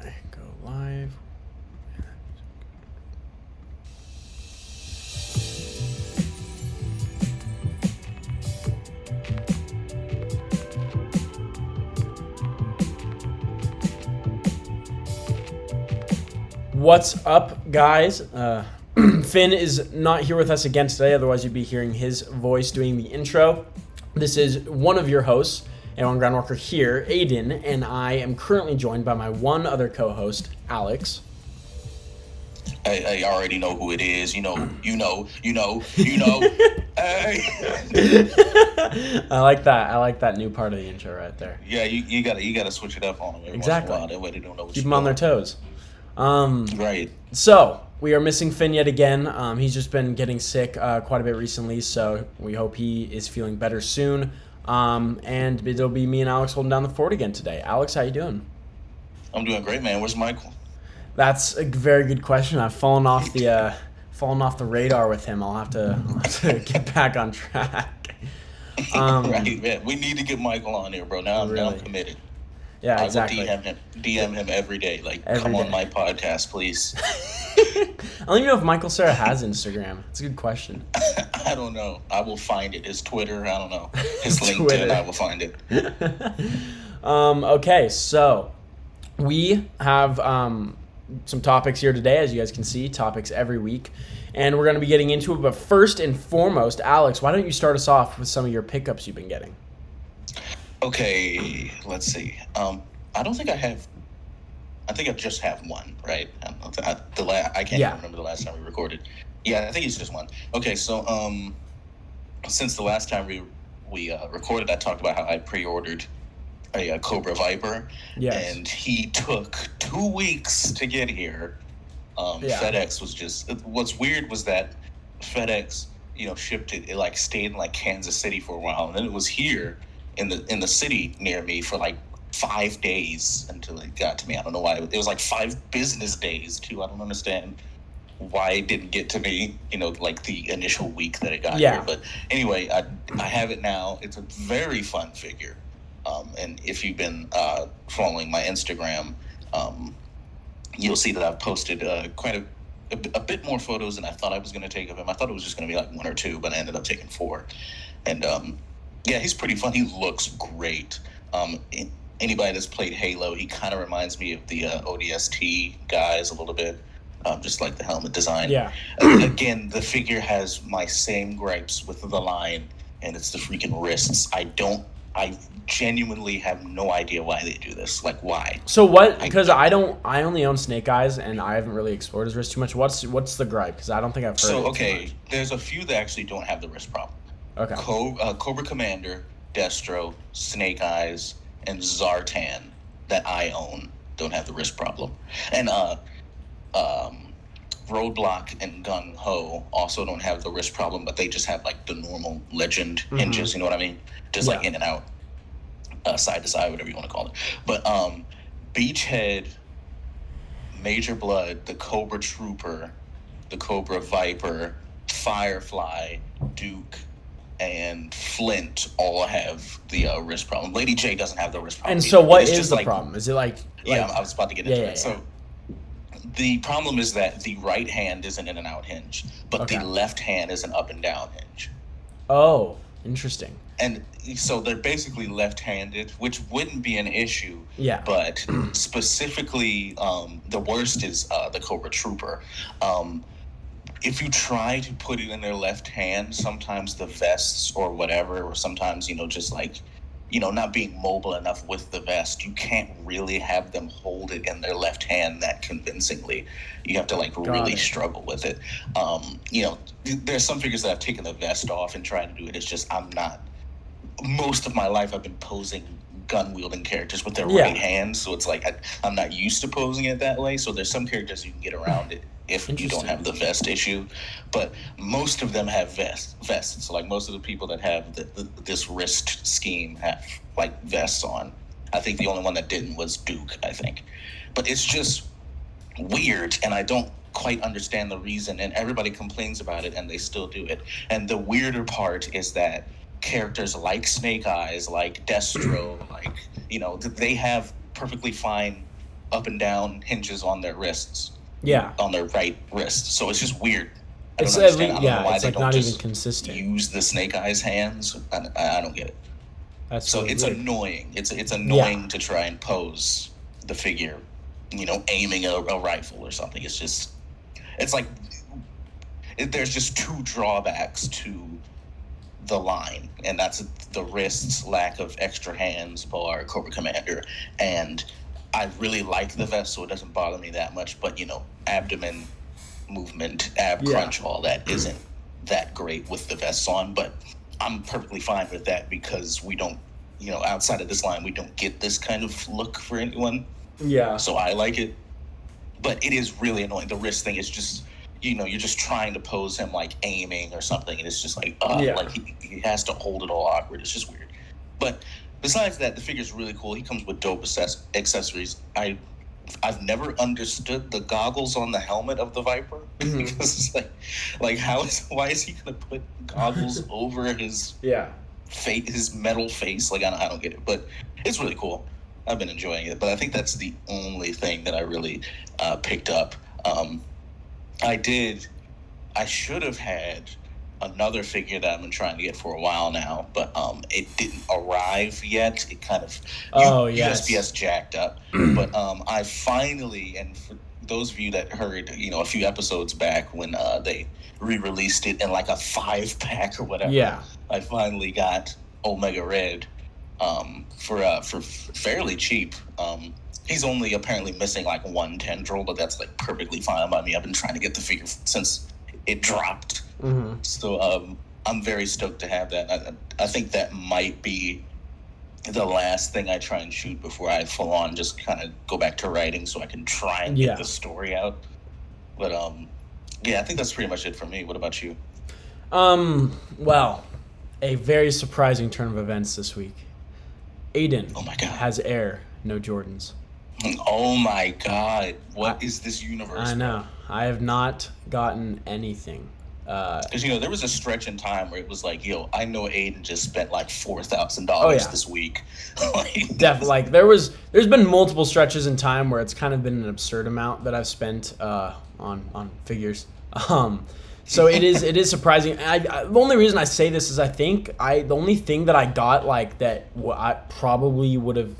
Okay, go live. What's up, guys? Finn is not here with us again today, otherwise you'd be hearing his voice doing the intro. This is one of your hosts, A1 Groundwalker here, Aden, and I am currently joined by my one other co-host, Alex. I already know who it is. You know. Hey. I like that new part of the intro right there. Yeah, you gotta switch it up on them every Exactly. once in a while. That way they don't know what Keep you're them on their doing. toes. Right. So, we are missing Finn yet again. He's just been getting sick quite a bit recently, so we hope he is feeling better soon. And it'll be me and Alex holding down the fort again today. Alex, how you doing? I'm doing great, man. Where's Michael? That's a very good question. I've fallen off the radar with him. I'll have to get back on track. Right, man. We need to get Michael on here, bro. Now I'm committed. Yeah, exactly. I will DM him every day. Like, come on my podcast, please. I don't even know if Michael Cera has Instagram. It's a good question. I don't know. I will find it. His Twitter, I don't know. His LinkedIn, Twitter. I will find it. Okay, so we have some topics here today, as you guys can see, topics every week. And we're going to be getting into it. But first and foremost, Alex, why don't you start us off with some of your pickups you've been getting? Okay, let's see. I don't think I have. I think I just have one, right? I can't even remember the last time we recorded. Yeah, I think it's just one. Okay, so since the last time we recorded, I talked about how I pre-ordered a Cobra Viper, and he took 2 weeks to get here. FedEx was just. What's weird was that FedEx, shipped it. It like stayed in like Kansas City for a while, and then it was here in the city near me for like 5 days until it got to me. I don't know why. It was like 5 business days too. I don't understand why it didn't get to me, like the initial week that it got here. But anyway, I have it now. It's a very fun figure. And if you've been following my Instagram, you'll see that I've posted quite a bit more photos than I thought I was going to take of him. I thought it was just going to be like 1 or 2, but I ended up taking 4. And yeah, he's pretty fun. He looks great. Anybody that's played Halo, he kind of reminds me of the ODST guys a little bit, just like the helmet design. Yeah. Again, the figure has my same gripes with the line, and it's the freaking wrists. I genuinely have no idea why they do this. Like, why? So what? Because I only own Snake Eyes, and I haven't really explored his wrist too much. What's the gripe? Because I don't think I've heard. So too much. There's a few that actually don't have the wrist problem. Okay. Cobra Commander, Destro, Snake Eyes, and Zartan that I own don't have the wrist problem. And Roadblock and Gung Ho also don't have the wrist problem, but they just have like the normal legend hinges, you know what I mean? Just like in and out, side to side, whatever you want to call it. But Beachhead, Major Blood, the Cobra Trooper, the Cobra Viper, Firefly, Duke, and Flint all have the wrist problem. Lady J doesn't have the wrist problem. And so what is the problem? Is it like... Yeah, I was about to get into it. So the problem is that the right hand is an in and out hinge, but the left hand is an up and down hinge. Oh, interesting. And so they're basically left-handed, which wouldn't be an issue. Yeah. But specifically, the worst is the Cobra Trooper. If you try to put it in their left hand, sometimes the vests or whatever, or sometimes, just like, not being mobile enough with the vest, you can't really have them hold it in their left hand that convincingly. You have to really struggle with it. There's some figures that I've taken the vest off and tried to do it. It's just, most of my life I've been posing gun-wielding characters with their right hand, so it's like I'm not used to posing it that way. So there's some characters you can get around it if you don't have the vest issue, but most of them have vests. So like most of the people that have this wrist scheme have like vests on. I think the only one that didn't was Duke, I think. But it's just weird, and I don't quite understand the reason, and everybody complains about it, and they still do it. And the weirder part is that characters like Snake Eyes, like Destro, they have perfectly fine up and down hinges on their wrists. Yeah. On their right wrist. So it's just weird. I It's don't understand. I don't know why it's they like don't not just even consistent. use the Snake Eyes hands. I don't get it. That's so really it's weird. annoying. It's annoying to try and pose the figure, aiming a rifle or something. It's like there's just two drawbacks to the line, and that's the wrists, lack of extra hands bar Cobra Commander, and I really like the vest, so it doesn't bother me that much. But abdomen movement, crunch, all that isn't that great with the vests on. But I'm perfectly fine with that because we don't, outside of this line, we don't get this kind of look for anyone. Yeah. So I like it, but it is really annoying. The wrist thing is just, you're just trying to pose him like aiming or something, and it's just like, like he has to hold it all awkward. It's just weird. But besides that, the figure's really cool. He comes with dope accessories. I've never understood the goggles on the helmet of the Viper because it's like why is he gonna put goggles over his face, his metal face? Like I don't get it, but it's really cool. I've been enjoying it, but I think that's the only thing that I really picked up. I should have had another figure that I've been trying to get for a while now, but it didn't arrive yet. It kind of USPS jacked up. But I finally, and for those of you that heard, a few episodes back when they re-released it in like a 5-pack or whatever. Yeah. I finally got Omega Red for fairly cheap. He's only apparently missing like one tendril, but that's like perfectly fine by me. I've been trying to get the figure since it dropped. So I'm very stoked to have that. I think that might be the last thing I try and shoot before I full on just kind of go back to writing so I can try and get the story out. But I think that's pretty much it for me. What about you? Well, a very surprising turn of events this week. Aden has Air, no Jordans. Oh my God. What is this universe? I know. I have not gotten anything. Because, there was a stretch in time where it was like, I know Aden just spent like $4,000 this week. Definitely. Like, there's been multiple stretches in time where it's kind of been an absurd amount that I've spent on figures. So it is surprising. The only reason I say this is I think the only thing that I got like that I probably would have,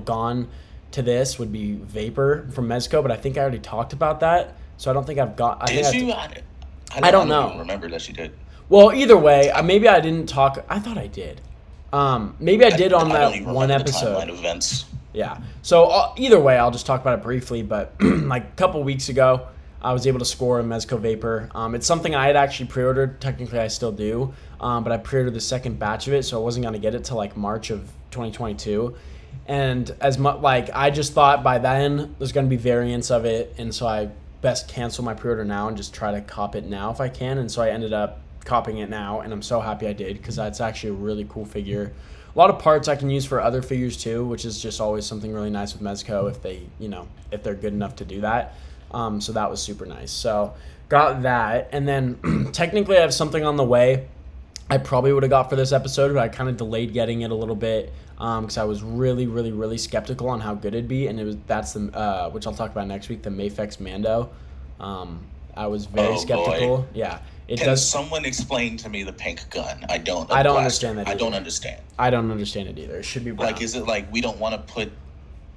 gone to this would be Vapor from Mezco, but I think I already talked about that. So I don't think I've got. Did you? I don't know. I don't remember that you did. Well, either way, maybe I didn't talk. I thought I did. Maybe I did on that one episode. The timeline of events. Yeah. So either way, I'll just talk about it briefly. But like a couple weeks ago, I was able to score a Mezco Vapor. It's something I had actually pre-ordered. Technically, I still do. But I pre-ordered the second batch of it, so I wasn't going to get it till like March of 2022. And I just thought by then there's going to be variants of it, and so I best cancel my pre-order now and just try to cop it now if I can. And so I ended up copying it now, and I'm so happy I did because that's actually a really cool figure. A lot of parts I can use for other figures too, which is just always something really nice with Mezco if they're good enough to do that. So that was super nice. So got that, and then technically I have something on the way I probably would have got for this episode, but I kind of delayed getting it a little bit because I was really, really, really skeptical on how good it'd be, and that's the which I'll talk about next week, the Mafex Mando. I was very skeptical. Boy. Yeah, Can someone explain to me the pink gun? I don't understand that. I don't understand. I don't understand it either. It should be brown. Like, is it like we don't want to put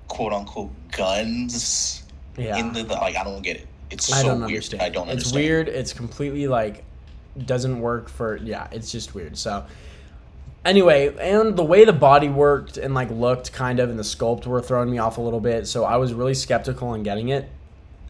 quote unquote guns in the like? I don't get it. It's so weird. Understand. I don't understand. It's weird. It's completely like doesn't work for it's just weird. So anyway, and the way the body worked and like looked kind of and the sculpt were throwing me off a little bit. So I was really skeptical on getting it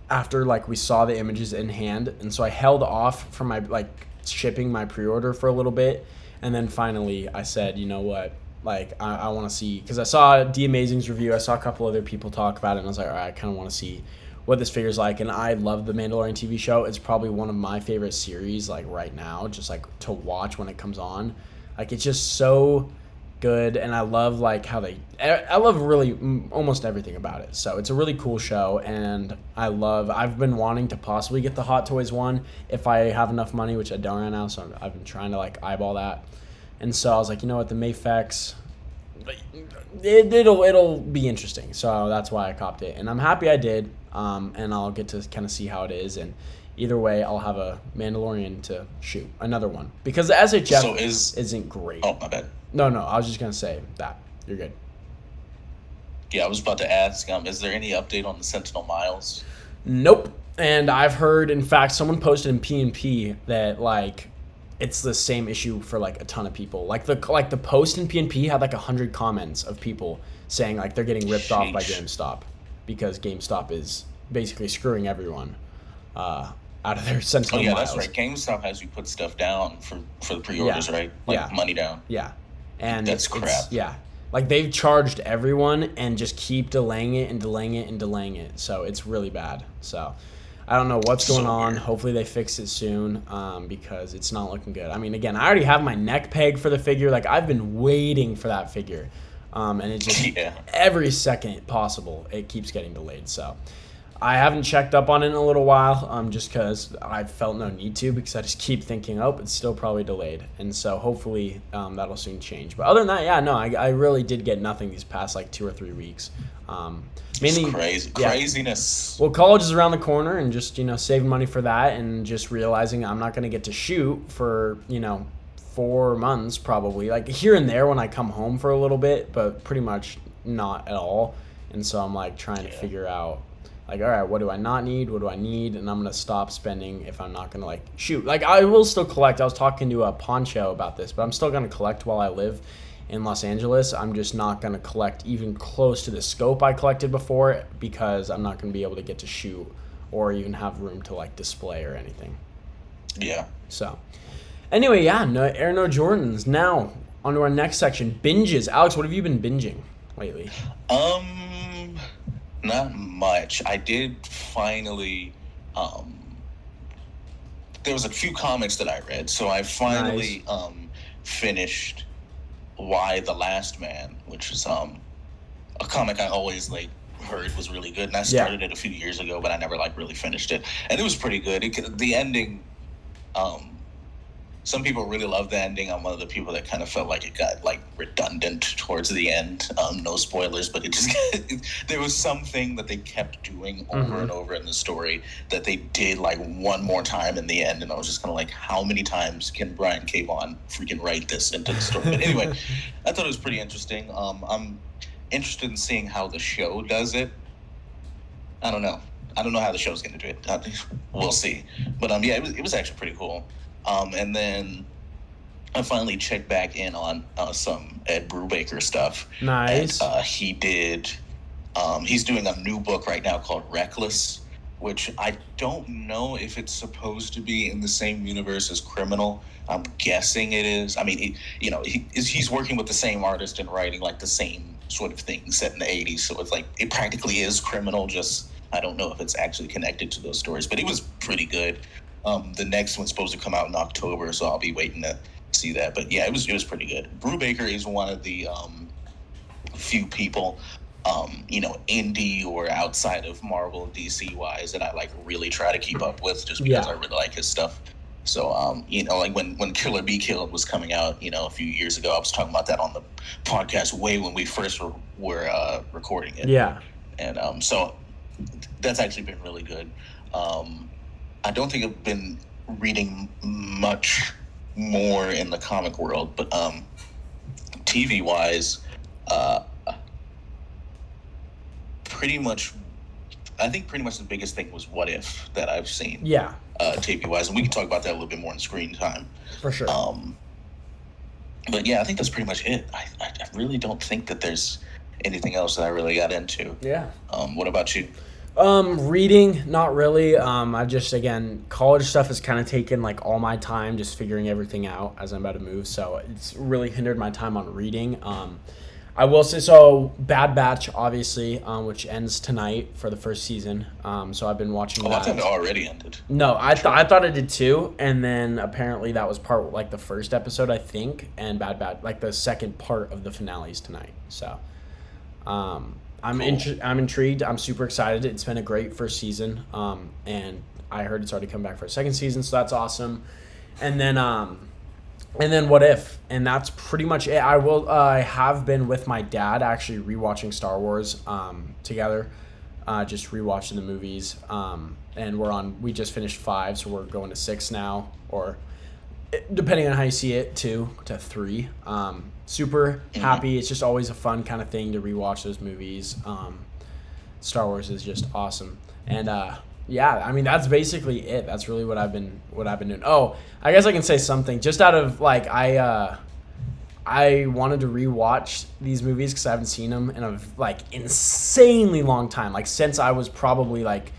after like we saw the images in hand, and so I held off from my shipping my pre-order for a little bit, and then finally I said, you know what, like I want to see, because I saw D Amazing's review, I saw a couple other people talk about it, and I was like, all right, I kind of want to see what this figure's like. And I love the Mandalorian TV show. It's probably one of my favorite series like right now, just like to watch when it comes on. Like it's just so good, and I love like I love really almost everything about it. So it's a really cool show, and I've been wanting to possibly get the Hot Toys one if I have enough money, which I don't right now, so I've been trying to like eyeball that. And so I was like, you know what, the Mafex, it'll be interesting. So that's why I copped it, and I'm happy I did. And I'll get to kind of see how it is, and either way, I'll have a Mandalorian to shoot another one because the SHF isn't great. Oh, my bad. No, I was just gonna say that you're good. Yeah, I was about to ask. Is there any update on the Sentinel Miles? Nope. And I've heard, in fact, someone posted in PNP that like it's the same issue for like a ton of people. Like the post in PNP had like 100 comments of people saying like they're getting ripped off by GameStop because GameStop is basically screwing everyone out of their Sentinel Miles. That's right. GameStop has you put stuff down for the pre-orders, right? Like money down. Yeah. And that's crap. Yeah. Like they've charged everyone and just keep delaying it and delaying it and delaying it. So it's really bad. So I don't know what's going on. Weird. Hopefully they fix it soon because it's not looking good. I mean, again, I already have my neck peg for the figure. Like I've been waiting for that figure. And it's just every second possible, it keeps getting delayed. So I haven't checked up on it in a little while just because I felt no need to because I just keep thinking, it's still probably delayed. And so hopefully that'll soon change. But other than that, I really did get nothing these past like 2 or 3 weeks. Mainly craziness. Well, college is around the corner and just, saving money for that and just realizing I'm not going to get to shoot for, 4 months probably. Like here and there when I come home for a little bit, but pretty much not at all. And so I'm like trying to figure out like, all right, what do I not need? What do I need? And I'm going to stop spending if I'm not going to like shoot. Like I will still collect. I was talking to a Poncho about this, but I'm still going to collect while I live in Los Angeles. I'm just not going to collect even close to the scope I collected before because I'm not going to be able to get to shoot or even have room to like display or anything. Yeah. So anyway, no Air No Jordans. Now on to our next section, binges. Alex, what have you been binging lately? Not much. I did finally there was a few comics that I read, so I finally finished Why the Last Man, which is a comic I always like heard was really good, and I started it a few years ago, but I never like really finished it, and it was pretty good. The ending, some people really loved the ending. I'm one of the people that kind of felt like it got like redundant towards the end. No spoilers, but it just there was something that they kept doing over and over in the story that they did like one more time in the end, and I was just kind of like, how many times can Brian K. Vaughan freaking write this into the story? But anyway, I thought it was pretty interesting. I'm interested in seeing how the show does it. I don't know how the show's going to do it. We'll see. But it was actually pretty cool. And then I finally checked back in on some Ed Brubaker stuff. Nice. And, he did. He's doing a new book right now called Reckless, which I don't know if it's supposed to be in the same universe as Criminal. I'm guessing it is. I mean, he's working with the same artist and writing like the same sort of thing set in the 80s. So it's like it practically is Criminal. Just I don't know if it's actually connected to those stories, but it was pretty good. The next one's supposed to come out in October, so I'll be waiting to see that. But yeah, it was pretty good. Brubaker is one of the few people, indie or outside of Marvel, DC wise, that I like really try to keep up with, just because I really like his stuff. So like when Killer Be Killed was coming out, a few years ago, I was talking about that on the podcast way when we first were recording it. Yeah, and so that's actually been really good. I don't think I've been reading much more in the comic world, but TV-wise, pretty much the biggest thing was What If that I've seen. Yeah. TV-wise, and we can talk about that a little bit more in screen time. For sure. But yeah, I think that's pretty much it. I really don't think that there's anything else that I really got into. Yeah. What about you? Reading, not really. I just, again, college stuff has kind of taken like all my time just figuring everything out as I'm about to move. So it's really hindered my time on reading. I will say, so Bad Batch, obviously, which ends tonight for the first season. So I've been watching that. I thought it already ended. No, I thought it did too. And then apparently that was part, like the first episode, I think. And Bad Batch, like the second part of the finales tonight. So, I'm intrigued. I'm super excited. It's been a great first season, and I heard it's already come back for a second season, so that's awesome. And then And then What If, and that's pretty much it. I have been with my dad actually rewatching Star Wars together, just rewatching the movies. And we just finished 5, so we're going to 6 now, or depending on how you see it, 2 to 3. Super happy. It's just always a fun kind of thing to rewatch those movies. Star Wars is just awesome, and yeah, I mean that's basically it. That's really what I've been doing. Oh, I guess I can say something just out of like I wanted to rewatch these movies because I haven't seen them in a like insanely long time. Like since I was probably like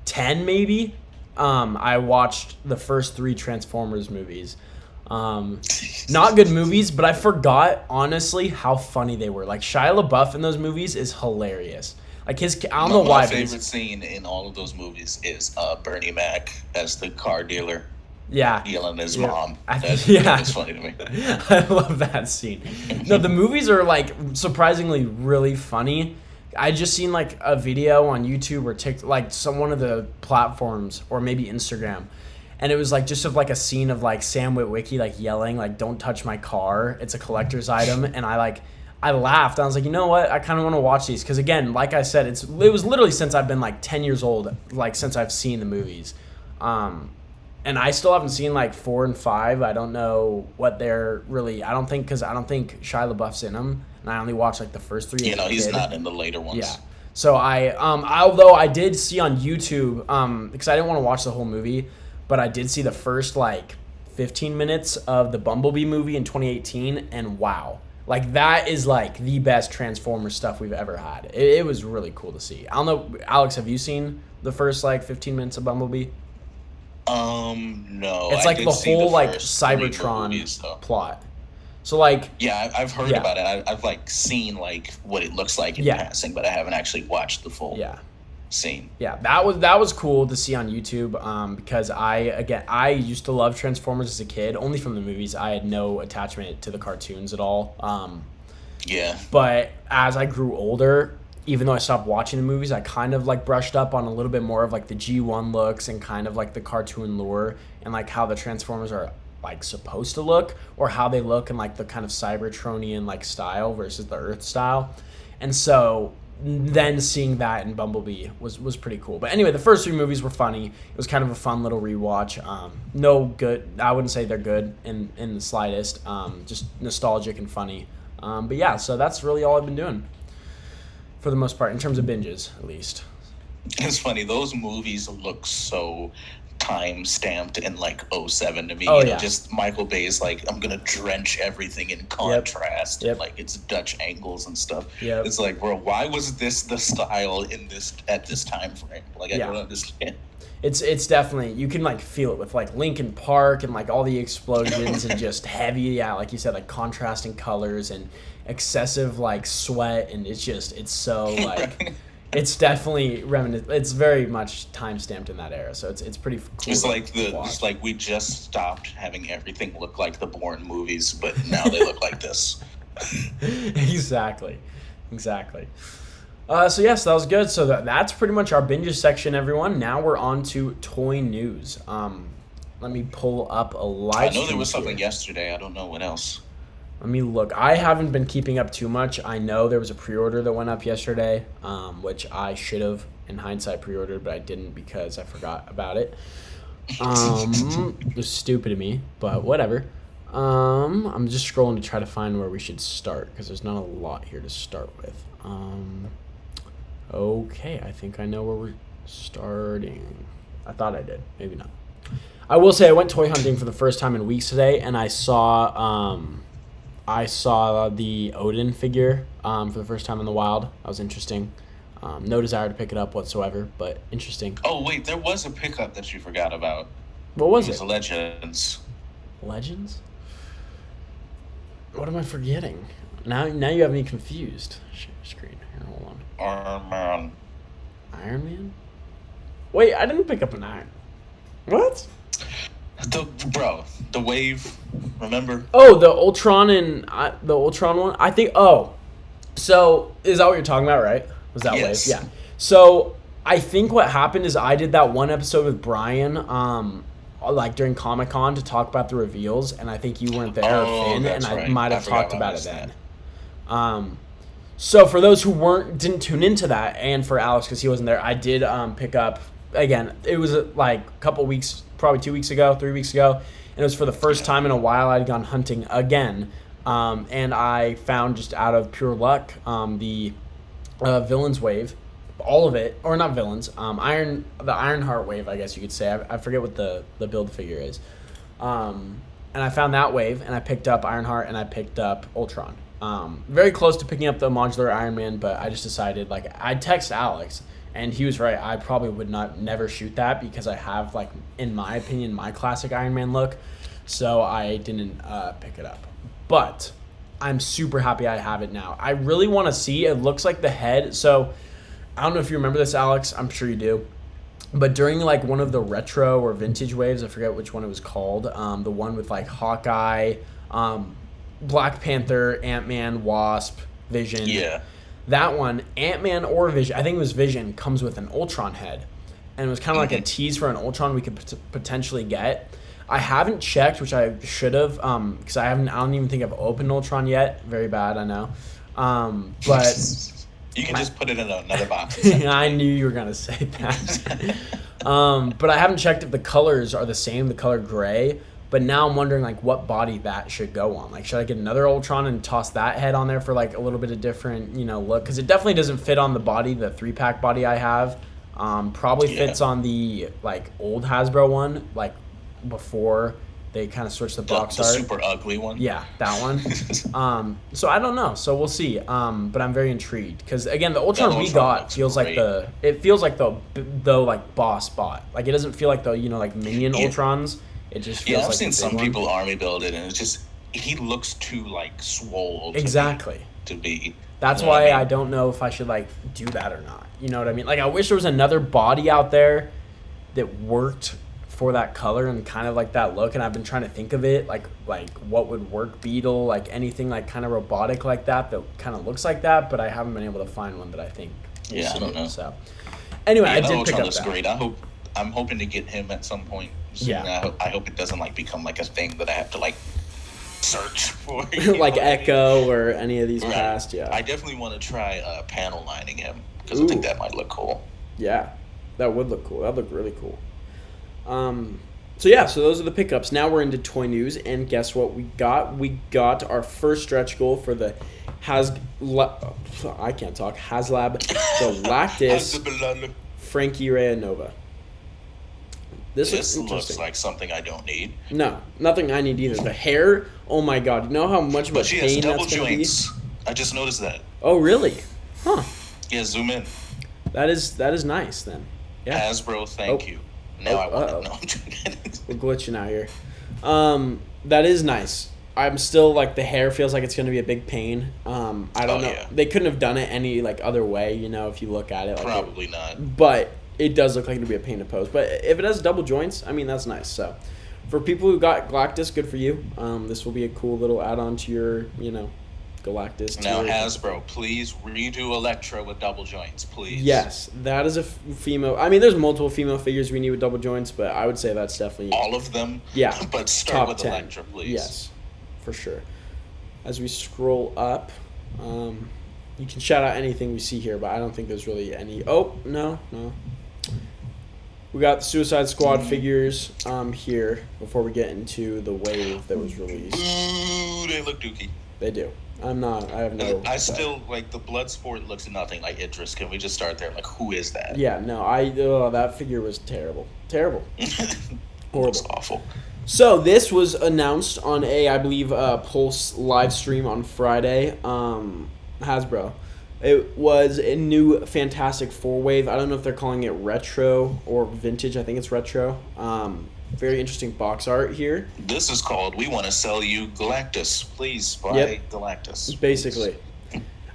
10 maybe. I watched the first 3 Transformers movies. Not good movies, but I forgot honestly how funny they were. Like Shia LaBeouf in those movies is hilarious. Like I don't know why. My favorite scene in all of those movies is Bernie Mac as the car dealer. Yeah. Yelling at his mom. That's funny to me. I love that scene. No, the movies are like surprisingly really funny. I just seen like a video on YouTube or TikTok, like one of the platforms or maybe Instagram. And it was like just of like a scene of like Sam Witwicky like yelling like "Don't touch my car. It's a collector's item." And I laughed. I was like, you know what? I kind of want to watch these because again, like I said, it was literally since I've been like 10 years old, like since I've seen the movies, and I still haven't seen like 4 and 5. I don't know what they're really. I don't think Shia LaBeouf's in them, and I only watched like the first 3. You know, he's not in the later ones. Yeah. So although I did see on YouTube, because I didn't want to watch the whole movie, but I did see the first like 15 minutes of the Bumblebee movie in 2018, and wow. Like, that is, like, the best Transformers stuff we've ever had. It was really cool to see. I don't know, Alex, have you seen the first, like, 15 minutes of Bumblebee? No. It's, like, the whole, like, Cybertron plot. So, like... Yeah, I've heard about it. I've, like, seen, like, what it looks like in passing, but I haven't actually watched the full scene. Yeah, that was cool to see on YouTube because I used to love Transformers as a kid, only from the movies. I had no attachment to the cartoons at all. But as I grew older, even though I stopped watching the movies, I kind of like brushed up on a little bit more of like the G1 looks and kind of like the cartoon lore and like how the Transformers are like supposed to look or how they look in like the kind of Cybertronian like style versus the Earth style. And so then seeing that in Bumblebee was pretty cool. But anyway, the first 3 movies were funny. It was kind of a fun little rewatch. No good. I wouldn't say they're good in the slightest. Just nostalgic and funny. But yeah, so that's really all I've been doing for the most part in terms of binges, at least. It's funny. Those movies look so time stamped in like 07 to me. Just Michael Bay's like, I'm gonna drench everything in contrast and like it's Dutch angles and stuff. It's like, bro, why was this the style at this time frame? Like I don't understand. It's definitely, you can like feel it with like Linkin Park and like all the explosions and just heavy, like you said, like contrasting colors and excessive like sweat, and it's so like it's definitely reminiscent. It's very much time stamped in that era, so it's pretty cool. It's like we just stopped having everything look like the Bourne movies, but now they look like this. Exactly. So yes, that was good. So that's pretty much our binges section, everyone. Now we're on to toy news. Let me pull up a live. I know there was something yesterday. I don't know what else. Let me look. I haven't been keeping up too much. I know there was a pre-order that went up yesterday, which I should have, in hindsight, pre-ordered, but I didn't because I forgot about it. It was stupid of me, but whatever. I'm just scrolling to try to find where we should start because there's not a lot here to start with. Okay, I think I know where we're starting. I thought I did. Maybe not. I will say I went toy hunting for the first time in weeks today, and I saw the Odin figure for the first time in the wild. That was interesting. No desire to pick it up whatsoever, but interesting. Oh, wait, there was a pickup that you forgot about. What was it? It was Legends. Legends? What am I forgetting? Now you have me confused. Share screen. Here, hold on. Iron Man. Iron Man? Wait, I didn't pick up an Iron. What? The Wave, remember? Oh, the Ultron and the Ultron one? I think, so is that what you're talking about, right? Was that Yes. Wave? Yeah. So I think what happened is I did that one episode with Brian like during Comic-Con to talk about the reveals, and I think you weren't there, Finn, and I might have talked about it then. So for those who didn't tune into that, and for Alex because he wasn't there, I did pick up again. It was like a couple weeks, probably 2 weeks ago, 3 weeks ago, and it was for the first time in a while I'd gone hunting again, and I found just out of pure luck the Villains wave, all of it, or not Villains, the Ironheart wave, I guess you could say. I forget what the build figure is, and I found that wave, and I picked up Ironheart, and I picked up Ultron. Very close to picking up the modular Iron Man, but I just decided, like, I'd text Alex, and he was right. I probably would never shoot that because I have, like, in my opinion, my classic Iron Man look, so I didn't pick it up. But I'm super happy I have it now. I really want to see. It looks like the head. So I don't know if you remember this, Alex. I'm sure you do. But during, like, one of the retro or vintage waves, I forget which one it was called, the one with, like, Hawkeye, Black Panther, Ant-Man, Wasp, Vision. Yeah. That one, Ant-Man or Vision, I think it was Vision, comes with an Ultron head. And it was kind of like a tease for an Ultron we could potentially get. I haven't checked, which I should have, because I don't even think I've opened Ultron yet. Very bad, I know. But you can just put it in another box. I knew you were going to say that. But I haven't checked if the colors are the same, the color gray. But now I'm wondering, like, what body that should go on. Like, should I get another Ultron and toss that head on there for, like, a little bit of different, look? Because it definitely doesn't fit on the body, the 3-pack body I have. Probably fits on the, like, old Hasbro one, like, before they kind of switched the box art. The super ugly one? Yeah, that one. So I don't know. So we'll see. But I'm very intrigued. Because, again, the Ultron we got feels great. It feels like the like, boss bot. Like, it doesn't feel like the, like, minion Ultrons. It just feels I've seen some people army build it, and it's just, he looks too, like, swole. Exactly. To be. That's why I don't know if I should, like, do that or not. You know what I mean? Like, I wish there was another body out there that worked for that color and kind of like that look, and I've been trying to think of it, like what would work, Beetle, like anything like kind of robotic like that kind of looks like that, but I haven't been able to find one that I think. I don't know. So anyway, I did pick up that. Great. I'm hoping to get him at some point soon. Yeah. I hope it doesn't like become like a thing that I have to like search for. Like Echo or any of these past. Yeah. I definitely want to try panel lining him because I think that might look cool. Yeah, that would look cool. That'd look really cool. So those are the pickups. Now we're into toy news, and guess what we got? We got our first stretch goal for the HasLab Galactus Frankie Rhea Nova. This looks like something I don't need. No, nothing I need either. The hair, oh my god, you know how much of a pain that's going to be? I just noticed that. Oh, really? Huh. Yeah, zoom in. That is nice then. Yeah. Hasbro, thank you. Now I want to know. We're glitching out here. That is nice. I'm still like the hair feels like it's going to be a big pain. I don't know. Yeah. They couldn't have done it any like other way, if you look at it. Like probably not. But it does look like it'll be a pain to pose. But if it has double joints, I mean that's nice. So for people who got Galactus, good for you. This will be a cool little add-on to your, Galactus. Now Hasbro, please redo Elektra with double joints, please. Yes, that is a female. I mean, there's multiple female figures we need with double joints, but I would say that's definitely all of them. Yeah, but start with 10. Elektra, please. Yes, for sure. As we scroll up, you can shout out anything we see here, but I don't think there's really any. Oh no. We got the Suicide Squad figures here before we get into the wave that was released. Ooh, they look dookie. They do. I have no... I still, like, the Bloodsport looks nothing like Idris. Can we just start there? Like, who is that? Yeah, no, that figure was terrible. Terrible. Horrible. It's awful. So, this was announced on I believe, Pulse live stream on Friday. Hasbro. It was a new Fantastic Four-Wave. I don't know if they're calling it retro or vintage. I think it's retro. Very interesting box art here. This is called, we want to sell you Galactus. Please buy Galactus. Basically.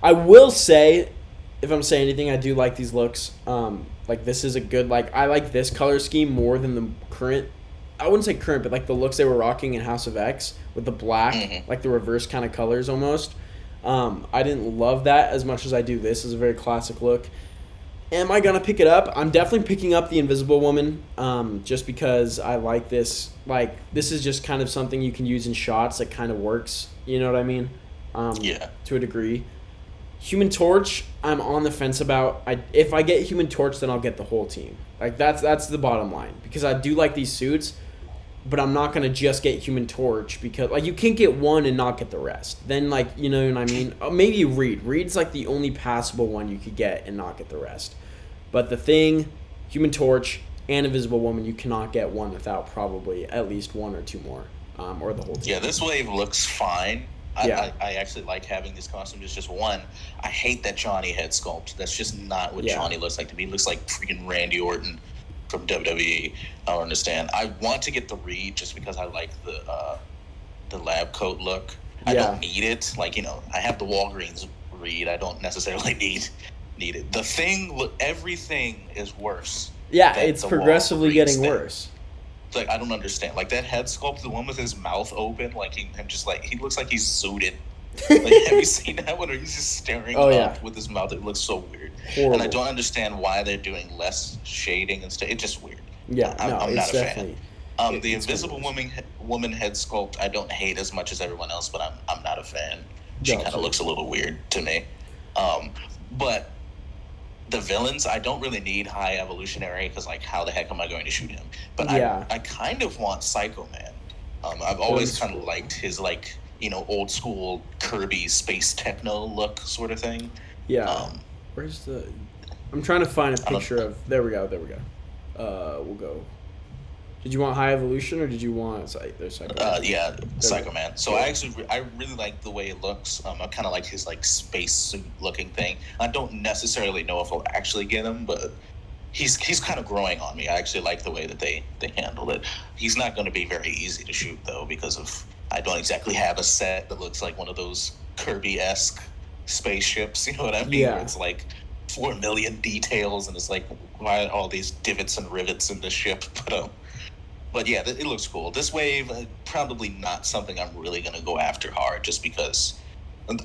I will say, if I'm saying anything, I do like these looks. Like, this is a good, I like this color scheme more than the current, I wouldn't say current, but, the looks they were rocking in House of X with the black, like the reverse kind of colors almost. I didn't love that as much as I do this. It's a very classic look. Am I gonna pick it up? I'm definitely picking up the Invisible Woman, just because I like this. Like, this is just kind of something you can use in shots that kind of works. You know what I mean? Yeah. To a degree. Human Torch, I'm on the fence about. If I get Human Torch, then I'll get the whole team. Like, that's the bottom line, because I do like these suits, but I'm not gonna just get Human Torch because, like, you can't get one and not get the rest. Then, like, you know what I mean? Maybe Reed. Reed's like the only passable one you could get and not get the rest. But the Thing, Human Torch, and Invisible Woman, you cannot get one without probably at least one or two more, or the whole team. Yeah, this wave looks fine. I actually like having this costume. It's just one. I hate that Johnny head sculpt. That's just not what Johnny looks like to me. He looks like freaking Randy Orton from WWE. I don't understand. I want to get the Reed just because I like the lab coat look. I don't need it. Like, I have the Walgreens Reed. I don't necessarily need it. The Thing, everything is worse. Yeah, it's progressively getting worse. It's like, I don't understand. Like, that head sculpt, the one with his mouth open, like, he looks like he's suited. Like, have you seen that one? Or he's just staring up with his mouth. It looks so weird. Horrible. And I don't understand why they're doing less shading and stuff. It's just weird. Yeah, I'm not a fan. The it's Invisible woman head sculpt, I don't hate as much as everyone else, but I'm not a fan. She kind of looks a little weird to me. But the villains, I don't really need High Evolutionary because, like, how the heck am I going to shoot him? But I kind of want Psycho Man. I've always kind of liked his, like, old school Kirby space techno look sort of thing. Yeah. Where's the? I'm trying to find a picture of. There we go. We'll go. Did you want High Evolution or did you want Psycho? Psycho Man. So I really like the way it looks. I kind of like his like space suit looking thing. I don't necessarily know if I'll actually get him, but he's kind of growing on me. I actually like the way that they handled it. He's not going to be very easy to shoot though because I don't exactly have a set that looks like one of those Kirby-esque spaceships. You know what I mean? Yeah. Where it's like 4 million details and it's like why all these divots and rivets in the ship, But yeah, it looks cool. This wave, probably not something I'm really going to go after hard just because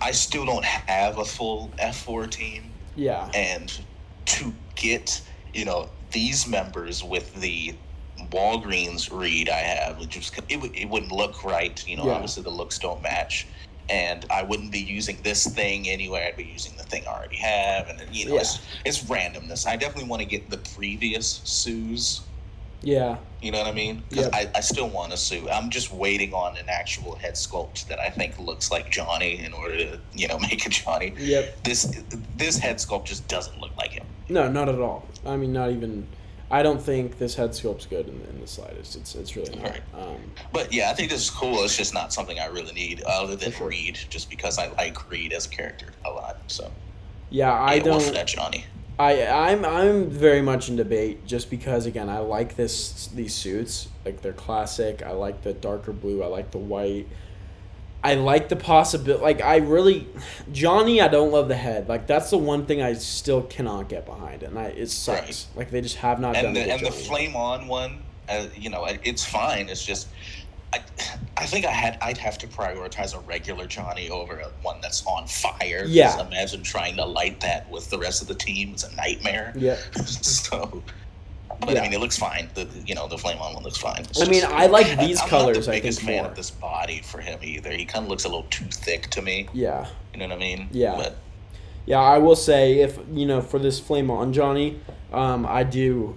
I still don't have a full F4 team. Yeah. And to get, these members with the Walgreens Reed I have, it wouldn't look right. Obviously the looks don't match. And I wouldn't be using this thing anyway. I'd be using the thing I already have. And, it's randomness. I definitely want to get the previous Sues. Yeah. You know what I mean? Because I still want a suit. I'm just waiting on an actual head sculpt that I think looks like Johnny in order to, make a Johnny. Yep. This head sculpt just doesn't look like him. No, not at all. I mean, not even. I don't think this head sculpt's good in the slightest. It's really not. Right. But yeah, I think this is cool. It's just not something I really need other than Reed, just because I like Reed as a character a lot. So. Yeah, I don't. For that Johnny. I'm very much in debate just because, again, I like these suits. Like, they're classic. I like the darker blue. I like the white. I like the possibility. Like, Johnny, I don't love the head. Like, that's the one thing I still cannot get behind. And it sucks. Right. Like, they just have not done it. And the Flame On one, it's fine. It's just... I think I'd have to prioritize a regular Johnny over one that's on fire. Yeah. Imagine trying to light that with the rest of the team. It's a nightmare. Yeah. But I mean, it looks fine. The Flame On one looks fine. I like these colors. I'm not the biggest fan of this body for him either. He kind of looks a little too thick to me. Yeah. You know what I mean? Yeah. Yeah, I will say if for this Flame On Johnny, I do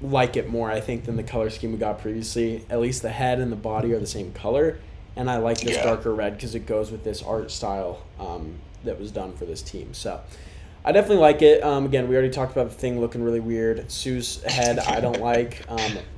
like it more, I think, than the color scheme we got previously. At least the head and the body are the same color, and I like this darker red because it goes with this art style that was done for this team. So I definitely like it. Again, we already talked about the Thing looking really weird. Sue's head I don't like.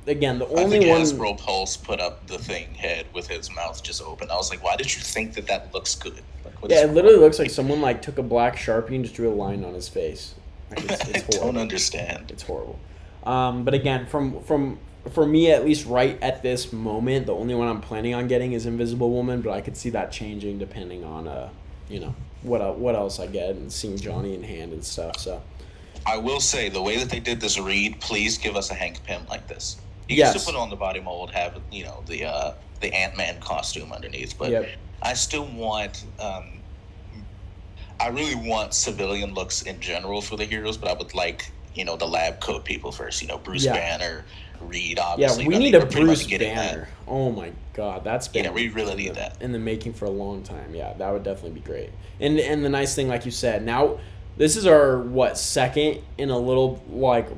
Again, the only one... Hasbro Pulse put up the Thing head with his mouth just open. I was like, why did you think that looks good? It literally looks like someone took a black Sharpie and just drew a line on his face. It's horrible. I don't understand. It's horrible. But again, for me, at least right at this moment, the only one I'm planning on getting is Invisible Woman, but I could see that changing depending on what else I get and seeing Johnny in hand and stuff. So I will say the way that they did this Reed, please give us a Hank Pym like this. You can still put on the body mold, have the Ant-Man costume underneath, but I still want I really want civilian looks in general for the heroes, but I would like, the lab coat people first. Bruce Banner, Reed, obviously. Yeah, we need a Bruce Banner. Oh my God, that's been we really need that in the making for a long time. Yeah, that would definitely be great. And the nice thing, like you said, now this is our second in a little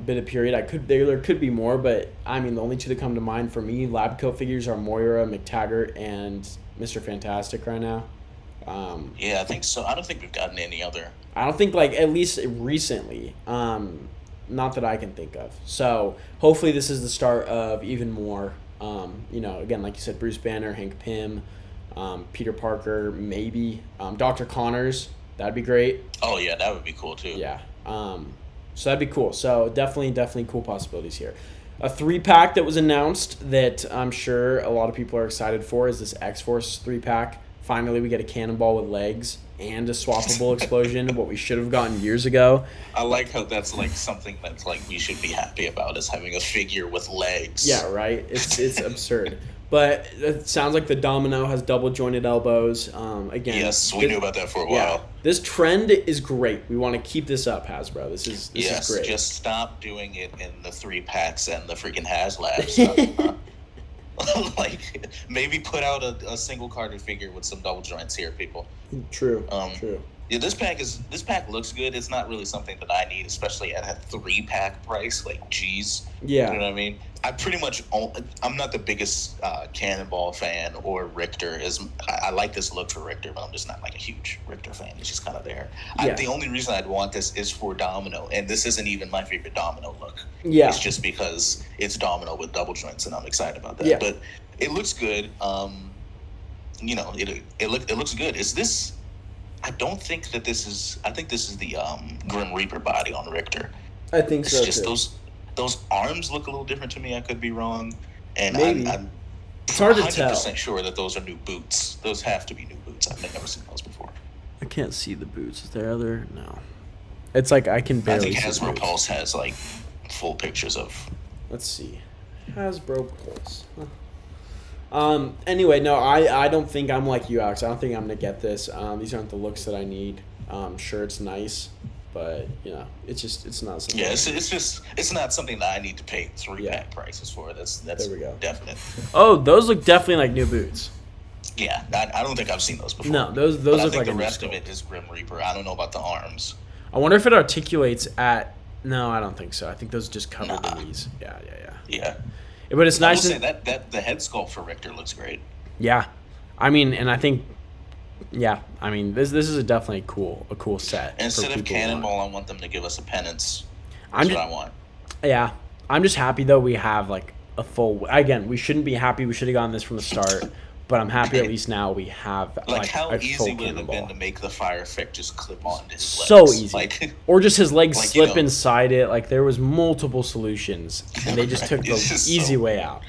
bit of period. There could be more, but I mean the only two that come to mind for me lab coat figures are Moira, McTaggart, and Mr. Fantastic right now. I think so. I don't think we've gotten any other. I don't think at least recently. Not that I can think of. So hopefully this is the start of even more. Again, like you said, Bruce Banner, Hank Pym, Peter Parker, maybe Dr. Connors. That'd be great. Oh yeah, that would be cool too. Yeah. So that'd be cool. So definitely cool possibilities here. A 3-pack that was announced that I'm sure a lot of people are excited for is this XForce 3-pack. Finally, we get a cannonball with legs and a swappable explosion, what we should have gotten years ago. I like how that's something that's we should be happy about, is having a figure with legs. Yeah, right? It's absurd. But it sounds like the Domino has double jointed elbows. Again, yes, we knew about that for a while. This trend is great. We want to keep this up, Hasbro. This is great. Just stop doing it in the 3-packs and the freaking HasLab stuff. Maybe put out a single carded figure with some double joints here, people. True. True. Yeah, this pack looks good. It's not really something that I need, especially at a 3-pack price. Geez. Yeah. You know what I mean? I'm not the biggest Cannonball fan or Richter. I like this look for Richter, but I'm just not a huge Richter fan. It's just kind of there. Yeah. The only reason I'd want this is for Domino, and this isn't even my favorite Domino look. Yeah. It's just because it's Domino with double joints, and I'm excited about that. Yeah. But it looks good. It looks good. Is this? I don't think that this is. I think this is the Grim Reaper body on Richter. I think so. It's just too. Those arms look a little different to me. I could be wrong, and Maybe. I'm it's hard to tell. 100% sure that those are new boots. Those have to be new boots. I've never seen those before. I can't see the boots. Is there other? No. It's I can barely. I think see Hasbro Pulse has full pictures of. Let's see, Hasbro Pulse. Huh. Anyway, no, I don't think I'm like you, Alex. I don't think I'm gonna get this. These aren't the looks that I need. Sure, it's nice, but it's not something. Yeah, it's not something that I need to pay 3-pack prices for. That's there we go. Definite. Oh, those look definitely like new boots. Yeah, I don't think I've seen those before. No, those but look I think like the rest of it is Grim Reaper. I don't know about the arms. I wonder if it articulates at. No, I don't think so. I think those just cover the knees. Yeah. Yeah. But it's nice. I will say that the head sculpt for Richter looks great. Yeah, I mean, and I think, this is definitely a cool set. Instead of Cannonball, I want them to give us a penance. That's what I want. Yeah, I'm just happy though we have a full. Again, we shouldn't be happy. We should have gotten this from the start. But I'm happy at least now we have how a easy full would it have Cannonball. been to make the fire effect just clip on his legs? So easy. Or just his legs slip inside it. There was multiple solutions, and they just took the easy way out.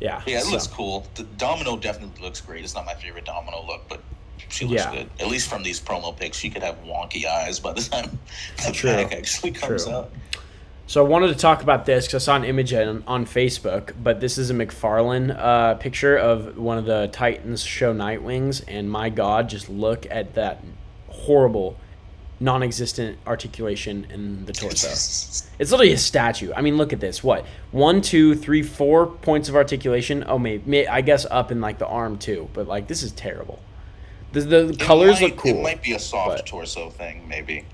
Yeah. Yeah, it looks cool. The Domino definitely looks great. It's not my favorite Domino look, but she looks good. At least from these promo pics, she could have wonky eyes by the time the pack actually comes out. So I wanted to talk about this because I saw an image on Facebook, but this is a McFarlane picture of one of the Titans show Nightwings, and my God, just look at that horrible, non-existent articulation in the torso. It's literally a statue. I mean, look at this. What? 1, 2, 3, 4 points of articulation? Oh, maybe I guess up in the arm too, but this is terrible. The colors look cool. It might be a soft torso thing, maybe.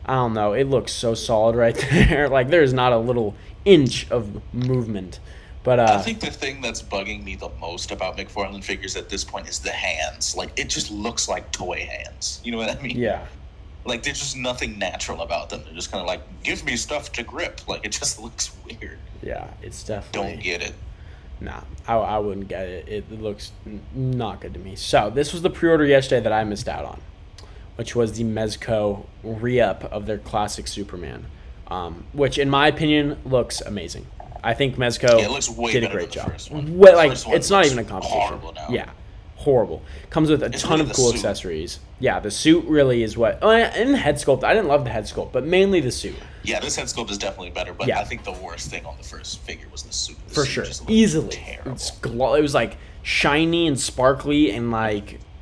I don't know. It looks so solid right there. There's not a little inch of movement. But I think the thing that's bugging me the most about McFarlane figures at this point is the hands. It just looks like toy hands. You know what I mean? Yeah. There's just nothing natural about them. They're just kind of give me stuff to grip. It just looks weird. Yeah, it's definitely... Don't get it. Nah, I wouldn't get it. It looks not good to me. So, this was the pre-order yesterday that I missed out on, which was the Mezco re-up of their classic Superman, which, in my opinion, looks amazing. I think Mezco did a great job. It's not even a competition. Horrible now. Yeah, horrible. Comes with a ton of cool accessories. Yeah, the suit really is what... and the head sculpt. I didn't love the head sculpt, but mainly the suit. Yeah, this head sculpt is definitely better, but I think the worst thing on the first figure was the suit. For sure. Easily. It was shiny and sparkly and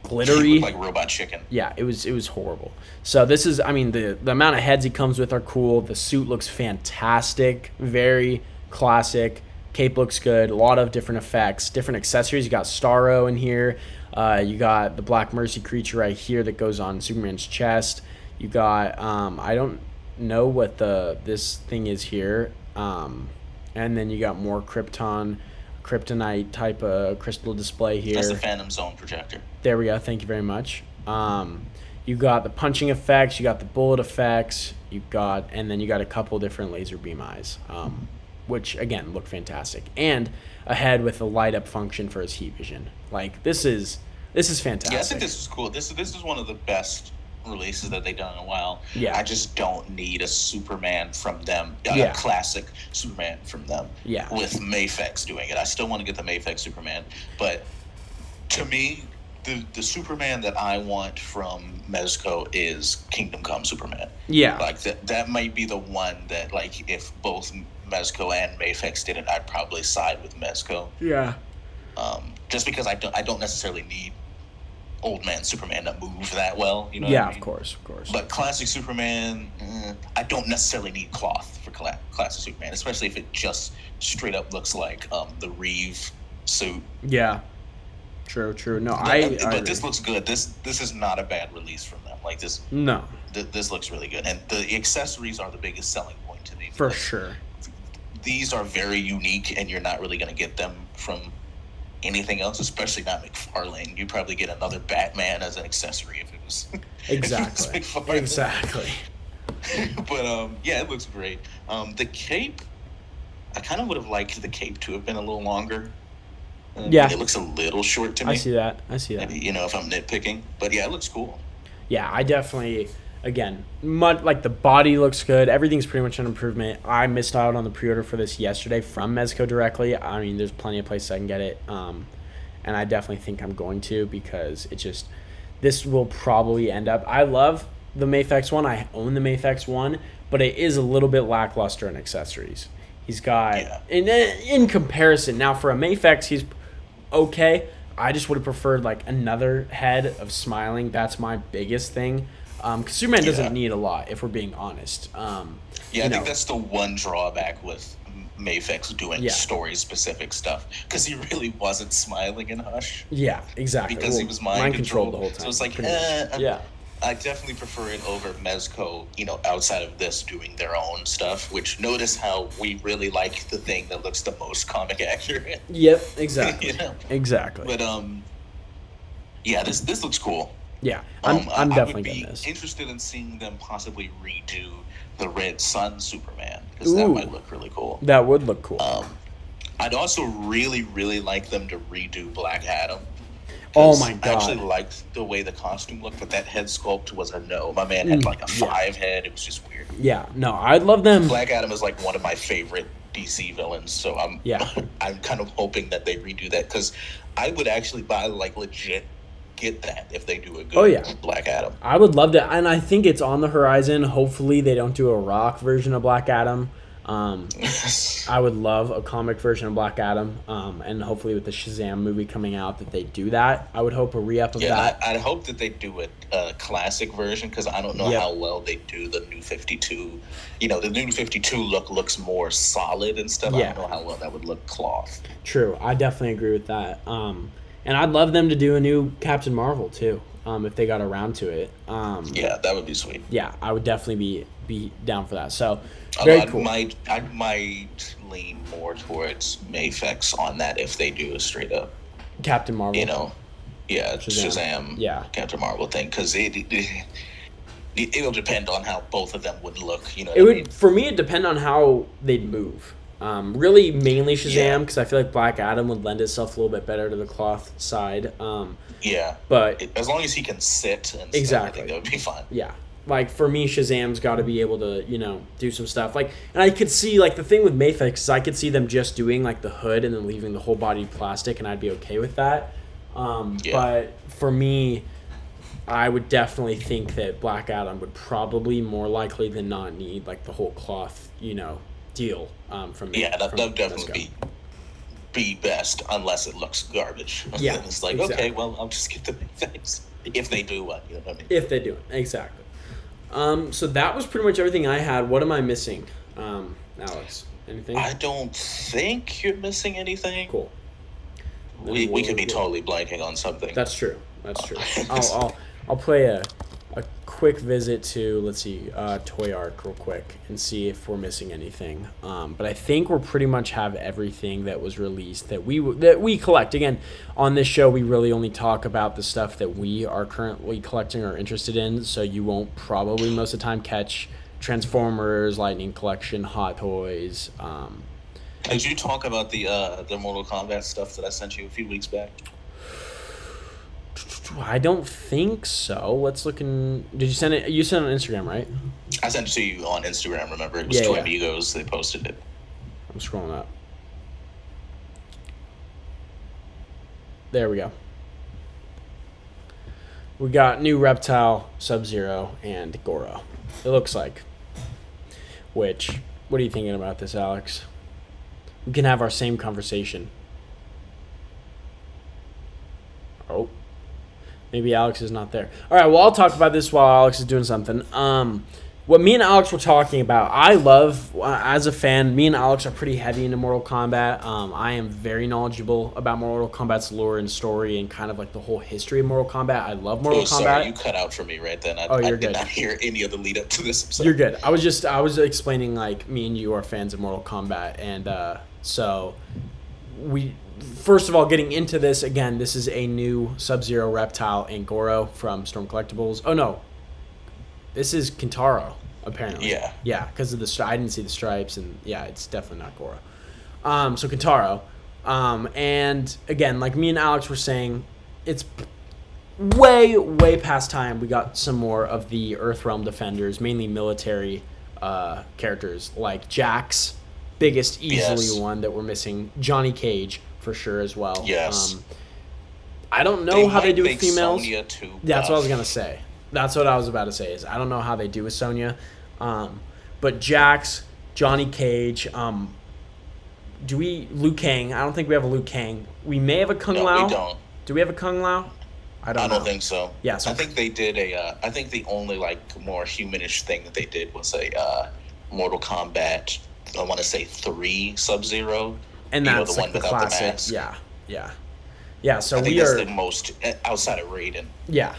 glittery. He looked like Robot Chicken. Yeah, it was horrible. So this is, I mean, the amount of heads he comes with are cool. The suit looks fantastic, very classic. Cape looks good. A lot of different effects, different accessories. You got Starro in here. You got the Black Mercy creature right here that goes on Superman's chest. You got I don't know what this thing is here. And then you got more kryptonite type of crystal display here. That's the Phantom Zone projector. There we go. Thank you very much. You got the punching effects. You got the bullet effects. And then you got a couple different laser beam eyes, which again look fantastic. And a head with a light up function for his heat vision. Like this is fantastic. Yeah, I think this is cool. This is one of the best releases that they've done in a while. Yeah. I just don't need a Superman from them, a classic Superman from them. Yeah. With Mafex doing it. I still want to get the Mafex Superman, but to me, the Superman that I want from Mezco is Kingdom Come Superman. Yeah. Like that might be the one that, like, if both Mezco and Mafex did it, I'd probably side with Mezco. Yeah. Just because I don't necessarily need old man Superman to move that well, you know? Yeah, what I mean? of course. But classic Superman, I don't necessarily need cloth for classic Superman, especially if it just straight up looks like the Reeve suit. Yeah. True. No, but this looks good. This is not a bad release from them. Like this. No. This looks really good, and the accessories are the biggest selling point to me. For sure. These are very unique, and you're not really going to get them from anything else, especially not McFarlane. You'd probably get another Batman as an accessory if it was exactly. If it was exactly. But yeah, it looks great. The cape, I kind of would have liked the cape to have been a little longer. Yeah, it looks a little short to me. I see that. Maybe, if I'm nitpicking, but yeah, it looks cool. Yeah, I definitely. Again, like the body looks good. Everything's pretty much an improvement. I missed out on the pre-order for this yesterday from Mezco directly. I mean, there's plenty of places I can get it, and I definitely think I'm going to because this will probably end up. I love the Mafex one. I own the Mafex one, but it is a little bit lackluster in accessories. He's got in comparison now for a Mafex, he's okay. I just would have preferred like another head of smiling. That's my biggest thing. Because Superman doesn't need a lot, if we're being honest. I think that's the one drawback with Mafex doing story-specific stuff. Because he really wasn't smiling in Hush. Yeah, exactly. Because he was mind controlled the whole time. So it's like, I definitely prefer it over Mezco, outside of this doing their own stuff. Which, notice how we really like the thing that looks the most comic accurate. Yep, exactly. Exactly. But, this looks cool. Yeah, I'm definitely getting this. I would be interested in seeing them possibly redo the Red Sun Superman because that might look really cool. That would look cool. I'd also really, really like them to redo Black Adam. Oh my god! I actually liked the way the costume looked, but that head sculpt was a no. My man had like a 5 head. It was just weird. Yeah, no, I'd love them. Black Adam is like one of my favorite DC villains, so I'm kind of hoping that they redo that because I would actually buy like legit. Get that if they do a good Black Adam. I would love to, and I think it's on the horizon. Hopefully they don't do a rock version of Black Adam. I would love a comic version of Black Adam, and hopefully with the Shazam movie coming out that they do that. I would hope a re-up of that. I'd hope that they do a classic version because I don't know how well they do the New 52. The New 52 looks more solid and stuff. I don't know how well that would look cloth. True, I definitely agree with that. And I'd love them to do a new Captain Marvel, too, if they got around to it. That would be sweet. Yeah, I would definitely be down for that. So, very cool. I might lean more towards Mafex on that if they do a straight-up... Captain Marvel. Shazam Captain Marvel thing, because it'll depend on how both of them would look, For me, it'd depend on how they'd move. Really, mainly Shazam, because I feel like Black Adam would lend itself a little bit better to the cloth side. But as long as he can sit and exactly, stuff, I think that would be fine. Yeah, like for me, Shazam's got to be able to do some stuff. Like, and I could see like the thing with Mafex is I could see them just doing like the hood and then leaving the whole body plastic, and I'd be okay with that. But for me, I would definitely think that Black Adam would probably more likely than not need like the whole cloth, deal from that would definitely be be best unless it looks garbage. Yeah, it's like, exactly. okay, well, I'll just get the big things if they do what, you know what I mean? If they do it, exactly. So that was pretty much everything I had. What am I missing, Alex? Anything? I don't think you're missing anything. Cool. We could be totally blanking on something. That's true. I'll play a quick visit to, let's see, Toy Arc real quick and see if we're missing anything. But I think we'll pretty much have everything that was released that we collect. Again, on this show, we really only talk about the stuff that we are currently collecting or interested in. So you won't probably most of the time catch Transformers, Lightning Collection, Hot Toys. Did you talk about the Mortal Kombat stuff that I sent you a few weeks back? I don't think so. Let's look in. Did you send it? You sent it on Instagram, right? I sent it to you on Instagram, remember? It was Toy Amigos. They posted it. I'm scrolling up. There we go. We got new Reptile, Sub-Zero, and Goro. It looks like. Which, what are you thinking about this, Alex? We can have our same conversation. Oh. Maybe Alex is not there. All right, well, I'll talk about this while Alex is doing something. What me and Alex were talking about, I love, as a fan, me and Alex are pretty heavy into Mortal Kombat. I am very knowledgeable about Mortal Kombat's lore and story and kind of like the whole history of Mortal Kombat. I love Mortal Kombat. Sorry, you cut out for me right then. I did not hear any of the lead up to this. You're good. I was explaining like me and you are fans of Mortal Kombat, and so we... First of all, getting into this, again, this is a new Sub-Zero, Reptile, and Goro from Storm Collectibles. Oh, no. This is Kintaro, apparently. Yeah. Yeah, because of the I didn't see the stripes, and yeah, it's definitely not Goro. So Kintaro. And, again, like me and Alex were saying, it's way, way past time we got some more of the Earthrealm Defenders, mainly military characters, like Jax, biggest, easily one that we're missing. Johnny Cage, for sure, as well. Yes. I don't know how they do with females. Sonya too That's what I was going to say. That's what I was about to say, is I don't know how they do with Sonya. But Jax, Johnny Cage, Liu Kang. I don't think we have a Liu Kang. We may have a Kung Lao. No, we don't. Do we have a Kung Lao? I don't think so. Yeah, so I think they did I think the only like more humanish thing that they did was a Mortal Kombat, I want to say 3 Sub-Zero. And that's the like one the without classic. the mask. Yeah. So I think we that's are the most outside of Raiden. Yeah.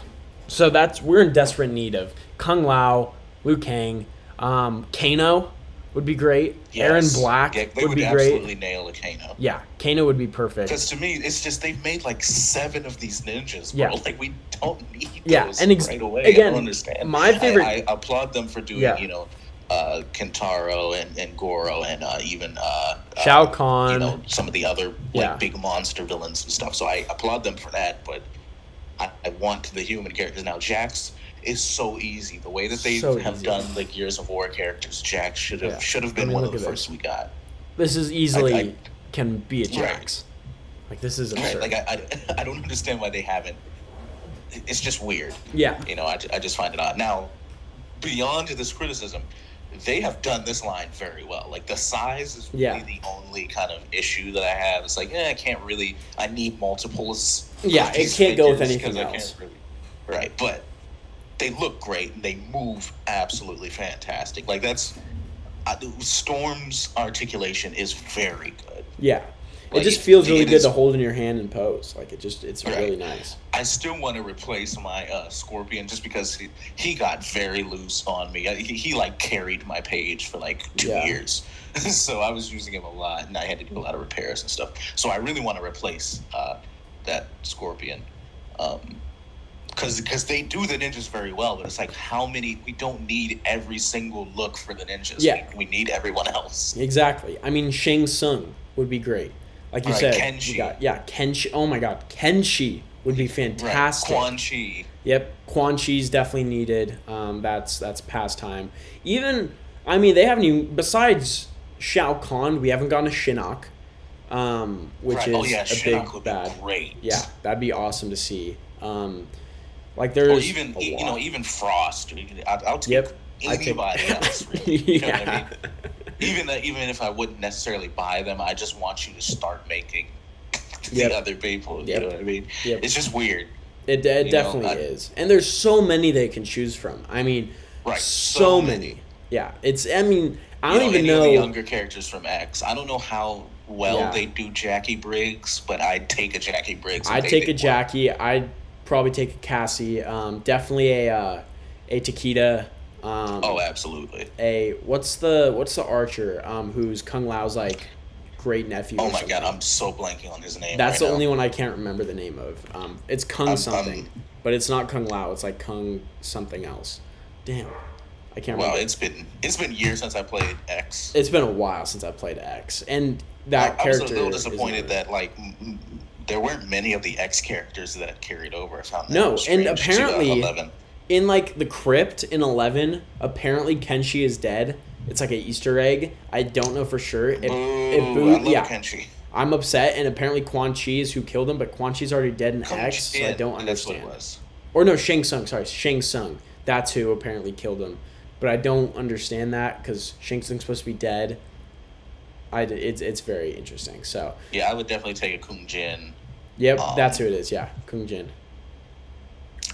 So we're in desperate need of Kung Lao, Liu Kang, Kano would be great. Yes. Aaron Black they would be great. absolutely nail a Kano. Yeah, Kano would be perfect. Because to me, it's just they've made like 7 of these ninjas, bro. Yeah. Like we don't need those right away. Again, I don't understand. My favorite. I applaud them for doing Kintaro and Goro and even Shao Kahn. Some of the other big monster villains and stuff. So I applaud them for that, but I want the human characters now. Jax is so easy. The way that they have done like Gears of War characters, Jax should have been one of the first we got. This is easily can be a Jax. Right. Like this is absurd. Right. Like I don't understand why they haven't. It's just weird. Yeah. I just find it odd. Now, beyond this criticism, they have done this line very well. Like the size is really the only kind of issue that I have. It's like, I need multiples. Yeah, it can't go with anything else. Right, but they look great and they move absolutely fantastic. Like that's Storm's articulation is very good. Yeah. Like, it just feels really good to hold in your hand and pose. Like it's really nice. I still want to replace my Scorpion just because he got very loose on me. He like carried my page for like 2 years. So I was using him a lot and I had to do a lot of repairs and stuff. So I really want to replace that Scorpion. Because they do the ninjas very well, but it's like we don't need every single look for the ninjas. Yeah. We need everyone else. Exactly. I mean, Shang Tsung would be great. Like you said, Kenshi. Kenshi. Oh my God, Kenshi would be fantastic. Right. Quan Chi. Yep, Quan Chi's definitely needed. That's past time. Even, I mean, they haven't even, besides Shao Kahn, we haven't gotten a Shinnok, which is a Shinnok big bad. Be great. Yeah, that'd be awesome to see. Like there's even Frost. I'll take anybody else. Really. You know what I mean? even if I wouldn't necessarily buy them, I just want you to start making the other people. You know what I mean? Yep. It's just weird. It definitely is. And there's so many they can choose from. I mean, so many. Yeah. I don't even know. The younger characters from X. I don't know how well they do Jackie Briggs, but I'd take a Jackie Briggs. I'd take a Jackie. I'd probably take a Cassie. Definitely a Takeda. Absolutely. What's the archer who's Kung Lao's like great nephew? Oh my god, I'm so blanking on his name. That's the only one I can't remember the name of. It's Kung something, but it's not Kung Lao. It's like Kung something else. Damn, I can't remember. Well, it's been years since I played X. It's been a while since I played X, and that character. I was a little disappointed that there weren't many of the X characters that carried over. I found that no, and apparently 11. In like the crypt in 11, apparently Kenshi is dead. It's like an Easter egg. I don't know for sure. I love Kenshi. I'm upset, and apparently Quan Chi is who killed him, but Quan Chi's already dead in X, so I don't understand. That's what it was. Or no, Shang Tsung. Sorry, Shang Tsung. That's who apparently killed him, but I don't understand that because Shang Tsung's supposed to be dead. It's very interesting. So yeah, I would definitely take a Kung Jin. Yep, that's who it is. Yeah, Kung Jin.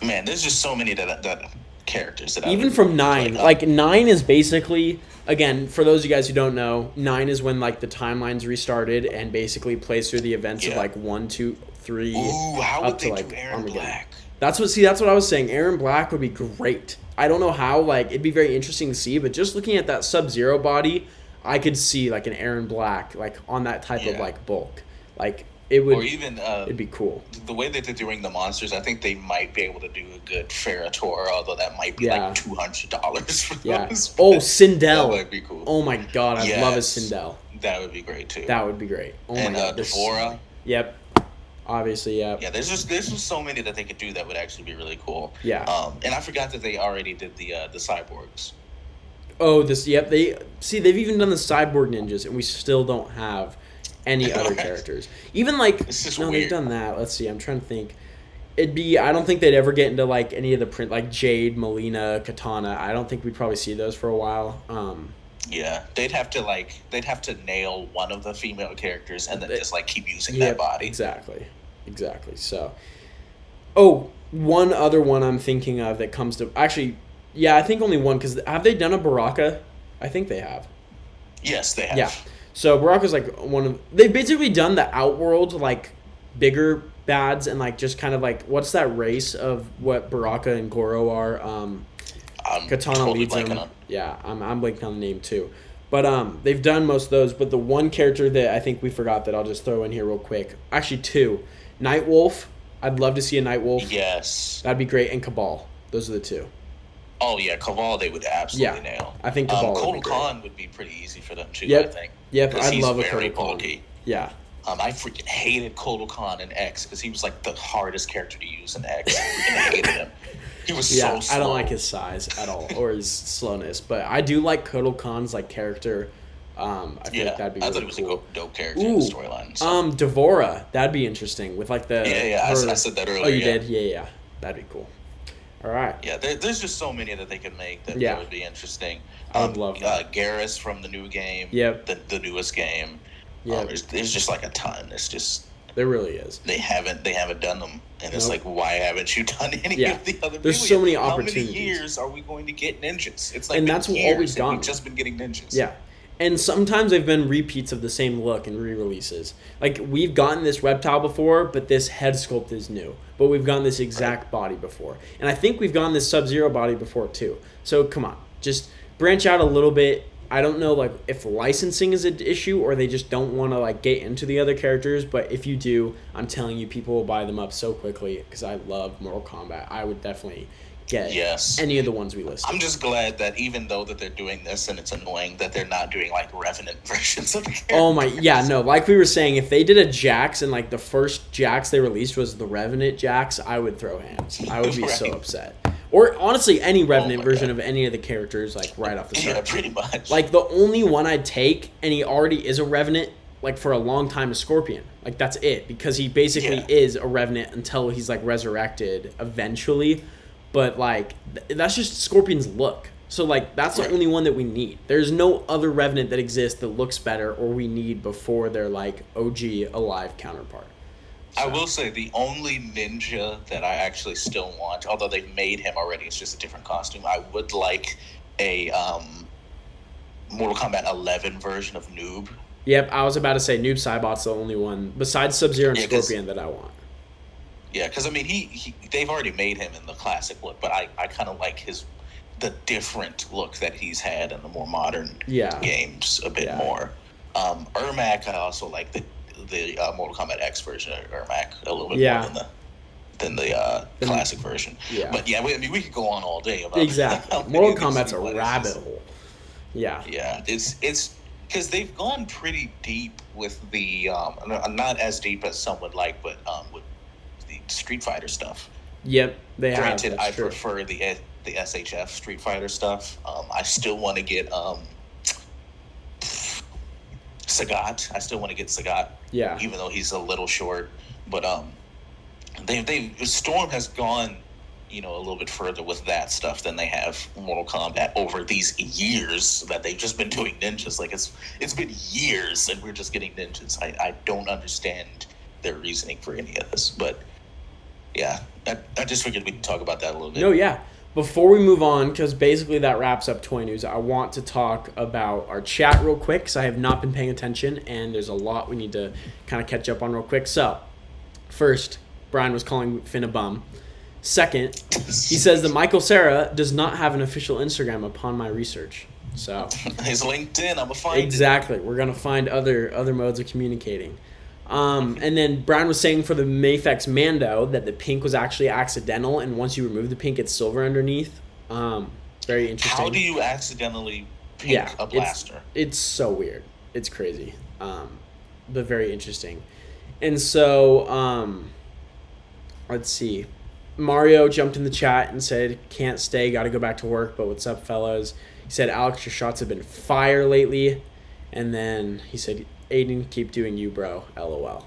Man, there's just so many that characters that even from 9, like 9 is basically, again, for those of you guys who don't know, 9 is when like the timeline's restarted and basically plays through the events of like 1, 2, 3. How would they do Aaron Black? That's what I was saying. Aaron Black would be great. I don't know how. Like it'd be very interesting to see, but just looking at that Sub-Zero body, I could see like an Aaron Black like on that type of like bulk, like. It would, or even it'd be cool. The way that they're doing the monsters, I think they might be able to do a good Ferrator, although that might be like $200 for those. Oh, Sindel. That would be cool. Oh my god, I love a Sindel. That would be great too. That would be great. Oh and my god, Devora. Yep. Obviously, yeah. Yeah, there's just so many that they could do that would actually be really cool. Yeah. And I forgot that they already did the cyborgs. Oh, they've even done the cyborg ninjas, and we still don't have any other characters. Even like weird. They've done that. Let's see. I'm trying to think. I don't think they'd ever get into like any of the print like Jade, Melina, Katana. I don't think we'd probably see those for a while. Yeah, they'd have to nail one of the female characters and then just like keep using that body. Exactly. So, one other one I'm thinking of that comes to actually, yeah, I think only one because have they done a Baraka? I think they have. Yes, they have. Yeah. So Baraka's like they've basically done the Outworld like bigger bads and like just kind of like what's that race of what Baraka and Goro are? Katana totally leads them. on. Yeah, I'm blanking on the name too. But they've done most of those. But the one character that I think we forgot that I'll just throw in here real quick. Actually, 2. Nightwolf. I'd love to see a Nightwolf. Yes. That'd be great. And Cabal. Those are the 2. Oh yeah, Cabal they would absolutely nail. I think Cabal. Kotal Khan would be pretty easy for them too. Yep. I think. Yep, I'd love a Kotal Khan. Yeah. I freaking hated Kotal Khan in X because he was like the hardest character to use in X. I freaking hated him. He was so slow. I don't like his size at all or his slowness, but I do like Kotal Khan's like character. I feel like that'd be really cool. I thought it was a dope character in the storyline. So. Devora, that'd be interesting with like the. Yeah. I said that earlier. Oh, you did? Yeah. That'd be cool. All right. Yeah, there's just so many that they could make that would be interesting. I would love that. Garrus from the new game. Yep. The newest game. Yeah. There's just like a ton. It's just. There really is. They haven't done them, and it's like, why haven't you done any of the other? There's so many opportunities. How many years are we going to get ninjas? It's like, and that's what we've done. We've just been getting ninjas. Yeah. And sometimes they've been repeats of the same look and re-releases. Like, we've gotten this reptile before, but this head sculpt is new. But we've gotten this exact body before. And I think we've gotten this Sub-Zero body before, too. So, come on. Just branch out a little bit. I don't know, like, if licensing is an issue or they just don't want to, like, get into the other characters. But if you do, I'm telling you, people will buy them up so quickly because I love Mortal Kombat. I would definitely get any of the ones we listed. I'm just glad that even though that they're doing this and it's annoying that they're not doing like Revenant versions of the characters. Oh my, yeah, no, like we were saying, if they did a Jax and like the first Jax they released was the Revenant Jax, I would throw hands. I would be so upset. Or honestly, any Revenant version of any of the characters, like right off the start. Yeah, pretty much. Like the only one I'd take, and he already is a Revenant, like for a long time, is Scorpion. Like that's it, because he basically is a Revenant until he's like resurrected eventually. But, like, that's just Scorpion's look. So, like, that's the only one that we need. There's no other Revenant that exists that looks better or we need before their, like, OG alive counterpart. So. I will say the only ninja that I actually still want, although they've made him already, it's just a different costume. I would like a Mortal Kombat 11 version of Noob. Yep, I was about to say Noob Saibot's the only one, besides Sub-Zero and Scorpion, that I want. Yeah, because, I mean, they've already made him in the classic look, but I kind of like the different look that he's had in the more modern games a bit more. Ermac, I also like the Mortal Kombat X version of Ermac a little bit more than the classic version. Yeah. But yeah, I mean, we could go on all day about exactly. Mortal Kombat's a rabbit hole. Yeah. Yeah, it's because they've gone pretty deep with the not as deep as some would like, but with the Street Fighter stuff. Yep, they have. Granted, I prefer the SHF Street Fighter stuff. I still want to get Sagat. I still want to get Sagat. Yeah. Even though he's a little short, but Storm has gone, a little bit further with that stuff than they have Mortal Kombat over these years that they've just been doing ninjas. Like it's been years and we're just getting ninjas. I don't understand their reasoning for any of this, but yeah, I just figured we'd talk about that a little bit. No, yeah. Before we move on, because basically that wraps up toy news, I want to talk about our chat real quick because I have not been paying attention and there's a lot we need to kind of catch up on real quick. So, first, Brian was calling Finn a bum. Second, he says that Michael Cera does not have an official Instagram upon my research. So his LinkedIn, I'm gonna find exactly. We're gonna find other modes of communicating. And then Brian was saying for the Mafex Mando that the pink was actually accidental, and once you remove the pink, it's silver underneath. Very interesting. How do you accidentally pink a blaster? It's so weird. It's crazy, but very interesting. And so, let's see. Mario jumped in the chat and said, "Can't stay, got to go back to work, but what's up, fellas?" He said, "Alex, your shots have been fire lately." And then he said, "Aden, keep doing you, bro. LOL."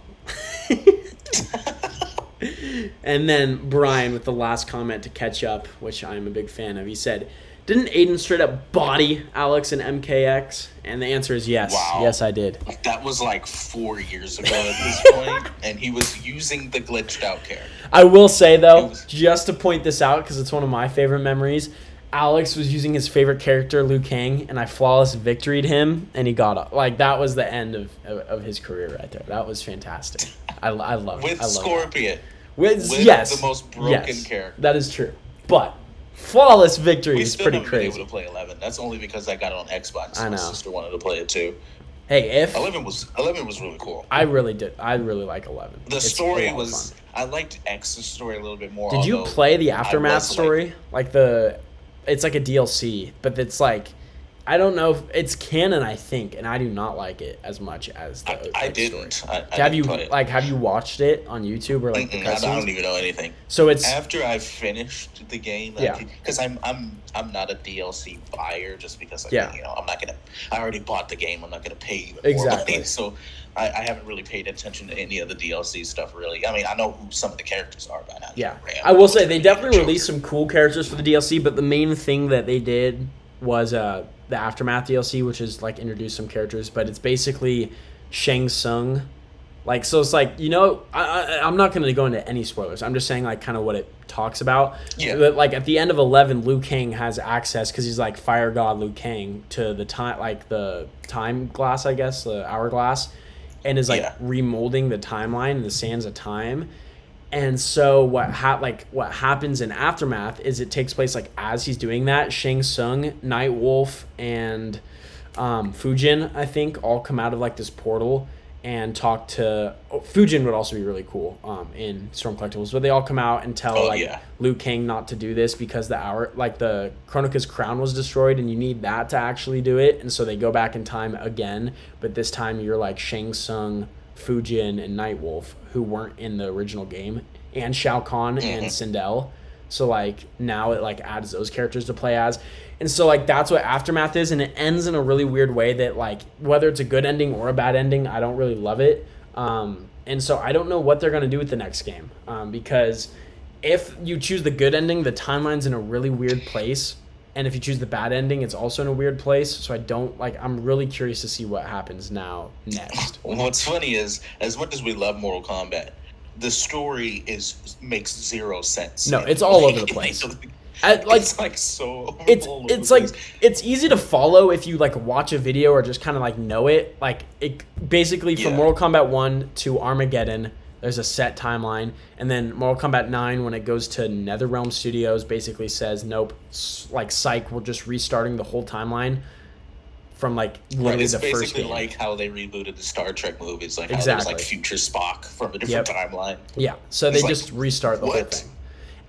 And then Brian with the last comment to catch up, which I'm a big fan of. He said, "Didn't Aden straight up body Alex and MKX?" And the answer is yes. Wow. Yes, I did. That was like 4 years ago at this point, and he was using the glitched out character. I will say, though, just to point this out, because it's one of my favorite memories, Alex was using his favorite character, Liu Kang, and I flawless victoried him, and he got up. Like, that was the end of his career right there. That was fantastic. I love it. With Scorpion. With the most broken character. That is true. But flawless victory is pretty crazy. We still haven't been able to play 11. That's only because I got it on Xbox. I know. My sister wanted to play it too. Hey, if 11 was really cool. I really did. I really like 11. The story was fun. I liked X's story a little bit more. Did you play the Aftermath story? It's like a DLC, but it's like, I don't know if it's canon, I think, and I do not like it as much as the I didn't. Story. Have you watched it on YouTube or like? I don't even know anything. So it's after I've finished the game. Because I'm not a DLC buyer just because I'm not gonna. I already bought the game. I'm not gonna pay even more money. So I haven't really paid attention to any of the DLC stuff really. I mean, I know who some of the characters are by now. Yeah, I will say they definitely released some cool characters for the DLC, but the main thing that they did was the Aftermath DLC, which is like introduce some characters, but it's basically Shang Tsung. Like, so it's like, I'm not going to go into any spoilers. I'm just saying like kind of what it talks about. Yeah. But like at the end of 11, Liu Kang has access because he's like Fire God Liu Kang to the time glass, I guess, the hourglass, and is like remolding the timeline and the sands of time. And so what happens in Aftermath is it takes place like as he's doing that, Shang Tsung, Nightwolf, and Fujin, I think, all come out of like this portal and talk to Fujin would also be really cool in Storm Collectibles, but they all come out and tell Liu Kang not to do this because the Kronika's crown was destroyed and you need that to actually do it. And so they go back in time again, but this time you're like Shang Tsung, Fujin, and Nightwolf, who weren't in the original game, and Shao Kahn and Sindel. So like now it like adds those characters to play as. And so like that's what Aftermath is, and it ends in a really weird way that like whether it's a good ending or a bad ending, I don't really love it. And so I don't know what they're gonna do with the next game. Because if you choose the good ending, the timeline's in a really weird place. And if you choose the bad ending, it's also in a weird place. So I don't like. I'm really curious to see what happens next. What's funny is, as much as we love Mortal Kombat, the story makes zero sense. No, it's all over the place. It's like so. It's like it's easy to follow if you like watch a video or just kind of like know it. Like it basically from Mortal Kombat 1 to Armageddon, there's a set timeline, and then Mortal Kombat 9 when it goes to NetherRealm Studios basically says nope, like psych, we're just restarting the whole timeline from like literally the first game. It's basically like how they rebooted the Star Trek movies, like how there's like future Spock from a different timeline. Yeah, so they just restart the whole thing.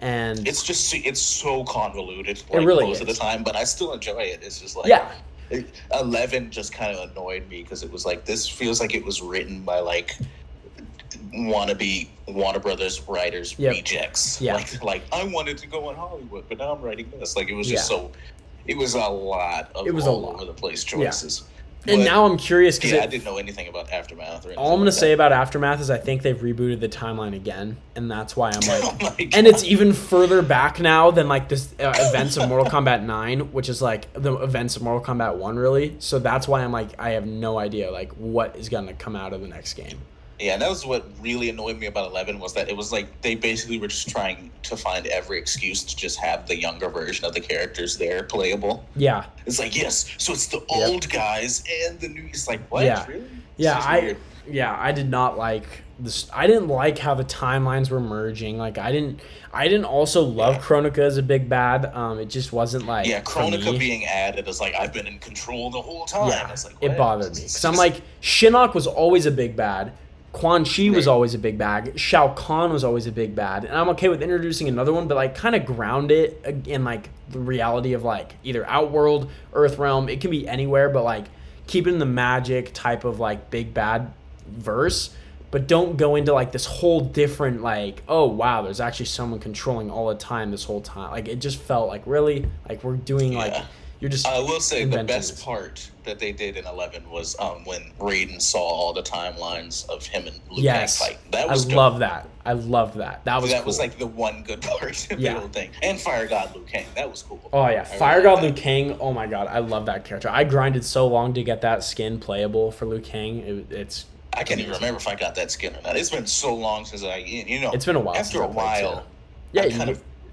And it's so convoluted it really most of the time, but I still enjoy it. It's just like 11 just kind of annoyed me because it was like, this feels like it was written by like wannabe Warner Brothers writers rejects. Like I wanted to go in Hollywood, but now I'm writing this. Like it was just so. It was a lot of over the place choices. And now I'm curious because I didn't know anything about Aftermath. Or all I'm going to say about Aftermath is I think they've rebooted the timeline again, and that's why I'm like... and it's even further back now than, like, this events of Mortal Kombat 9, which is, like, the events of Mortal Kombat 1, really. So that's why I'm like, I have no idea, like, what is going to come out of the next game. Yeah, and that was what really annoyed me about 11 was that it was like they basically were just trying to find every excuse to just have the younger version of the characters there playable. Yeah. It's like, yes, so it's the old guys and the new... It's like, what? Yeah. Really? Yeah, I did not like this. I didn't like how the timelines were merging. Like, I didn't also love Kronika as a big bad. It just wasn't like... Yeah, Kronika being added is like, I've been in control the whole time. Yeah, it's like, it bothered me. Because I'm like, Shinnok was always a big bad. Quan Chi was always a big bad. Shao Kahn was always a big bad. And I'm okay with introducing another one, but like kind of ground it in like the reality of like either Outworld, Earthrealm. It can be anywhere, but like keep it in the magic type of like big bad verse. But don't go into like this whole different like, oh wow, there's actually someone controlling all the time this whole time. Like it just felt like really like we're doing like you're just... I will say the best part that they did in 11 was when Raiden saw all the timelines of him and Liu Kang fight. That was dope. Love that. I loved that. That was cool. Was like the one good part of the whole thing. And Fire God Liu Kang. That was cool. Oh yeah, Fire God Liu Kang. Oh my god, I love that character. I grinded so long to get that skin playable for Liu Kang. I can't even remember if I got that skin or not. It's been so long since it's been a while. After a while,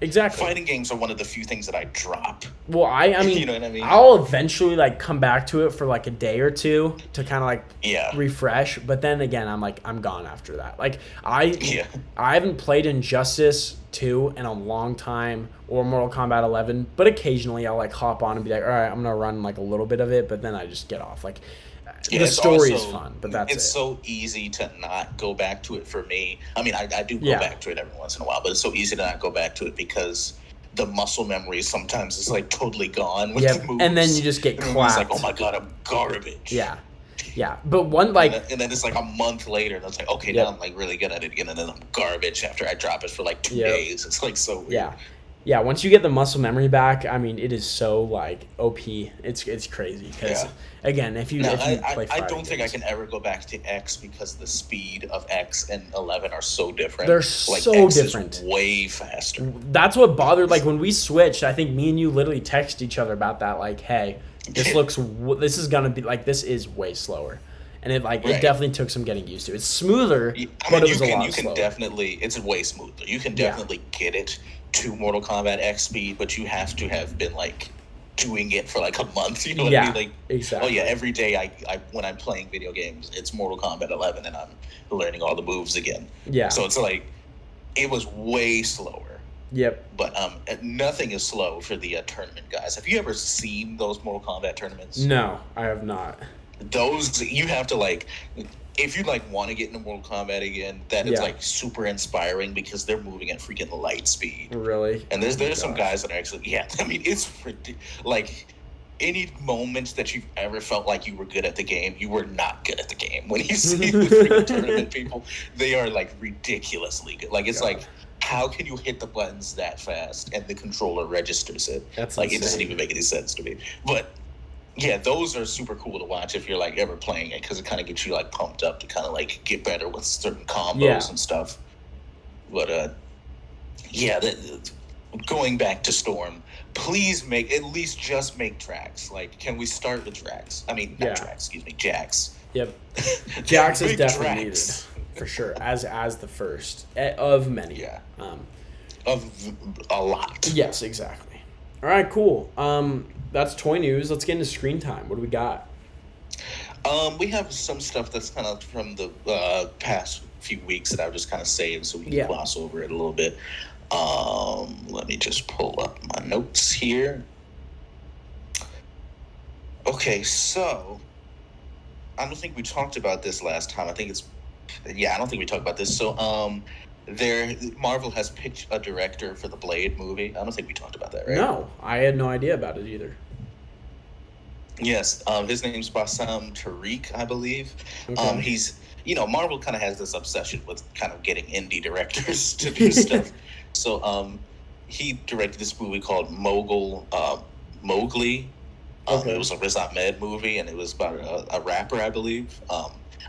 exactly. Fighting games are one of the few things that I drop. Well, I mean, you know what I mean? I'll eventually like come back to it for like a day or two to kind of like refresh. But then again, I'm gone after that. Like I haven't played Injustice 2 in a long time or Mortal Kombat 11, but occasionally I'll like hop on and be like, all right, I'm gonna run like a little bit of it, but then I just get off. Like the story is fun, but that's it's so easy to not go back to it for me. I mean, I do go back to it every once in a while, but it's so easy to not go back to it because the muscle memory sometimes is like totally gone with the moves. And then you just get clapped. It's like, oh my god, I'm garbage. Yeah, but one like... And then it's like a month later, and it's like, okay, now I'm like really good at it again, and then I'm garbage after I drop it for like 2 days. It's like so weird. Yeah, once you get the muscle memory back, I mean, it is so like OP. It's crazy because again, if you play I don't think I can ever go back to X because the speed of X and 11 are so different. They're like, so X different. Is way faster. That's what bothered. Like when we switched, I think me and you literally texted each other about that. Like, hey, this is gonna be like this is way slower. And it definitely took some getting used to. It's smoother, but it was a lot slower. It's way smoother. You can definitely get it to Mortal Kombat X speed, but you have to have been like doing it for like a month. You know what I mean? Like, exactly. Oh yeah, every day I when I'm playing video games, it's Mortal Kombat 11, and I'm learning all the moves again. Yeah. So it's like it was way slower. Yep. But nothing is slow for the tournament guys. Have you ever seen those Mortal Kombat tournaments? No, I have not. Those you have to like. If you like want to get into Mortal Kombat again, that is like super inspiring because they're moving at freaking light speed. Really? And there's some guys that are actually I mean it's like any moment that you've ever felt like you were good at the game, you were not good at the game. When you see the freaking tournament people, they are like ridiculously good. Like it's like how can you hit the buttons that fast and the controller registers it? That's like insane. It doesn't even make any sense to me. But yeah, those are super cool to watch if you're like ever playing it because it kind of gets you like pumped up to kind of like get better with certain combos and stuff. But going back to Storm, please at least just make Drax. Like, can we start with Drax? I mean, not Drax, excuse me, Jax. Yep. Jax is definitely Drax. needed for sure as the first of many. Yeah. Of a lot. Yes, exactly. All right, cool. That's toy news. Let's get into screen time. What do we got? We have some stuff that's kind of from the past few weeks that I've just kind of saved so we can gloss over it a little bit. Let me just pull up my notes here. Okay, so I don't think we talked about this last time. I don't think we talked about this. So, Marvel has picked a director for the Blade movie. I don't think we talked about that, right? No, I had no idea about it either. Yes, his name's Bassam Tariq, I believe. Okay. He's, Marvel kind of has this obsession with kind of getting indie directors to do stuff. So, he directed this movie called Mowgli. It was a Riz Ahmed movie, and it was about a rapper, I believe.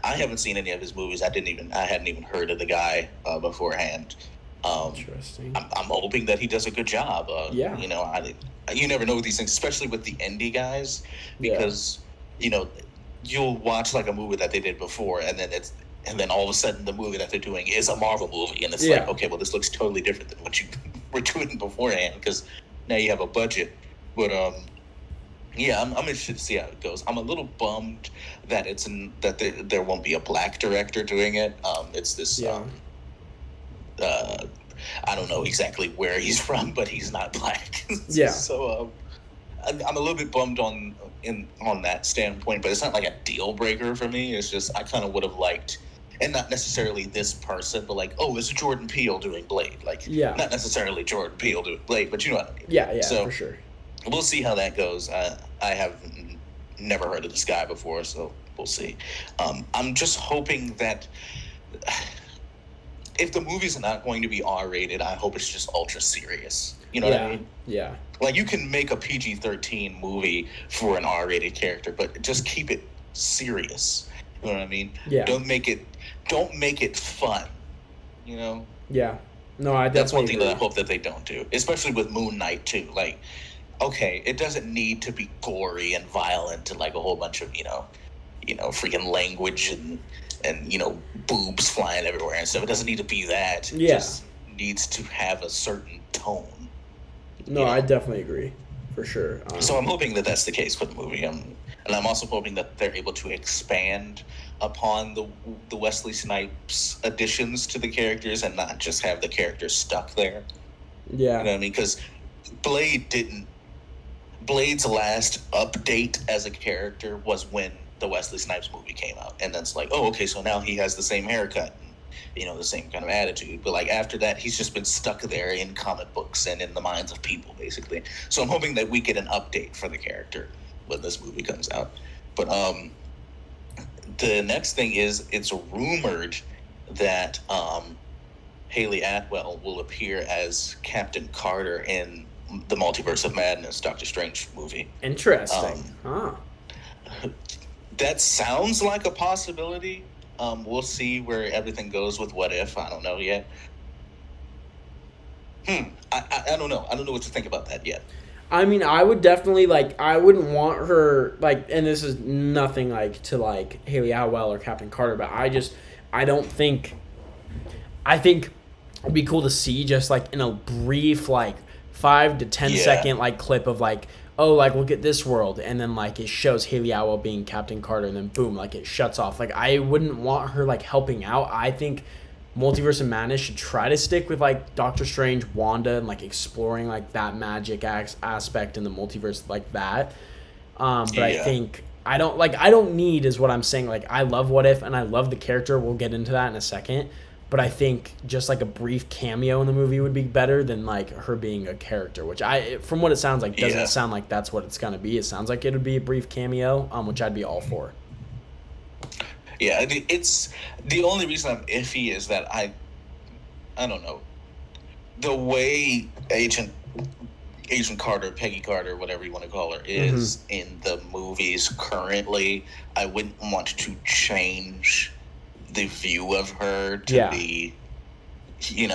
I haven't seen any of his movies. I hadn't even heard of the guy beforehand. Interesting. I'm hoping that he does a good job. Yeah. You never know with these things, especially with the indie guys, because you'll watch like a movie that they did before, and then all of a sudden the movie that they're doing is a Marvel movie, and it's like, okay, well, this looks totally different than what you were doing beforehand because now you have a budget. But yeah, I'm interested to see how it goes. I'm a little bummed that there won't be a black director doing it. It's this. I don't know exactly where he's from, but he's not black. Yeah. So I'm a little bit bummed on that standpoint, but it's not like a deal breaker for me. It's just I kind of would have liked, and not necessarily this person, but like, oh, it's Jordan Peele doing Blade. Like, not necessarily Jordan Peele doing Blade, but you know what I mean. Yeah, so, for sure. We'll see how that goes. I have never heard of this guy before, so we'll see. I'm just hoping that if the movie's not going to be R-rated, I hope it's just ultra serious. You know what I mean? Yeah. Like, you can make a PG-13 movie for an R-rated character, but just keep it serious. You know what I mean? Yeah. Don't make it fun. You know? Yeah. No, I definitely That's one thing agree. that I hope that they don't do, especially with Moon Knight too. Like, okay, it doesn't need to be gory and violent and like a whole bunch of freaking language and boobs flying everywhere and stuff. It doesn't need to be that. It just needs to have a certain tone. No, I definitely agree, for sure. So I'm hoping that that's the case for the movie, and I'm also hoping that they're able to expand upon the Wesley Snipes additions to the characters and not just have the characters stuck there. Yeah. You know what I mean? Because Blade's last update as a character was when the Wesley Snipes movie came out, and that's like, oh, okay, so now he has the same haircut and the same kind of attitude, but like after that he's just been stuck there in comic books and in the minds of people, basically. So I'm hoping that we get an update for the character when this movie comes out. But the next thing is, it's rumored that Haley Atwell will appear as Captain Carter in the Multiverse of Madness Doctor Strange movie. Interesting. That sounds like a possibility. We'll see where everything goes with What If. I don't know yet. I don't know. I don't know what to think about that yet. I mean, I would definitely, I wouldn't want her, and this is nothing, to, Haley Atwell or Captain Carter, but I think it'd be cool to see just, in a brief, 5 to 10 second, clip of, look at this world, and then, it shows Haley Atwell being Captain Carter, and then, boom, it shuts off. I wouldn't want her, helping out. I think Multiverse of Madness should try to stick with, Doctor Strange, Wanda, and, exploring, that magic aspect in the multiverse like that. But I think, I don't need, is what I'm saying. I love What If, and I love the character. We'll get into that in a second. But I think just, a brief cameo in the movie would be better than, her being a character, which from what it sounds like, doesn't sound like that's what it's going to be. It sounds like it would be a brief cameo, which I'd be all for. Yeah, it's the only reason I'm iffy is that I don't know, the way Agent Carter, Peggy Carter, whatever you want to call her, is in the movies currently. I wouldn't want to change the view of her to be, I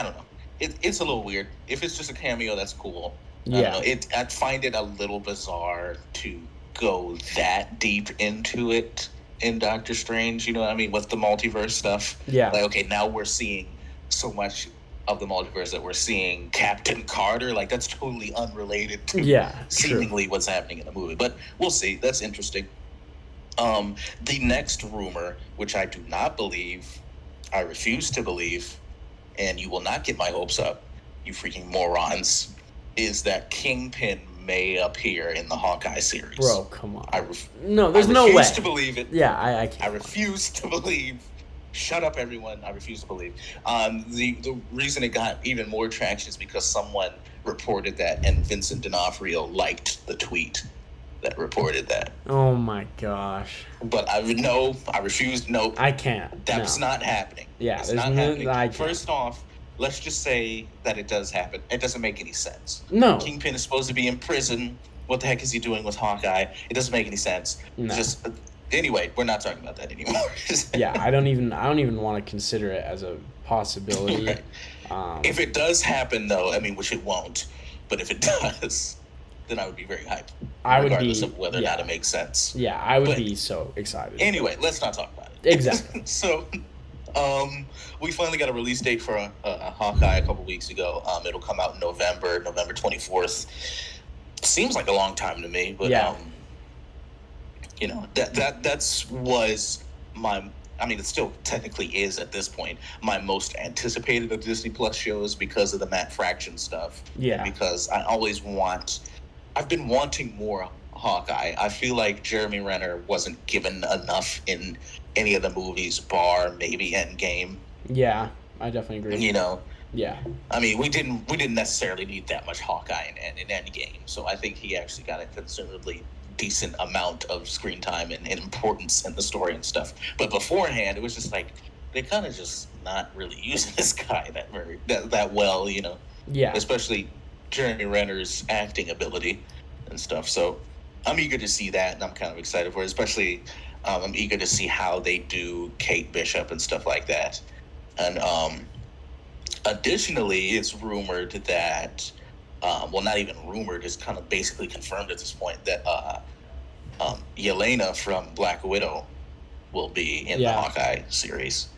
don't know. It's a little weird. If it's just a cameo, that's cool. I don't know. I find it a little bizarre to go that deep into it in Doctor Strange, you know what I mean, with the multiverse stuff. Yeah. Like, okay, now we're seeing so much of the multiverse that we're seeing Captain Carter. Like, that's totally unrelated to seemingly what's happening in the movie. But we'll see. That's interesting. The next rumor, which I do not believe, I refuse to believe, and you will not get my hopes up, you freaking morons, is that Kingpin may appear in the Hawkeye series. Bro, come on. No, there's no way. I refuse to believe it. Yeah, I can't. I refuse to believe. Shut up, everyone. I refuse to believe. The reason it got even more traction is because someone reported that, and Vincent D'Onofrio liked the tweet that reported that. Oh my gosh. But I refuse. No. I can't. That's not happening. Yeah, it's not happening. First off, let's just say that it does happen. It doesn't make any sense. No. Kingpin is supposed to be in prison. What the heck is he doing with Hawkeye? It doesn't make any sense. No. Anyway, we're not talking about that anymore. Yeah, I don't even want to consider it as a possibility. Right. If it does happen, though, I mean, which it won't, but if it does, then I would be very hyped. Regardless of whether or not it makes sense. Yeah, I would be so excited. Anyway, let's not talk about it. Exactly. So, we finally got a release date for Hawkeye a couple weeks ago. It'll come out in November 24th. Seems like a long time to me, but you know, that was my. I mean, it still technically is at this point my most anticipated of Disney Plus shows because of the Matt Fraction stuff. Yeah. Because I've been wanting more Hawkeye. I feel like Jeremy Renner wasn't given enough in any of the movies, bar maybe Endgame. Yeah, I definitely agree. You know. Yeah. I mean, we didn't necessarily need that much Hawkeye in Endgame, so I think he actually got a considerably decent amount of screen time and importance in the story and stuff. But beforehand, it was just like they kind of just not really using this guy that well, you know. Yeah. Especially Jeremy Renner's acting ability and stuff. So I'm eager to see that, and I'm kind of excited for it. Especially, I'm eager to see how they do Kate Bishop and stuff like that. And additionally, it's rumored that. Well, not even rumored, it's kind of basically confirmed at this point that Yelena from Black Widow will be in the Hawkeye series.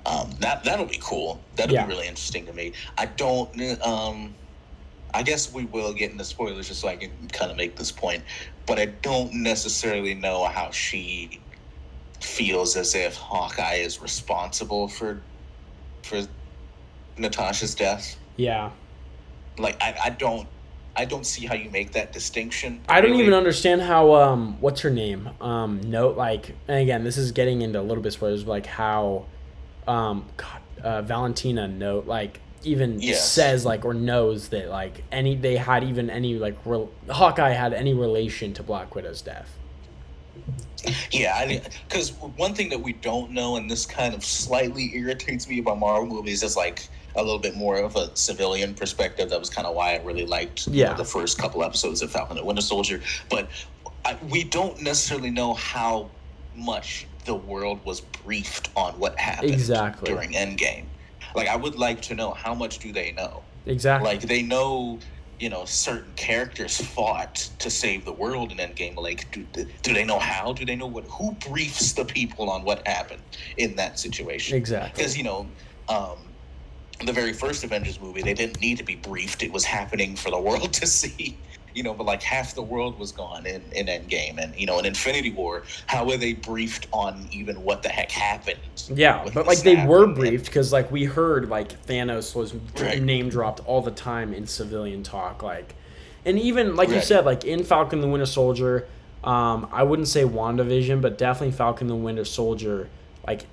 That'll be cool. That'll be really interesting to me. I guess we will get into spoilers just so I can kind of make this point, but I don't necessarily know how she feels as if Hawkeye is responsible for Natasha's death. Yeah. Like, I don't see how you make that distinction. I don't even understand how what's her name? And again, this is getting into a little bit spoilers, like how Valentina says like or knows that like Hawkeye had any relation to Black Widow's death. Yeah, because one thing that we don't know, and this kind of slightly irritates me about Marvel movies, is like a little bit more of a civilian perspective. That was kind of why I really liked the first couple episodes of Falcon and Winter Soldier. But we don't necessarily know how much the world was briefed on what happened during Endgame. Like, I would like to know, how much do they know? Exactly. Like, they know, you know, certain characters fought to save the world in Endgame. Like, do they know how? Do they know who briefs the people on what happened in that situation? Exactly. Because, you know, the very first Avengers movie, they didn't need to be briefed. It was happening for the world to see, you know, but like half the world was gone in Endgame. And, you know, in Infinity War, how were they briefed on even what the heck happened? Yeah, but like they were briefed because like we heard like Thanos was name dropped all the time in civilian talk. Like, and even like you said, like in Falcon the Winter Soldier, I wouldn't say WandaVision, but definitely Falcon the Winter Soldier, like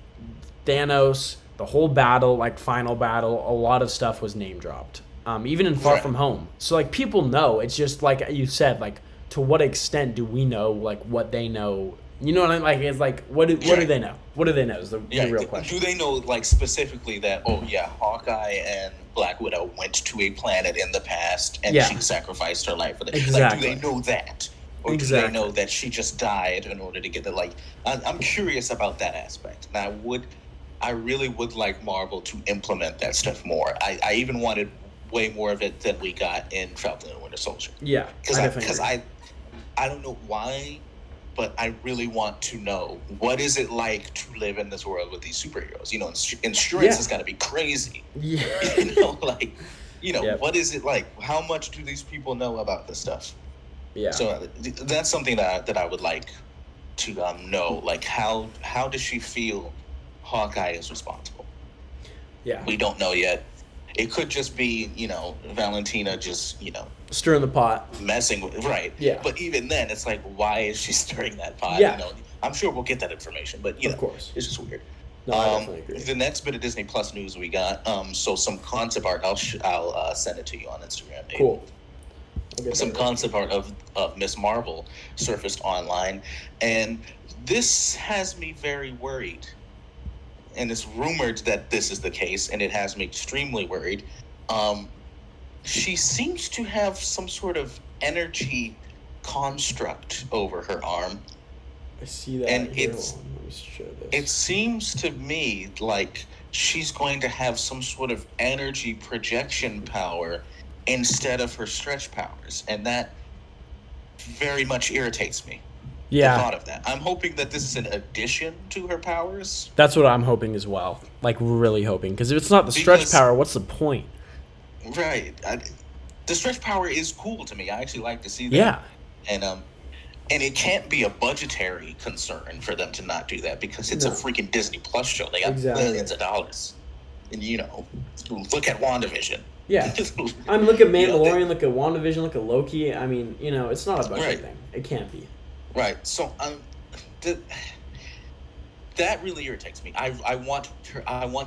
Thanos, the whole battle, like final battle, a lot of stuff was name dropped. Even in Far From Home. So like people know. It's just like you said, like to what extent do we know like what they know? You know what I mean? Like it's like what do they know? What do they know is the real question. Do they know like specifically that Hawkeye and Black Widow went to a planet in the past and she sacrificed her life for them? Exactly. Like, do they know that? Or do they know that she just died in order to get the like? I'm curious about that aspect. And I really would like Marvel to implement that stuff more. I even wanted way more of it than we got in Falcon and Winter Soldier. Yeah, because I don't know why, but I really want to know what is it like to live in this world with these superheroes. You know, insurance has got to be crazy. Yeah, What is it like? How much do these people know about this stuff? Yeah. So that's something that I would like to know. Like, how does she feel Hawkeye is responsible? Yeah. We don't know yet. It could just be, Valentina just, stirring the pot. Messing with, right. Yeah. But even then, it's like, why is she stirring that pot? Yeah. I'm sure we'll get that information, but, of course. It's just weird. No, I definitely agree. The next bit of Disney Plus news we got, so some concept art, I'll send it to you on Instagram. Maybe. Cool. Some concept art of Miss Marvel surfaced online, and this has me very worried. And it's rumored that this is the case, and it has me extremely worried. She seems to have some sort of energy construct over her arm. I see that. And here. Let me show this. it seems to me like she's going to have some sort of energy projection power instead of her stretch powers, and that very much irritates me. Yeah. The thought of that. I'm hoping that this is an addition to her powers. That's what I'm hoping as well. Like, really hoping. Because if it's not the stretch power, what's the point? Right. The stretch power is cool to me. I actually like to see that. Yeah. And it can't be a budgetary concern for them to not do that, because it's a freaking Disney Plus show. They got billions of dollars. And, look at WandaVision. Yeah. I mean, look at Mandalorian, look at WandaVision, look at Loki. I mean, it's not a budget thing. It can't be. Right. So that really irritates me. I want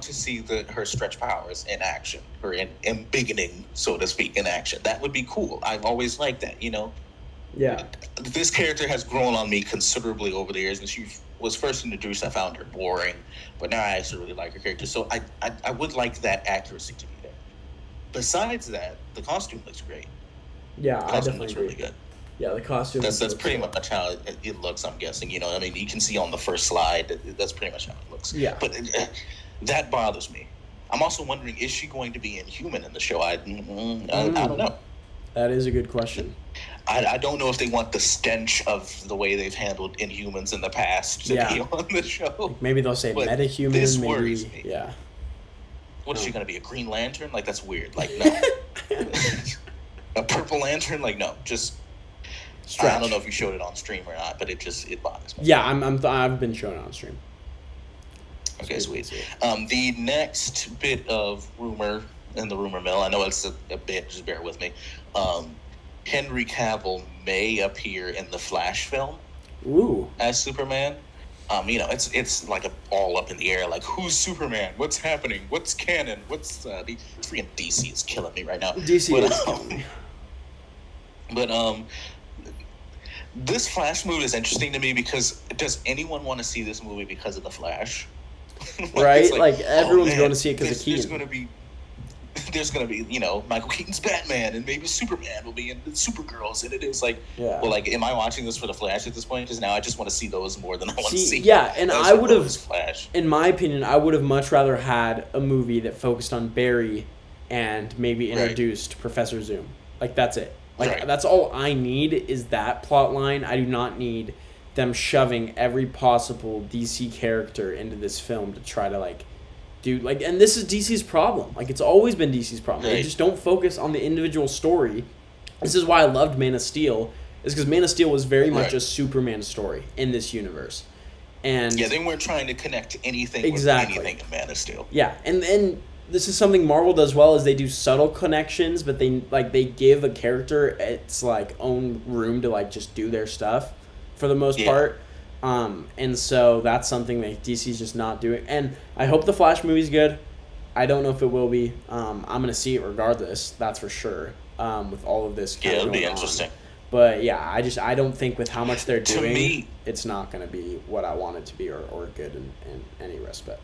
to see her stretch powers in action, or in beginning, so to speak, in action. That would be cool. I've always liked that. Yeah. This character has grown on me considerably over the years, and she was first introduced. I found her boring, but now I actually really like her character. So I would like that accuracy to be there. Besides that, the costume looks great. Yeah, the costume looks really good. Yeah, the costume. That's pretty much how it looks. I'm guessing. You can see on the first slide. That's pretty much how it looks. Yeah. But that bothers me. I'm also wondering, is she going to be Inhuman in the show? I don't know. That is a good question. I don't know if they want the stench of the way they've handled Inhumans in the past to be on the show. Maybe they'll say metahuman. This maybe, worries me. Yeah. What is she going to be? A Green Lantern? Like, that's weird. Like, no. A Purple Lantern? Like, no. Just. Stretch. I don't know if you showed it on stream or not, but it bothers me. Yeah, I've been showing it on stream. Okay, sweet. The next bit of rumor in the rumor mill, I know it's a bit, just bear with me. Henry Cavill may appear in the Flash film. Ooh. As Superman. It's like all up in the air. Like, who's Superman? What's happening? What's canon? What's the freaking DC is killing me right now. DC is killing me. But this Flash movie is interesting to me because does anyone want to see this movie because of the Flash? Right? Like everyone's going to see it because of Keaton. There's going to be, Michael Keaton's Batman, and maybe Superman will be in the Supergirls, and it is like, well, like, am I watching this for the Flash at this point? Because now I just want to see those more than I want to see. Yeah, and I would have, Flash. In my opinion, I would have much rather had a movie that focused on Barry and maybe introduced Professor Zoom. Like, that's it. Like, that's all I need is that plot line. I do not need them shoving every possible DC character into this film to try to, like, and this is DC's problem. Like, it's always been DC's problem. They just don't focus on the individual story. This is why I loved Man of Steel, is because Man of Steel was very much a Superman story in this universe. And yeah, they weren't trying to connect anything with anything in Man of Steel. Yeah, and this is something Marvel does well, is they do subtle connections, but they give a character its, like, own room to, like, just do their stuff for the most part. And so that's something that DC's just not doing. And I hope the Flash movie's good. I don't know if it will be. I'm going to see it regardless, that's for sure, with all of this kind of it'll be going interesting. On. But, yeah, I don't think with how much they're doing, to me, it's not going to be what I want it to be or good in any respect.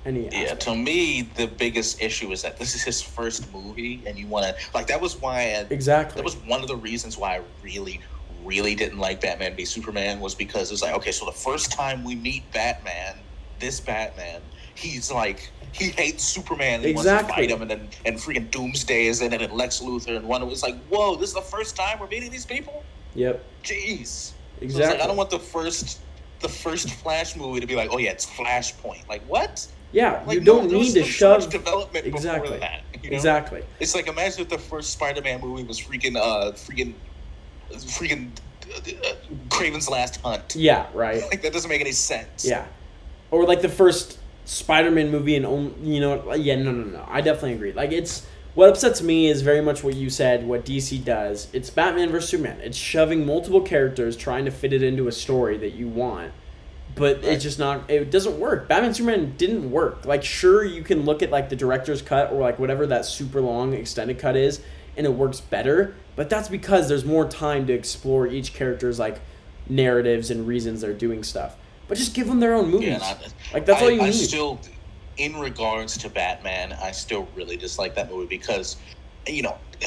To me, the biggest issue is that this is his first movie, and you want to, like, that was why that was one of the reasons why I really didn't like Batman v Superman, was because it was like, okay, so the first time we meet Batman, this Batman, he's like, he hates Superman and he wants Exactly. to fight him, and freaking Doomsday is in it, and Lex Luthor, and Wonder Woman. It's like, whoa, this is the first time we're meeting these people? Yep. Jeez. Exactly. So it's like, I don't want the first Flash movie to be like, oh yeah, it's Flashpoint. Like, what? Yeah, Like, you don't there need was to so shove much development exactly. before that. You know? Exactly. It's like, imagine if the first Spider-Man movie was freaking Kraven's Last Hunt. Yeah, right. Like, that doesn't make any sense. Yeah. Or like the first Spider-Man movie, and yeah, no. I definitely agree. Like, it's what upsets me is very much what you said. What DC does, it's Batman versus Superman. It's shoving multiple characters, trying to fit it into a story that you want, but it's just not. It doesn't work. Batman Superman didn't work. Like, sure, you can look at like the director's cut or like whatever that super long extended cut is, and it works better. But that's because there's more time to explore each character's like narratives and reasons they're doing stuff. But just give them their own movies. Yeah, like, that's all you need. I still, in regards to Batman, I still really dislike that movie because,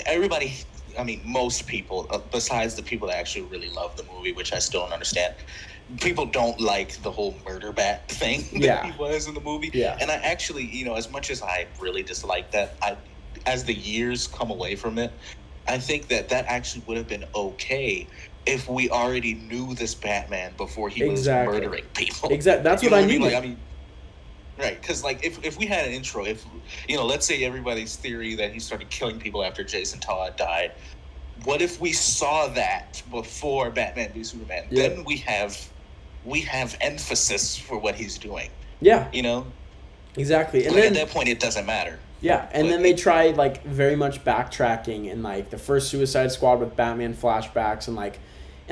everybody, I mean, most people, besides the people that actually really love the movie, which I still don't understand, people don't like the whole murder bat thing that he was in the movie. Yeah. And I actually, as much as I really dislike that, as the years come away from it, I think that actually would have been okay if we already knew this Batman before he was murdering people. Exactly. That's what I needed. Like, I mean, right, because like if we had an intro, if let's say everybody's theory that he started killing people after Jason Todd died, what if we saw that before Batman v Superman? Yeah. Then we have emphasis for what he's doing. Yeah. Exactly. And like, then at that point, it doesn't matter. Yeah, and then they try like very much backtracking in like the first Suicide Squad with Batman flashbacks and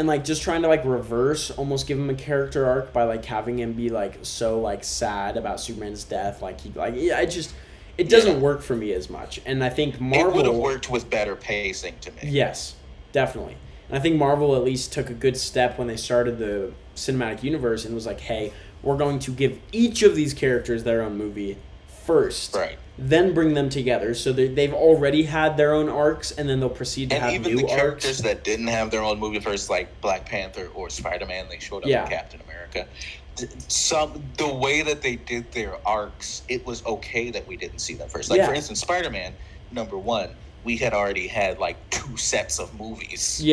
like just trying to like reverse, almost give him a character arc by like having him be like so like sad about Superman's death. Like it doesn't work for me as much. And I think Marvel, it would have worked with better pacing to me. Yes, definitely. And I think Marvel at least took a good step when they started the cinematic universe and was like, hey, we're going to give each of these characters their own movie first. Right. Then bring them together, so they've already had their own arcs, and then they'll proceed to have new arcs. And even the characters that didn't have their own movie first, like Black Panther or Spider-Man, they showed up in Captain America. The way that they did their arcs, it was okay that we didn't see them first. Like, for instance, Spider-Man, number one, we had already had, like, 2 sets of movies,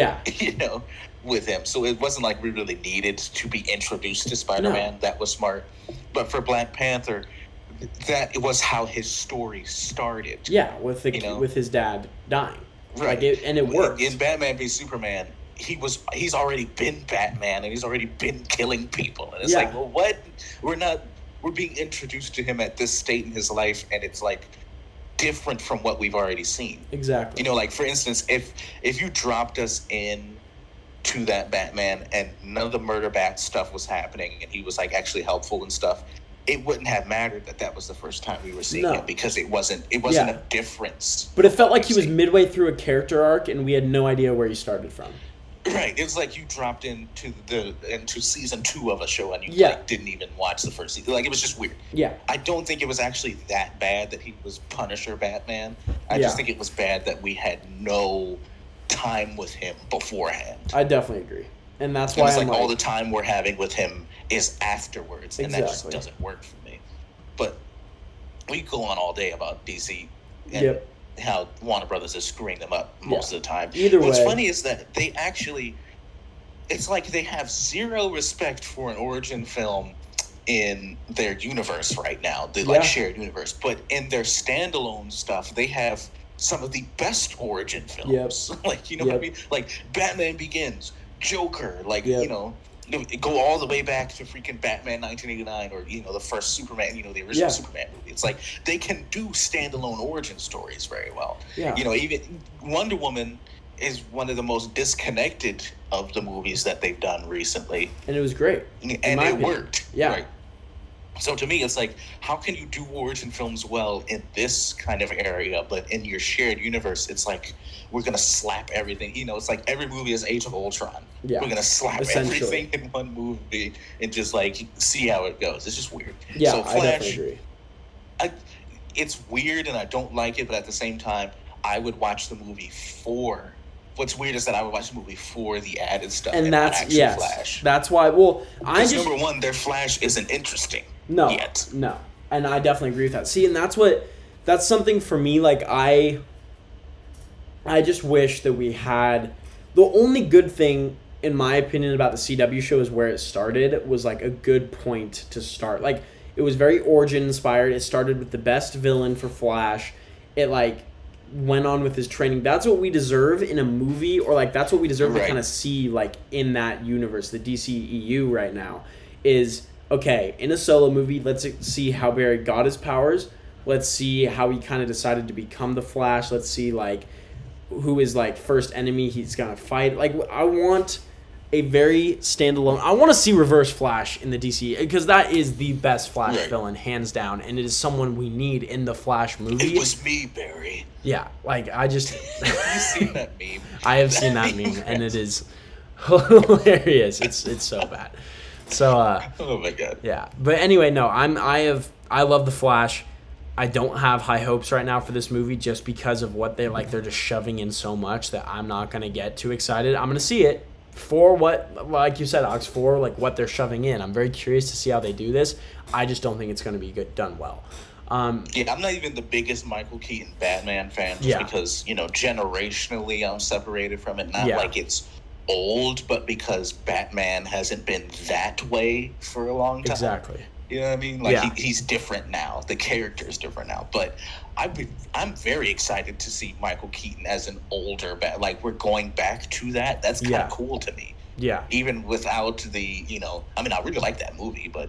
with him. So it wasn't like we really needed to be introduced to Spider-Man. No. That was smart. But for Black Panther, that was how his story started. Yeah, with his dad dying. Right. Like and it worked. In Batman v Superman, he's already been Batman and he's already been killing people. And it's like, well, what? We're being introduced to him at this state in his life, and it's like different from what we've already seen. Exactly. Like, for instance, if you dropped us in to that Batman and none of the murder bat stuff was happening and he was like actually helpful and stuff, it wouldn't have mattered that was the first time we were seeing him because it wasn't a difference. But it felt like he was midway through a character arc and we had no idea where he started from. Right. It was like you dropped into season 2 of a show and you didn't even watch the first season. Like, it was just weird. Yeah. I don't think it was actually that bad that he was Punisher Batman. I just think it was bad that we had no time with him beforehand. I definitely agree. And that's why it's all the time we're having with him is afterwards, and that just doesn't work for me. But we go on all day about DC and how Warner Brothers is screwing them up most of the time. What's funny is that they actually, it's like they have zero respect for an origin film in their universe right now, the shared universe. But in their standalone stuff, they have some of the best origin films. Like, what I mean? Like Batman Begins, Joker, go all the way back to freaking Batman 1989 or, the first Superman, the original Superman movie. It's like they can do standalone origin stories very well. Yeah. Even Wonder Woman is one of the most disconnected of the movies that they've done recently. And it was great. And it worked. Yeah. Right? So to me, it's like, how can you do origin films well in this kind of area, but in your shared universe, it's like, we're going to slap everything. It's like every movie is Age of Ultron. Yeah, we're going to slap everything in one movie and just, like, see how it goes. It's just weird. Yeah, so Flash, I definitely agree. It's weird and I don't like it, but at the same time, I would watch the movie for... What's weird is that I would watch the movie for the added stuff. And that's, Flash. That's why, number one, their Flash isn't interesting. No, yet. No. And I definitely agree with that. See, and that's something for me, like, I just wish that we had, the only good thing, in my opinion, about the CW show is where it started was, like, a good point to start. Like, it was very origin-inspired. It started with the best villain for Flash. It, like, went on with his training. That's what we deserve in a movie, or, like, that's what we deserve to kind of see, like, in that universe, the DCEU right now, is, okay, in a solo movie, let's see how Barry got his powers. Let's see how he kind of decided to become the Flash. Let's see, like, who is, like, first enemy he's going to fight. Like, I want a very standalone... I want to see Reverse Flash in the DC, because that is the best Flash villain, hands down, and it is someone we need in the Flash movie. It was me, Barry. Yeah, like, I just... Have you seen that meme? I have seen that meme, and it is hilarious. It's so bad. So, oh my god. Yeah, but anyway, no, I love the Flash. I don't have high hopes right now for this movie just because of what they're just shoving in so much that I'm not going to get too excited. I'm going to see it for what, like you said, Alex, for like what they're shoving in. I'm very curious to see how they do this. I just don't think it's going to be done well. Yeah, I'm not even the biggest Michael Keaton Batman fan just because, generationally I'm separated from it. Not like it's old, but because Batman hasn't been that way for a long time. Exactly. You know what I mean? Like he's different now. The character is different now. But I'm very excited to see Michael Keaton as an older Bat. Like we're going back to that. That's kind of cool to me. Yeah. Even without the, I mean, I really like that movie, but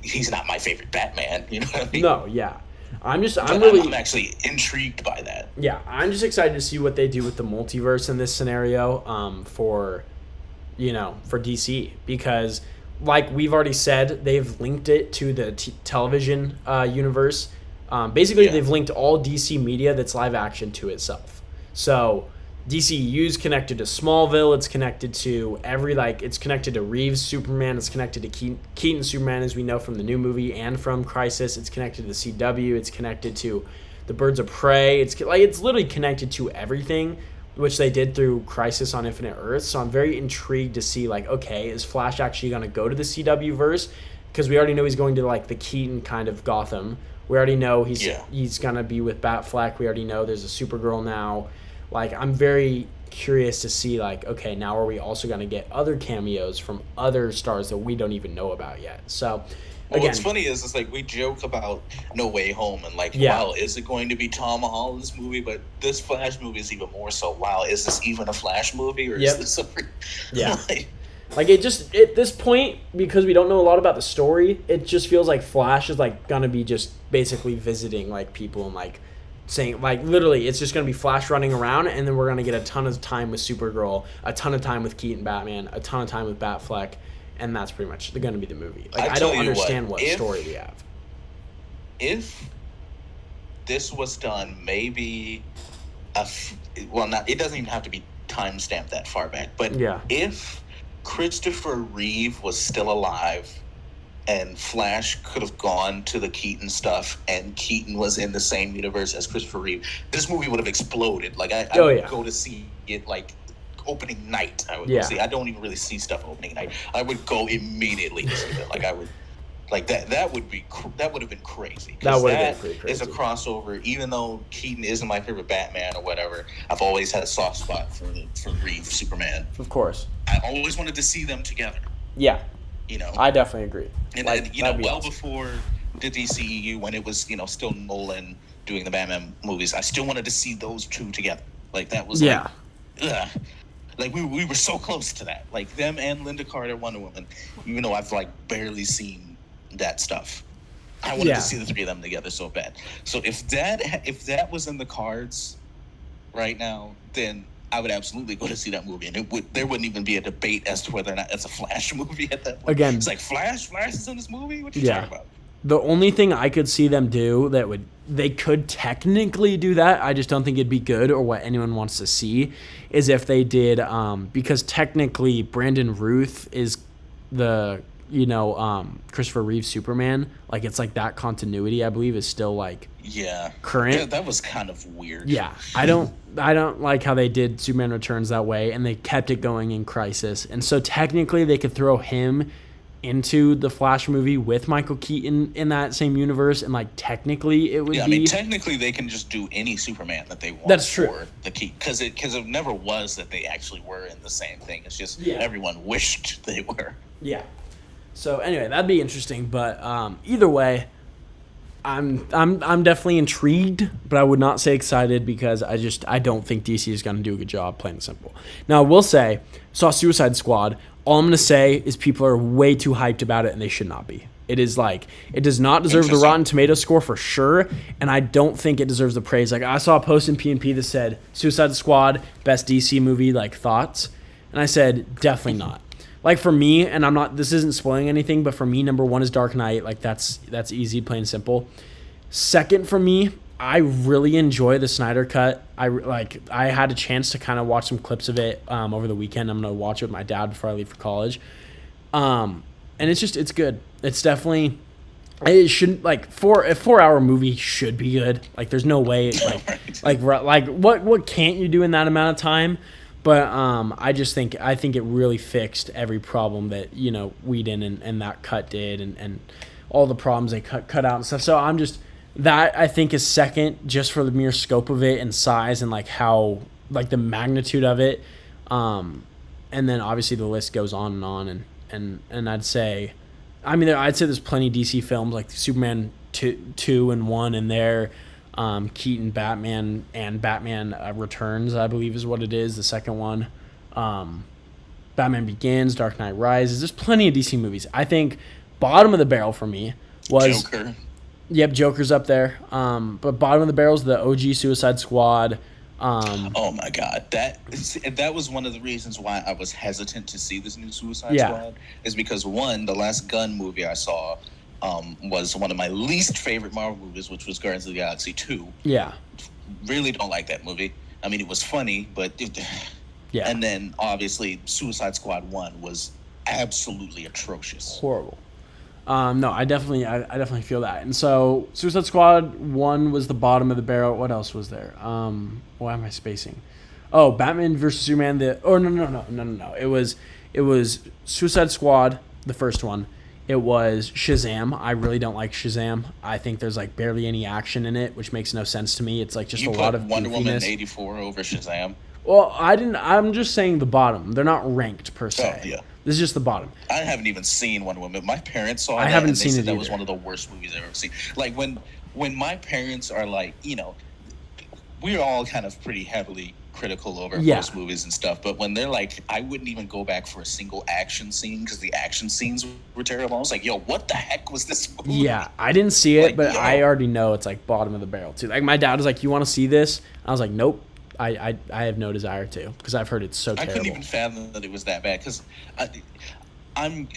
he's not my favorite Batman. You know what I mean? No. Yeah. I'm actually intrigued by that. Yeah, I'm just excited to see what they do with the multiverse in this scenario for DC, because like we've already said, they've linked it to the television universe. Basically, they've linked all DC media that's live action to itself. So DCU's connected to Smallville. It's connected to it's connected to Reeves' Superman. It's connected to Keaton Superman, as we know from the new movie and from Crisis. It's connected to the CW. It's connected to the Birds of Prey. It's literally connected to everything, which they did through Crisis on Infinite Earths. So I'm very intrigued to see, okay, is Flash actually going to go to the CW verse? Because we already know he's going to the Keaton kind of Gotham. We already know he's going to be with Batfleck. We already know there's a Supergirl now. I'm very curious to see, okay, now are we also going to get other cameos from other stars that we don't even know about yet? So, again, what's funny is we joke about No way Home and wow, is it going to be Tom Holland's movie? But this Flash movie is even more so. Wow, is this even a Flash movie, or is this a? It just at this point, because we don't know a lot about the story, it just feels like Flash is gonna be just basically visiting people and saying literally it's just gonna be Flash running around, and then we're gonna get a ton of time with Supergirl, a ton of time with Keaton Batman, a ton of time with Batfleck. And that's pretty much going to be the movie. I don't understand what story we have. If this was done, maybe it doesn't even have to be time stamped that far back. But if Christopher Reeve was still alive and Flash could have gone to the Keaton stuff and Keaton was in the same universe as Christopher Reeve, this movie would have exploded. I would go to see it opening night. I would go see. I don't even really see stuff opening night. I would go immediately to see that. I would that would have been crazy. That would have been pretty crazy. Is a crossover. Even though Keaton isn't my favorite Batman or whatever, I've always had a soft spot for Reeve Superman. Of course. I always wanted to see them together. Yeah. I definitely agree. And before the DCEU, when it was still Nolan doing the Batman movies, I still wanted to see those two together. That was we were so close to that. Them and Linda Carter, Wonder Woman, even though I've barely seen that stuff. I wanted to see the three of them together so bad. So if that was in the cards right now, then I would absolutely go to see that movie, and there wouldn't even be a debate as to whether or not it's a Flash movie at that point. Again, it's Flash is in this movie? What you talking about? The only thing I could see them do they could technically do that, I just don't think it'd be good or what anyone wants to see, is if they did, because technically Brandon Routh is the, Christopher Reeve Superman. It's that continuity, I believe, is still current. Yeah, that was kind of weird. Yeah, I don't like how they did Superman Returns that way, and they kept it going in Crisis. And so technically they could throw him into the Flash movie with Michael Keaton in that same universe, and like technically it would be. I mean, technically they can just do any Superman that they want. That's true. For the key, because it never was that they actually were in the same thing. It's just everyone wished they were. Yeah. So anyway, that'd be interesting. But either way, I'm definitely intrigued, but I would not say excited because I don't think DC is going to do a good job, plain and simple. Now I will say, saw Suicide Squad. All I'm going to say is people are way too hyped about it, and they should not be. It is like, it does not deserve the Rotten Tomatoes score for sure, and I don't think it deserves the praise. Like, I saw a post in PNP that said, Suicide Squad, best DC movie, like, thoughts? And I said, definitely not. Like, for me, and I'm not, this isn't spoiling anything, but for me, number one is Dark Knight. Like, that's easy, plain and simple. Second for me, I really enjoy the Snyder Cut. I had a chance to kind of watch some clips of it over the weekend. I'm going to watch it with my dad before I leave for college. And it's good. It's definitely, it shouldn't, like, a 4-hour movie should be good. Like, there's no way, like what can't you do in that amount of time? But I think it really fixed every problem that, you know, Whedon and that cut did, and all the problems they cut out and stuff. So that I think is second, just for the mere scope of it and size and like how, like, the magnitude of it. And then obviously the list goes on, and I'd say there's plenty of DC films like Superman 2 and 1 in there. Keaton Batman and Batman Returns, I believe is what it is, the second one. Batman Begins, Dark Knight Rises. There's plenty of DC movies. I think bottom of the barrel for me was Joker. Yep, Joker's up there. But bottom of the barrel is the OG Suicide Squad. Oh my God, that was one of the reasons why I was hesitant to see this new Suicide Squad. Is because one, the last Gunn movie I saw was one of my least favorite Marvel movies, which was Guardians of the Galaxy 2. Yeah, really don't like that movie. I mean, it was funny, but yeah. And then obviously Suicide Squad 1 was absolutely atrocious, horrible. No, I definitely feel that. And so Suicide Squad 1 was the bottom of the barrel. What else was there? Why am I spacing? Oh, Batman versus Superman. No. It was Suicide Squad, the first one. It was Shazam. I really don't like Shazam. I think there's like barely any action in it, which makes no sense to me. It's like just a lot of Wonder Woman goofiness. 84 over Shazam. Well, I'm just saying the bottom. They're not ranked per se. Oh, yeah. This is just the bottom. I haven't even seen Wonder Woman. My parents saw it. I haven't and they seen said it that either. was one of the worst movies I've ever seen. Like when my parents are like, you know, we're all kind of pretty heavily critical over most movies and stuff. But when they're like, I wouldn't even go back for a single action scene because the action scenes were terrible. I was like, yo, what the heck was this movie? Yeah, I didn't see it, Like, but yo. I already know it's like bottom of the barrel too. Like my dad was like, "You want to see this?" I was like, "Nope." I have no desire to because I've heard it's so terrible. I couldn't even fathom that it was that bad because I'm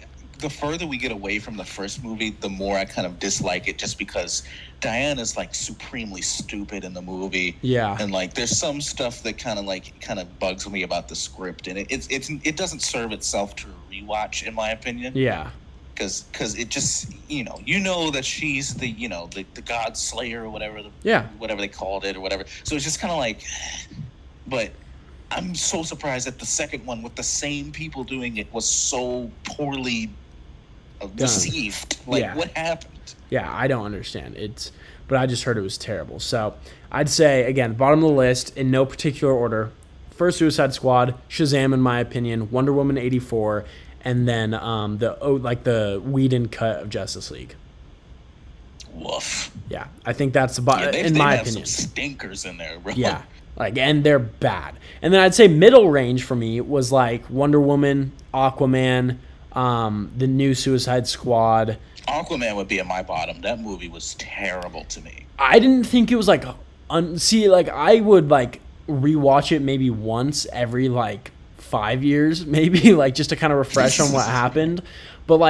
the further we get away from the first movie, the more I kind of dislike it just because Diana's like supremely stupid in the movie. Yeah. And like there's some stuff that kind of bugs me about the script, and it doesn't serve itself to a rewatch in my opinion. Yeah. Because it just you know that she's the the God Slayer or whatever whatever they called it or whatever. So it's just kind of like, but I'm so surprised that the second one with the same people doing it was so poorly received. Like what happened? Yeah, I don't understand. But I just heard it was terrible. So I'd say again, bottom of the list in no particular order. First, Suicide Squad, Shazam in my opinion, Wonder Woman 84. And then the Whedon cut of Justice League. Woof. Yeah, I think that's about in my opinion. Some stinkers in there, bro. Yeah, and they're bad. And then I'd say middle range for me was like Wonder Woman, Aquaman, the new Suicide Squad. Aquaman would be at my bottom. That movie was terrible to me. I didn't think it was like I would like rewatch it maybe once every 5 years, maybe just to kind of refresh on what happened. But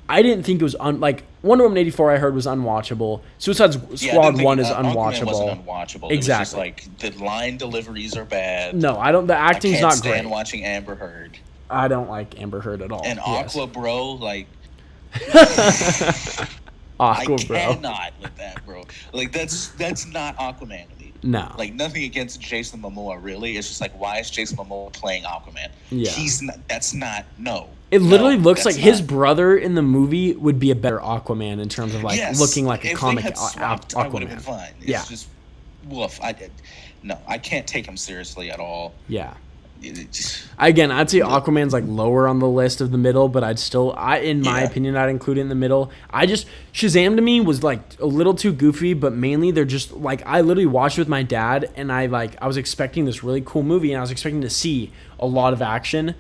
I didn't think it was Wonder Woman 84 I heard was unwatchable. Suicide Squad 1 is unwatchable. Wasn't unwatchable. Exactly. It was just the line deliveries are bad. No, I don't. The acting's not great. I can't stand watching Amber Heard. I don't like Amber Heard at all. And Aqua Bro, Aqua Bro. I cannot with that, bro. That's not Aquaman to me. No. Nothing against Jason Momoa, really. It's just why is Jason Momoa playing Aquaman? Yeah. He's not. That's not. No. It literally No, looks like that's his not. brother in the movie would be a better Aquaman in terms of like Yes, looking like a if comic they had swapped, I would have been Aquaman. fine. It's Yeah. just woof. No, I can't take him seriously at all. Yeah. It just- Again, I'd say Aquaman's like lower on the list of the middle, but in my Yeah. opinion, I'd include it in the middle. Shazam to me was like a little too goofy, but mainly they're just like, I literally watched it with my dad and I was expecting this really cool movie and I was expecting to see a lot of action,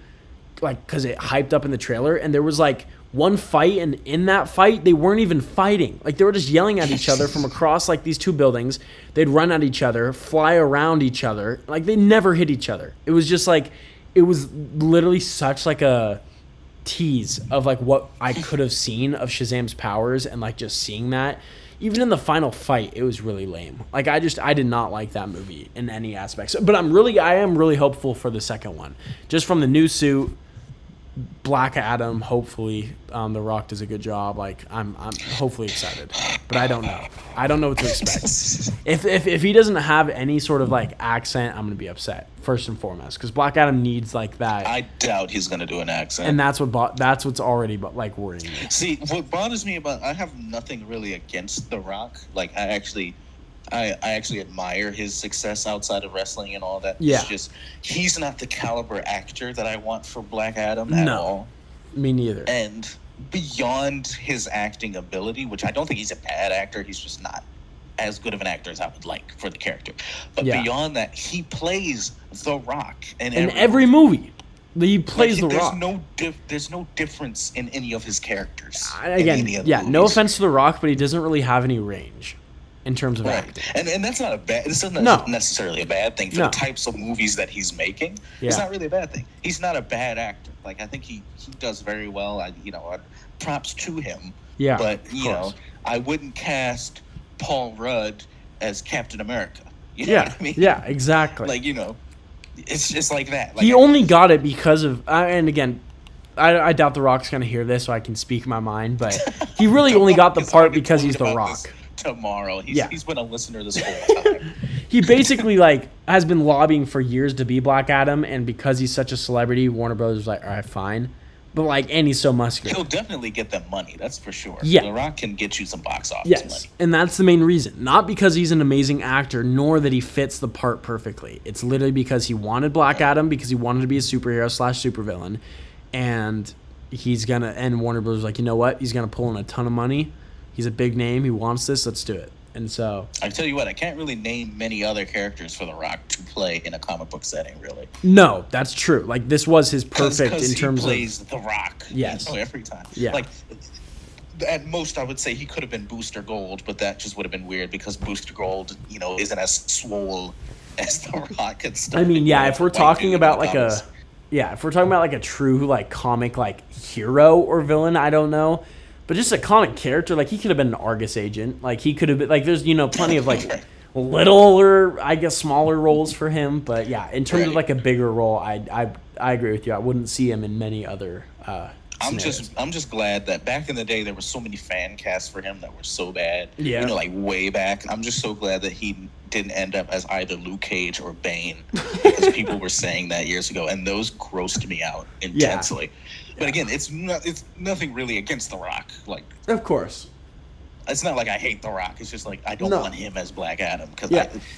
like, cause it hyped up in the trailer and there was like one fight and in that fight, they weren't even fighting. Like they were just yelling at each other from across like these two buildings. They'd run at each other, fly around each other. Like they never hit each other. It was just like, it was literally such like a tease of like what I could have seen of Shazam's powers and like just seeing that. Even in the final fight, it was really lame. Like I did not like that movie in any aspects. But I am really hopeful for the second one. Just from the new suit, Black Adam, hopefully, The Rock does a good job. Like I'm hopefully excited, but I don't know. I don't know what to expect. If he doesn't have any sort of like accent, I'm gonna be upset first and foremost because Black Adam needs like that. I doubt he's gonna do an accent. And that's what's already like worrying me. See, what bothers me about I have nothing really against The Rock. Like I actually admire his success outside of wrestling and all that. Yeah. It's just he's not the caliber actor that I want for Black Adam at all. Me neither. And beyond his acting ability, which I don't think he's a bad actor, he's just not as good of an actor as I would like for the character. But beyond that, he plays The Rock in every movie. He plays The Rock. There's no difference in any of his characters. Again, no offense to The Rock, but he doesn't really have any range in terms of acting. And that's not this isn't necessarily a bad thing for the types of movies that he's making. Yeah. It's not really a bad thing. He's not a bad actor. Like I think he does very well. Props to him. Yeah. But I wouldn't cast Paul Rudd as Captain America. You know what I mean? Yeah, exactly. Like, it's just like that. Like, he only got it because of and again, I doubt The Rock's gonna hear this, so I can speak my mind. But he really only got the part because he's The Rock. Tomorrow, he's been a listener this whole time. He basically has been lobbying for years to be Black Adam, and because he's such a celebrity, Warner Brothers was like, all right, fine. But and he's so muscular. He'll definitely get them money, that's for sure. Yeah. The Rock can get you some box office money. And that's the main reason. Not because he's an amazing actor, nor that he fits the part perfectly. It's literally because he wanted Black Adam, because he wanted to be a superhero / supervillain, and Warner Brothers was like, you know what? He's gonna pull in a ton of money. He's a big name. He wants this. Let's do it. And so I tell you what, I can't really name many other characters for The Rock to play in a comic book setting, really. No, that's true. Like this was his perfect in terms of. He plays The Rock. Yes. Every time. Yeah. Like at most, I would say he could have been Booster Gold, but that just would have been weird because Booster Gold, isn't as swole as The Rock and stuff. I mean, if we're talking about like a true like comic like hero or villain, I don't know. But just a comic character, like he could have been an Argus agent. Like he could have been, like there's plenty of like littler, I guess smaller roles for him. But yeah, in terms of like a bigger role, I agree with you. I wouldn't see him in many other. I'm just glad that back in the day there were so many fan casts for him that were so bad. Yeah. Like way back. I'm just so glad that he didn't end up as either Luke Cage or Bane because people were saying that years ago, and those grossed me out intensely. Yeah. But again, it's nothing really against The Rock. Like, of course, it's not like I hate The Rock. It's just like I don't want him as Black Adam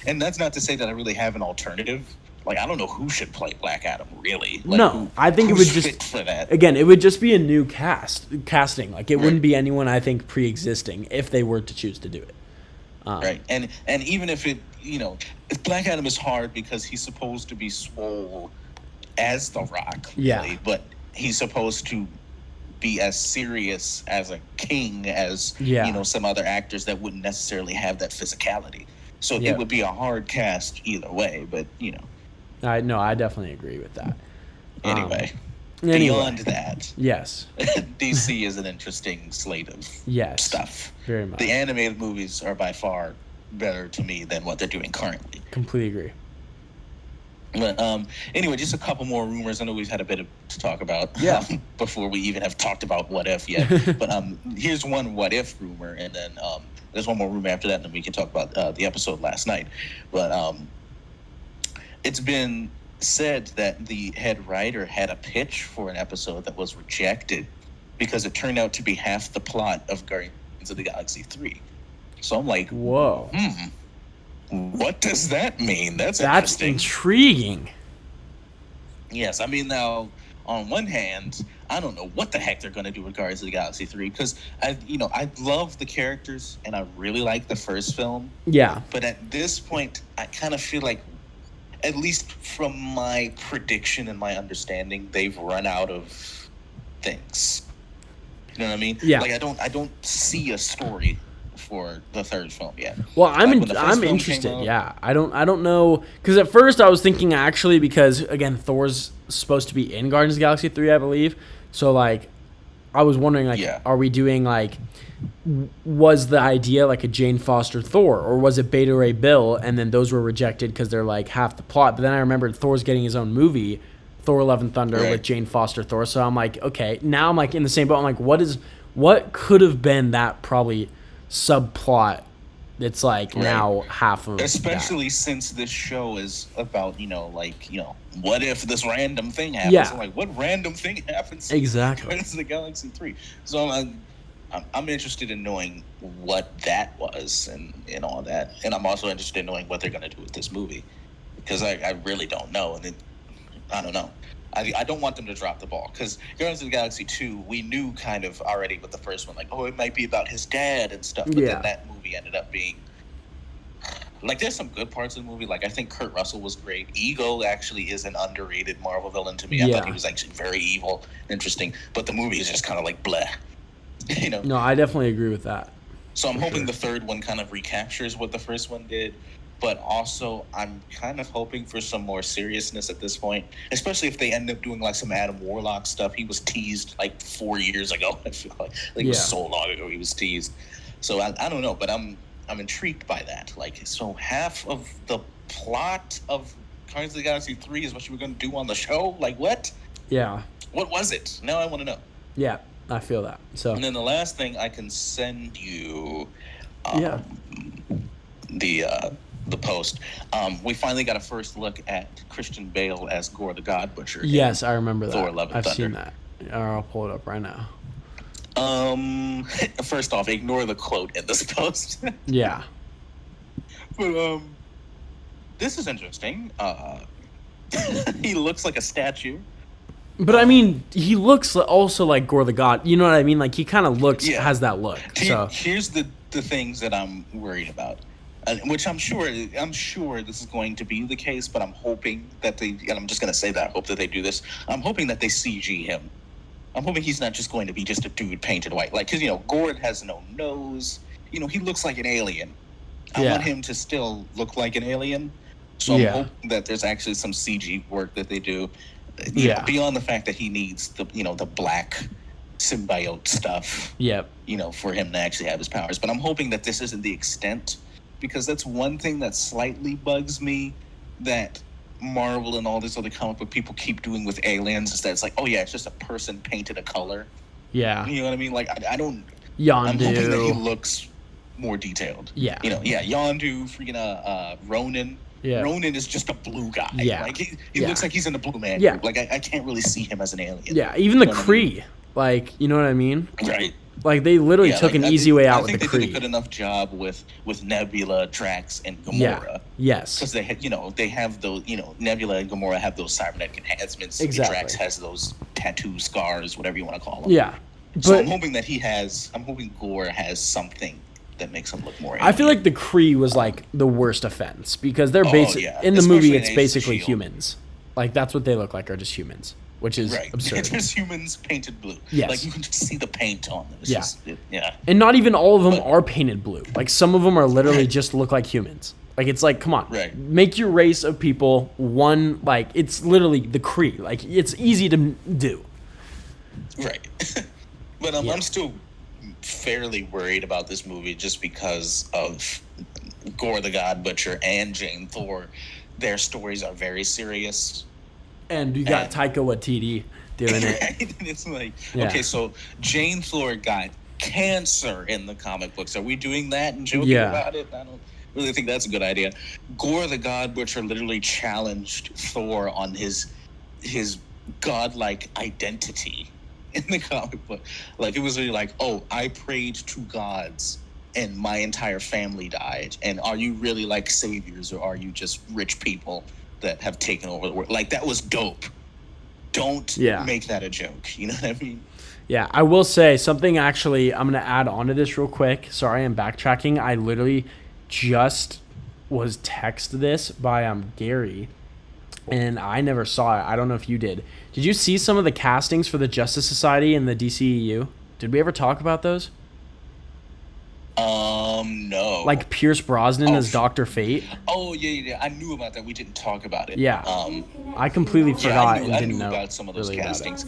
and that's not to say that I really have an alternative. Like I don't know who should play Black Adam really. Like, I think it would just fit for that. Again, it would just be a new casting. Like it wouldn't be anyone I think pre-existing if they were to choose to do it. Right, and even if Black Adam is hard because he's supposed to be swole as The Rock, really, but he's supposed to be as serious as a king as some other actors that wouldn't necessarily have that physicality. So it would be a hard cast either way. But I definitely agree with that. Anyway, beyond that, yes, DC is an interesting slate of stuff. Very much. The animated movies are by far better to me than what they're doing currently. Completely agree. But anyway, just a couple more rumors. I know we've had a bit to talk about before we even have talked about What If yet. But here's one What If rumor, and then there's one more rumor after that, and then we can talk about the episode last night. But it's been said that the head writer had a pitch for an episode that was rejected because it turned out to be half the plot of Guardians of the Galaxy 3. So I'm like, whoa. What does that mean? That's interesting. Intriguing. Yes, I mean, now, on one hand, I don't know what the heck they're going to do with Guardians of the Galaxy 3, because I love the characters, and I really like the first film. Yeah. But at this point, I kind of feel like, at least from my prediction and my understanding, they've run out of things. You know what I mean? Yeah. Like, I don't see a story for the third film yet. Well, I'm interested. Yeah, I don't know, because at first I was thinking, actually, because again, Thor's supposed to be in Guardians of the Galaxy 3, I believe. So like, I was wondering, like, are we doing, like, was the idea like a Jane Foster Thor, or was it Beta Ray Bill, and then those were rejected because they're like half the plot? But then I remembered Thor's getting his own movie, Thor: Love and Thunder, with Jane Foster Thor. So I'm like, okay, now I'm like in the same boat. I'm like, what could have been that probably subplot that's like now half of especially that. Since this show is about what if this random thing happens? Yeah. I'm like, what random thing happens exactly in Guardians of the Galaxy 3? So I'm interested in knowing what that was and all that, and I'm also interested in knowing what they're going to do with this movie, because I really don't know, and I don't know. I don't want them to drop the ball, because Guardians of the Galaxy 2, we knew kind of already with the first one, like, oh, it might be about his dad and stuff, but then that movie ended up being, like, there's some good parts of the movie. Like, I think Kurt Russell was great. Ego actually is an underrated Marvel villain to me. I thought he was actually very evil, interesting, but the movie is just kind of like bleh. No, I definitely agree with that. So I'm hoping the third one kind of recaptures what the first one did. But also, I'm kind of hoping for some more seriousness at this point, especially if they end up doing like some Adam Warlock stuff. He was teased like 4 years ago. I feel like it was so long ago he was teased. So I don't know, but I'm intrigued by that. Like, so half of the plot of Guardians of the Galaxy 3 is what you were going to do on the show? Like, what? Yeah. What was it? Now I want to know. Yeah, I feel that. So. And then the last thing, I can send you the post. We finally got a first look at Christian Bale as Gore the God Butcher. Yes, I remember that. Thor: Love and I've Thunder. seen that. I'll pull it up right now. First off, ignore the quote in this post. Yeah. But this is interesting. He looks like a statue. But I mean, he looks also like Gore the God. You know what I mean? Like, he kind of looks, has that look. So here's the things that I'm worried about. Which I'm sure this is going to be the case, but I'm hoping that and I'm just going to say that I hope that they do this. I'm hoping that they CG him. I'm hoping he's not just going to be just a dude painted white. Like, because, Gord has no nose. He looks like an alien. I want him to still look like an alien. So I'm hoping that there's actually some CG work that they do. Beyond the fact that he needs the black symbiote stuff. Yep. For him to actually have his powers. But I'm hoping that this isn't the extent, because that's one thing that slightly bugs me that Marvel and all these other comic book people keep doing with aliens, is that it's like, oh yeah, it's just a person painted a color. Yeah. You know what I mean? Like, I don't... Yondu. I'm hoping that he looks more detailed. Yeah. Yondu, freaking Ronan. Yeah. Ronan is just a blue guy. Yeah. Like, he looks like he's in the Blue Man Yeah. group. Like, I can't really see him as an alien. Yeah, even the Kree. Like, you know what I mean? Right. Like, they literally took an easy way out with the Kree. I think they did a good enough job with Nebula, Drax, and Gamora. Yeah. Yes. Because they had, they have those, Nebula and Gamora have those cybernetic enhancements. Exactly. Drax has those tattoo scars, whatever you want to call them. Yeah. So I'm hoping Gore has something that makes him look more alien. I feel like the Kree was like the worst offense, because they're in the movie it's basically humans. Like, that's what they look like, are just humans, which is absurd. It's just humans painted blue. Yes. Like, you can just see the paint on them. It's And not even all of them are painted blue. Like, some of them are literally just look like humans. Like, it's like, come on. Right. Make your race of people one, like, it's literally the Kree. Like, it's easy to do. Right. But I'm still fairly worried about this movie just because of Gore the God Butcher and Jane Thor. Their stories are very serious. And you got Taika Waititi doing it. Right? And it's like, okay, so Jane Thor got cancer in the comic books. Are we doing that and joking about it? really think that's a good idea. Gore the God Butcher literally challenged Thor on his godlike identity in the comic book. Like, it was really like, oh, I prayed to gods and my entire family died. And are you really like saviors, or are you just rich people that have taken over the world? Like, that was dope. Don't make that a joke. You know what I mean? Yeah, I will say something. Actually, I'm going to add on to this real quick. Sorry, I'm backtracking. I literally just was texted this by Gary, and I never saw it. I don't know if you did. Did you see some of the castings for the Justice Society and the DCEU? Did we ever talk about those? No. Like Pierce Brosnan as Dr. Fate. Oh, yeah. I knew about that. We didn't talk about it. Yeah. I completely forgot and didn't know about some of those castings.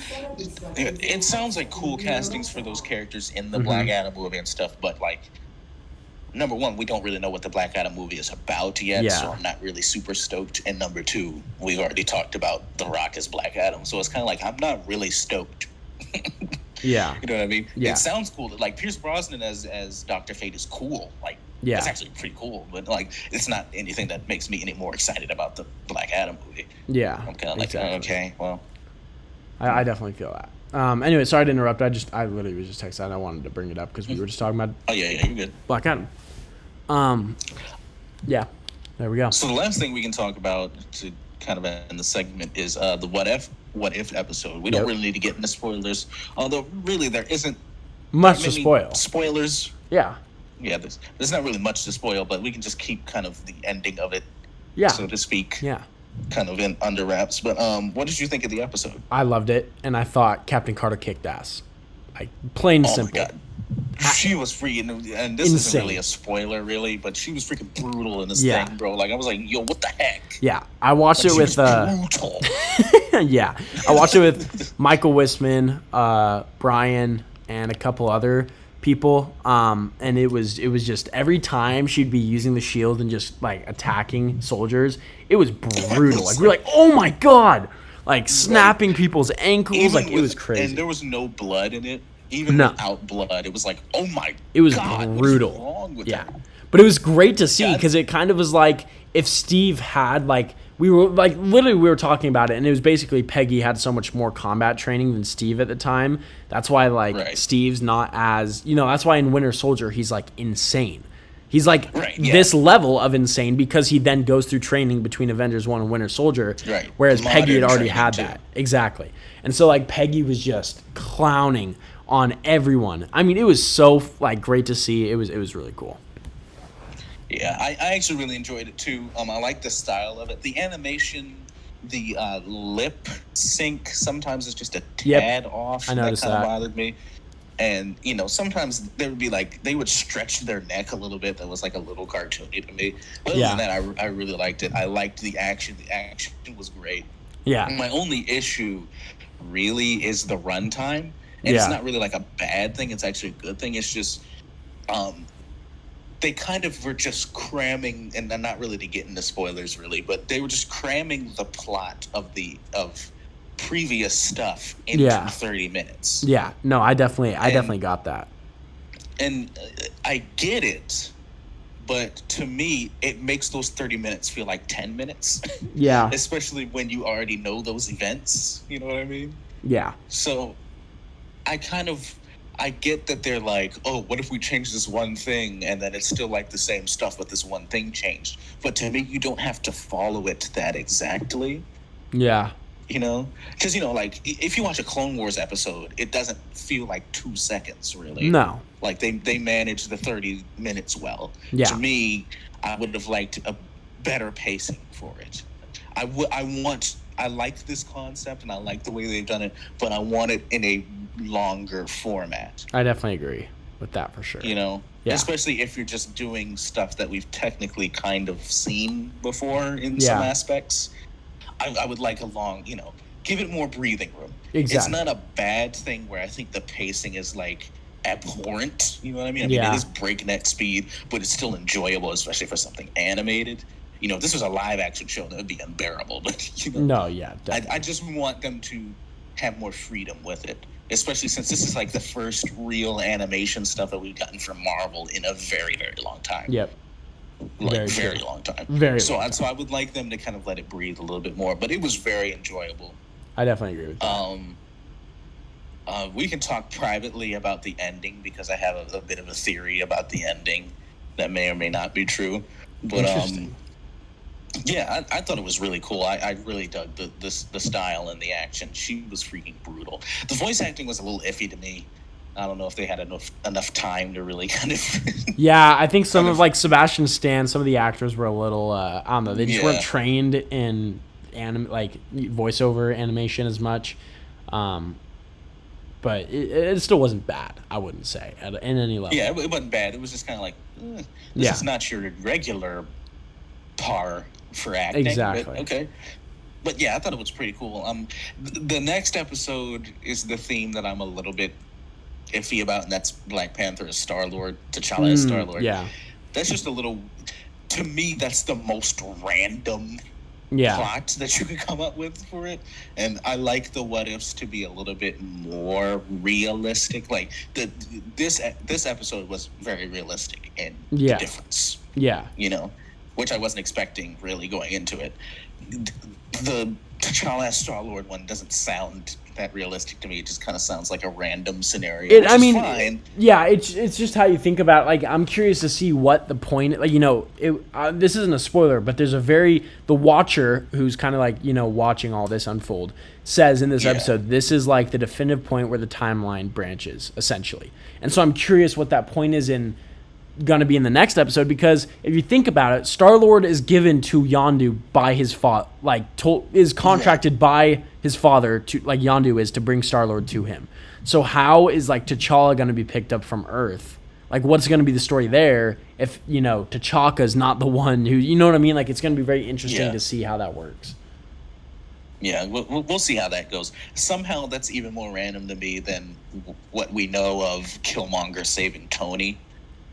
It sounds like cool castings for those characters in the Black Adam movie and stuff, but like, number one, we don't really know what the Black Adam movie is about yet, so I'm not really super stoked. And number two, we've already talked about The Rock as Black Adam, so it's kind of like, I'm not really stoked. Yeah. You know what I mean? Yeah. It sounds cool. Like, Pierce Brosnan as Dr. Fate is cool. Like, it's actually pretty cool, but like, it's not anything that makes me any more excited about the Black Adam movie. Yeah. I'm kind of like, okay, well. I definitely feel that. Anyway, sorry to interrupt. I literally was just texting. I wanted to bring it up because we were just talking about. Oh, yeah, you're good. Black Adam. Yeah. There we go. So the last thing we can talk about to kind of end the segment is the what if episode. We don't really need to get into spoilers, although really there isn't much to spoil. Spoilers. Yeah. Yeah, there's not really much to spoil, but we can just keep kind of the ending of it, so to speak. Yeah. Kind of in under wraps. But what did you think of the episode? I loved it, and I thought Captain Carter kicked ass. Like, plain and simple. My God. She was freaking, and this isn't really a spoiler, really, but she was freaking brutal in this thing, bro. Like, I was like, yo, what the heck? Yeah, I watched it with brutal. Yeah, I watched it with Michael Wisman, Brian, and a couple other people. And it was just every time she'd be using the shield and just like attacking soldiers, it was brutal. Like, we're like, oh my God, like snapping people's ankles. Even like, it was crazy. And there was no blood in it. Even without blood, it was like, oh my God. It was brutal. What is wrong with that? But it was great to see because it kind of was like if Steve had like, we were talking about it, and it was basically Peggy had so much more combat training than Steve at the time. That's why Steve's not as, that's why in Winter Soldier he's like insane. He's like this level of insane because he then goes through training between Avengers 1 and Winter Soldier, whereas Peggy had already had that. Exactly. And so like Peggy was just clowning on everyone. I mean, it was so like great to see. It was really cool. Yeah, I actually really enjoyed it too. I like the style of it. The animation, the lip sync sometimes is just a tad off. I noticed that kind of bothered me. And sometimes there would be like they would stretch their neck a little bit. That was like a little cartoony to me. Other than that, I really liked it. I liked the action. The action was great. Yeah. My only issue really is the runtime. And it's not really like a bad thing. It's actually a good thing. It's just they kind of were just cramming, and not really to get into spoilers really, but they were just cramming the plot of previous stuff into 30 minutes. Yeah. No, I definitely got that. And I get it, but to me, it makes those 30 minutes feel like 10 minutes. Yeah. Especially when you already know those events. You know what I mean? Yeah. So I get that they're like, oh, what if we change this one thing and then it's still like the same stuff, but this one thing changed. But to me, you don't have to follow it that exactly. Yeah. Because, like, if you watch a Clone Wars episode, it doesn't feel like 2 seconds, really. No. Like, they manage the 30 minutes well. Yeah. To me, I would have liked a better pacing for it. I like this concept, and I like the way they've done it, but I want it in a longer format. I definitely agree with that for sure. Especially if you're just doing stuff that we've technically kind of seen before in some aspects. I would like a long, give it more breathing room. Exactly. It's not a bad thing where I think the pacing is like abhorrent. You know what I mean? It is breakneck speed, but it's still enjoyable, especially for something animated. If this was a live action show, that would be unbearable. But no, yeah, I just want them to have more freedom with it, especially since this is like the first real animation stuff that we've gotten from Marvel in a very, very long time. Yep. like very long time. So I would like them to kind of let it breathe a little bit more. But it was very enjoyable. I definitely agree with that. We can talk privately about the ending because I have a bit of a theory about the ending that may or may not be true. But yeah, I thought it was really cool. I really dug the style and the action. She was freaking brutal. The voice acting was a little iffy to me. I don't know if they had enough time to really kind of. Yeah, I think some of like Sebastian Stan, some of the actors were a little. I don't know. They just weren't trained in voiceover animation as much. But it still wasn't bad. I wouldn't say in any level. Yeah, it wasn't bad. It was just kind of like this is not your regular par for acting. Exactly. But, okay. But yeah, I thought it was pretty cool. The next episode is the theme that I'm a little bit iffy about, and that's Black Panther as Star-Lord, T'Challa as Star-Lord. Yeah. That's just a little, to me, that's the most random plot that you could come up with for it. And I like the what-ifs to be a little bit more realistic. Like, this episode was very realistic in the difference. Yeah. You know, which I wasn't expecting really going into it. The T'Challa as Star-Lord one doesn't sound that realistic to me. It just kind of sounds like a random scenario. Fine. Yeah, it's just how you think about it. Like, I'm curious to see what the point. Like, you know, this isn't a spoiler, but there's the watcher who's kind of like, you know, watching all this unfold says in this episode, this is like the definitive point where the timeline branches essentially. And so I'm curious what that point is gonna be in the next episode, because if you think about it, Star-Lord is given to Yondu by his father, is contracted by his father to, like Yondu is, to bring Star-Lord to him. So how is like T'Challa gonna be picked up from Earth? Like, what's gonna be the story there if, you know, T'Chaka's not the one who, you know what I mean? Like, it's gonna be very interesting to see how that works. Yeah, we'll see how that goes. Somehow that's even more random to me than what we know of Killmonger saving Tony.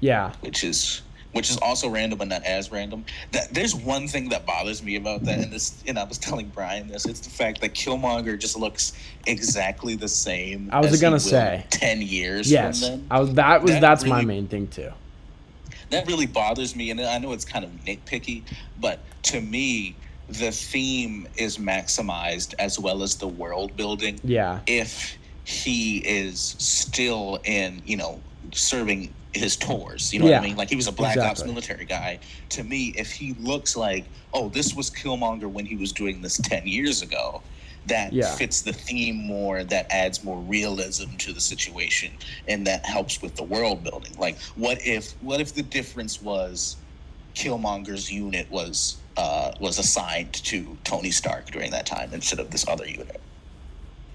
Yeah, which is also random, but not as random. There's one thing that bothers me about that, and I was telling Brian this. It's the fact that Killmonger just looks exactly the same. I was gonna say 10 years. Yes, from then. That's really my main thing too. That really bothers me, and I know it's kind of nitpicky, but to me, the theme is maximized as well as the world building. Yeah, if he is still in, you know, serving his tours, you know what I mean? Like, he was a Black Ops military guy. To me, if he looks like, oh, this was Killmonger when he was doing this 10 years ago, that fits the theme more, that adds more realism to the situation, and that helps with the world building. Like, what if the difference was Killmonger's unit was assigned to Tony Stark during that time instead of this other unit?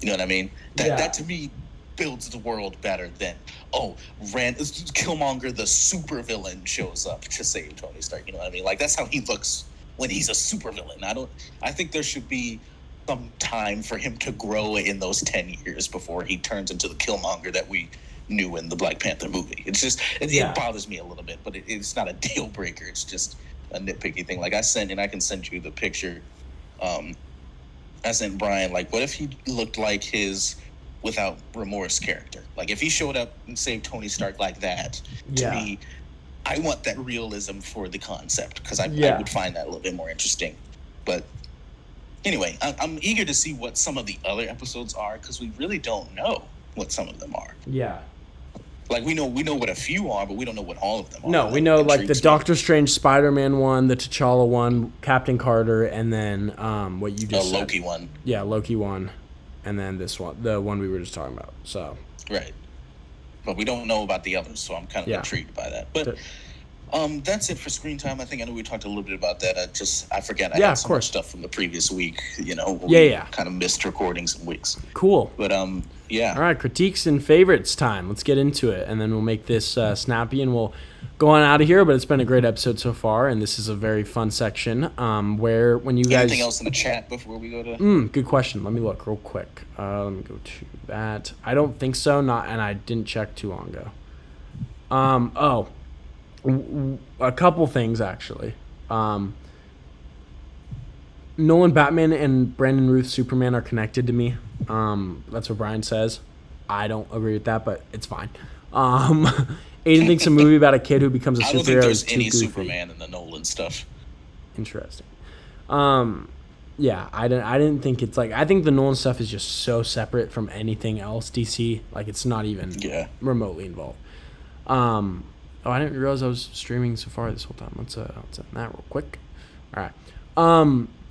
You know what I mean? That to me builds the world better than, Killmonger, the supervillain, shows up to save Tony Stark. You know what I mean? Like, that's how he looks when he's a supervillain. I think there should be some time for him to grow in those 10 years before he turns into the Killmonger that we knew in the Black Panther movie. It's just, it bothers me a little bit, but it's not a deal breaker. It's just a nitpicky thing. Like, I can send you the picture. I sent Brian, like, what if he looked like his Without Remorse character? Like, if he showed up and saved Tony Stark like that, to me, I want that realism for the concept, because I would find that a little bit more interesting. But anyway, I'm eager to see what some of the other episodes are, because we really don't know what some of them are. Yeah. Like, we know what a few are, but we don't know what all of them are. No, we know, like, the Doctor Strange Spider-Man one, the T'Challa one, Captain Carter, and then what you just said. Loki one. Yeah, Loki one. And then this one, the one we were just talking about. So right, but we don't know about the others, so I'm kind of intrigued by that. But that's it for screen time. I know we talked a little bit about that. I forget. I had some more stuff from the previous week. You know, kind of missed recording some weeks. Cool. But yeah. All right, critiques and favorites time. Let's get into it, and then we'll make this snappy, and we'll go on out of here. But it's been a great episode so far, and this is a very fun section where when you guys... Anything else in the chat before we go to... Good question. Let me look real quick. Let me go to that. I don't think so. And I didn't check too long ago. A couple things, actually. Nolan Batman and Brandon Routh Superman are connected to me. That's what Brian says. I don't agree with that, but it's fine. Aiden thinks a movie about a kid who becomes a superhero. I don't think there's is too any goofy. Superman in the Nolan stuff. Interesting. Yeah, I didn't think it's like, I think the Nolan stuff is just so separate from anything else DC. Like, it's not even remotely involved. Oh, I didn't realize I was streaming so far this whole time. Let's end that real quick. All right.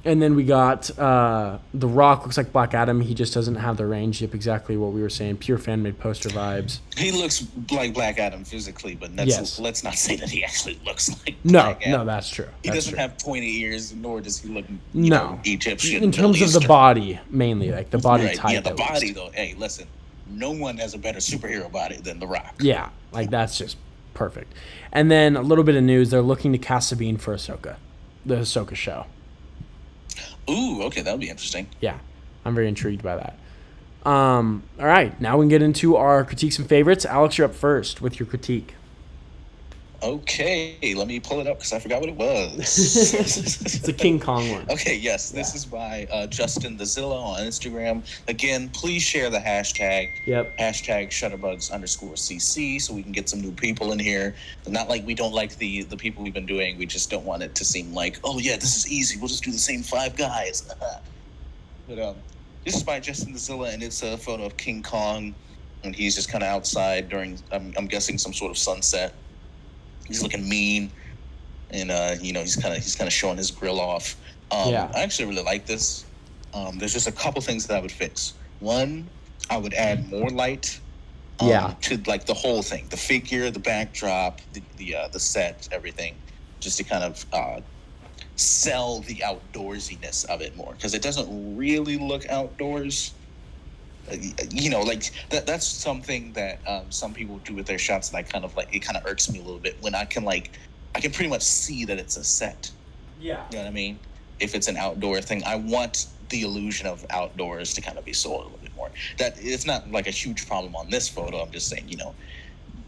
And then we got The Rock. Looks like Black Adam. He just doesn't have the range. Yep, exactly what we were saying. Pure fan-made poster vibes. He looks like Black Adam physically, but let's not say that he actually looks like Black Adam. No, that's true. He doesn't have pointy ears, nor does he look Egyptian. In terms of the body, mainly, like the body type. Yeah, the body, though. Hey, listen, no one has a better superhero body than The Rock. Yeah, like that's just perfect. And then a little bit of news. They're looking to cast Sabine for Ahsoka, the Ahsoka show. Ooh, okay, that'll be interesting. Yeah, I'm very intrigued by that. All right, now we can get into our critiques and favorites. Alex, you're up first with your critique. Okay, let me pull it up because I forgot what it was. It's a King Kong one. Okay, yes, this is by Justin the Zilla on Instagram. Again, please share the hashtag. Yep. Hashtag ShutterBugs_CC so we can get some new people in here. Not like we don't like the people we've been doing. We just don't want it to seem like, oh yeah, this is easy. We'll just do the same 5 guys. But this is by Justin the Zilla, and it's a photo of King Kong, and he's just kind of outside during, I'm guessing, some sort of sunset. He's looking mean, and he's kind of showing his grill off. I actually really like this. There's just a couple things that I would fix. One, I would add more light. To like the whole thing, the figure, the backdrop, the set, everything, just to kind of sell the outdoorsiness of it more, because it doesn't really look outdoors. Like that's something that some people do with their shots that I kind of like. It kind of irks me a little bit when I can pretty much see that it's a set. Yeah. You know what I mean? If it's an outdoor thing, I want the illusion of outdoors to kind of be sold a little bit more. That it's not like a huge problem on this photo. I'm just saying,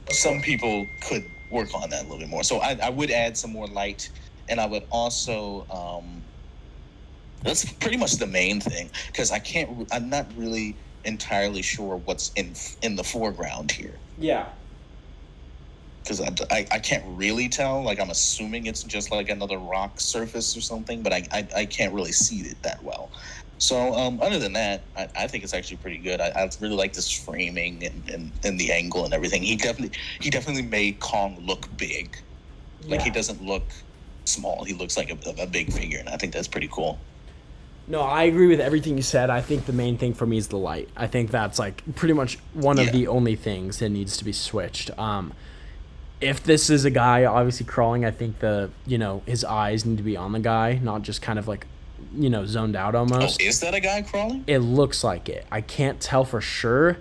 some people could work on that a little bit more. So I would add some more light, and I would also that's pretty much the main thing, because I'm not really entirely sure what's in the foreground here. Yeah. Because I can't really tell. Like, I'm assuming it's just like another rock surface or something, but I can't really see it that well. So other than that, I think it's actually pretty good. I really like this framing and the angle and everything. He definitely made Kong look big. Like, he doesn't look small. He looks like a big figure, and I think that's pretty cool. No, I agree with everything you said. I think the main thing for me is the light. I think that's like pretty much one of the only things that needs to be switched. If this is a guy obviously crawling, I think his eyes need to be on the guy, not just kind of like, zoned out almost. Oh, is that a guy crawling? It looks like it. I can't tell for sure,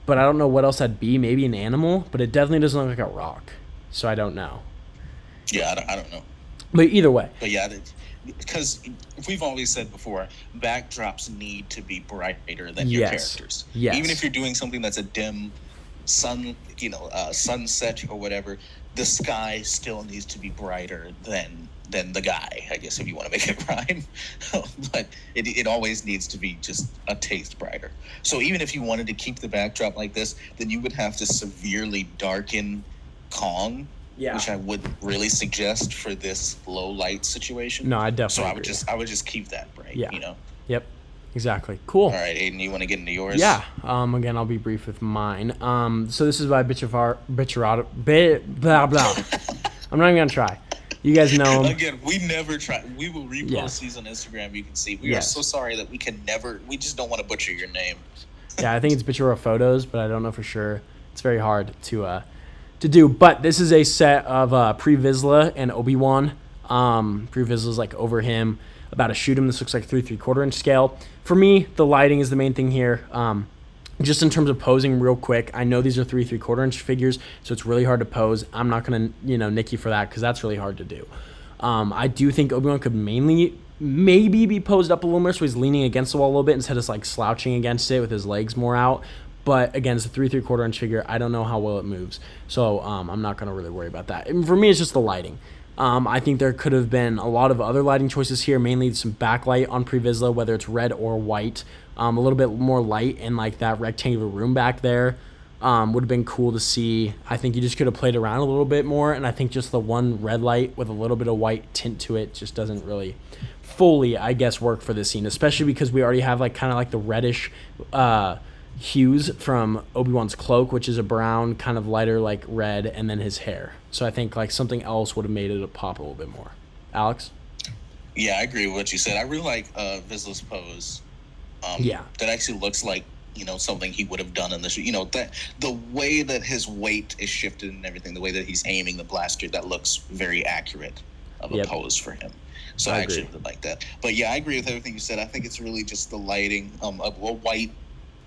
but I don't know what else that'd be. Maybe an animal, but it definitely doesn't look like a rock. So I don't know. Yeah, I don't know. But either way. But yeah, because we've always said before, backdrops need to be brighter than your characters. Yes. Even if you're doing something that's a dim sunset or whatever, the sky still needs to be brighter than the guy, I guess, if you want to make it rhyme. But it always needs to be just a taste brighter. So even if you wanted to keep the backdrop like this, then you would have to severely darken Kong. Yeah. Which I wouldn't really suggest for this low light situation. No, I definitely. So I would just keep that bright. Yeah. Yep. Exactly. Cool. All right, Aiden, you want to get into yours? Yeah. Again, I'll be brief with mine. So this is by blah blah. I'm not even gonna try. You guys know him. Again, we never try. We will repost these on Instagram. You can see. We are so sorry that we can never. We just don't want to butcher your name. Yeah, I think it's Bichura Photos, but I don't know for sure. It's very hard to do. But this is a set of Pre Vizsla and Obi-Wan. Pre Vizsla's like over him, about to shoot him. This looks like 3 3/4 inch scale. For me, the lighting is the main thing here. Just in terms of posing real quick, I know these are 3 3/4 inch figures, so it's really hard to pose. I'm not going to, nick you for that, because that's really hard to do. I do think Obi-Wan could maybe be posed up a little more, so he's leaning against the wall a little bit instead of like slouching against it with his legs more out. But again, it's a 3 3/4 inch figure. I don't know how well it moves, so I'm not going to really worry about that. And for me, it's just the lighting. I think there could have been a lot of other lighting choices here, mainly some backlight on Pre Vizsla, whether it's red or white. A little bit more light in like that rectangular room back there. would have been cool to see. I think you just could have played around a little bit more, and I think just the one red light with a little bit of white tint to it just doesn't really fully, I guess, work for this scene, especially because we already have like kind of like the reddish hues from Obi-Wan's cloak, which is a brown, kind of lighter like red, and then his hair. So I think like something else would have made it pop a little bit more. Alex? Yeah, I agree with what you said. I really like Vizsla's pose. That actually looks like, something he would have done in this. That the way that his weight is shifted and everything, the way that he's aiming the blaster, that looks very accurate of a pose for him. So I actually really like that. But yeah, I agree with everything you said. I think it's really just the lighting. A white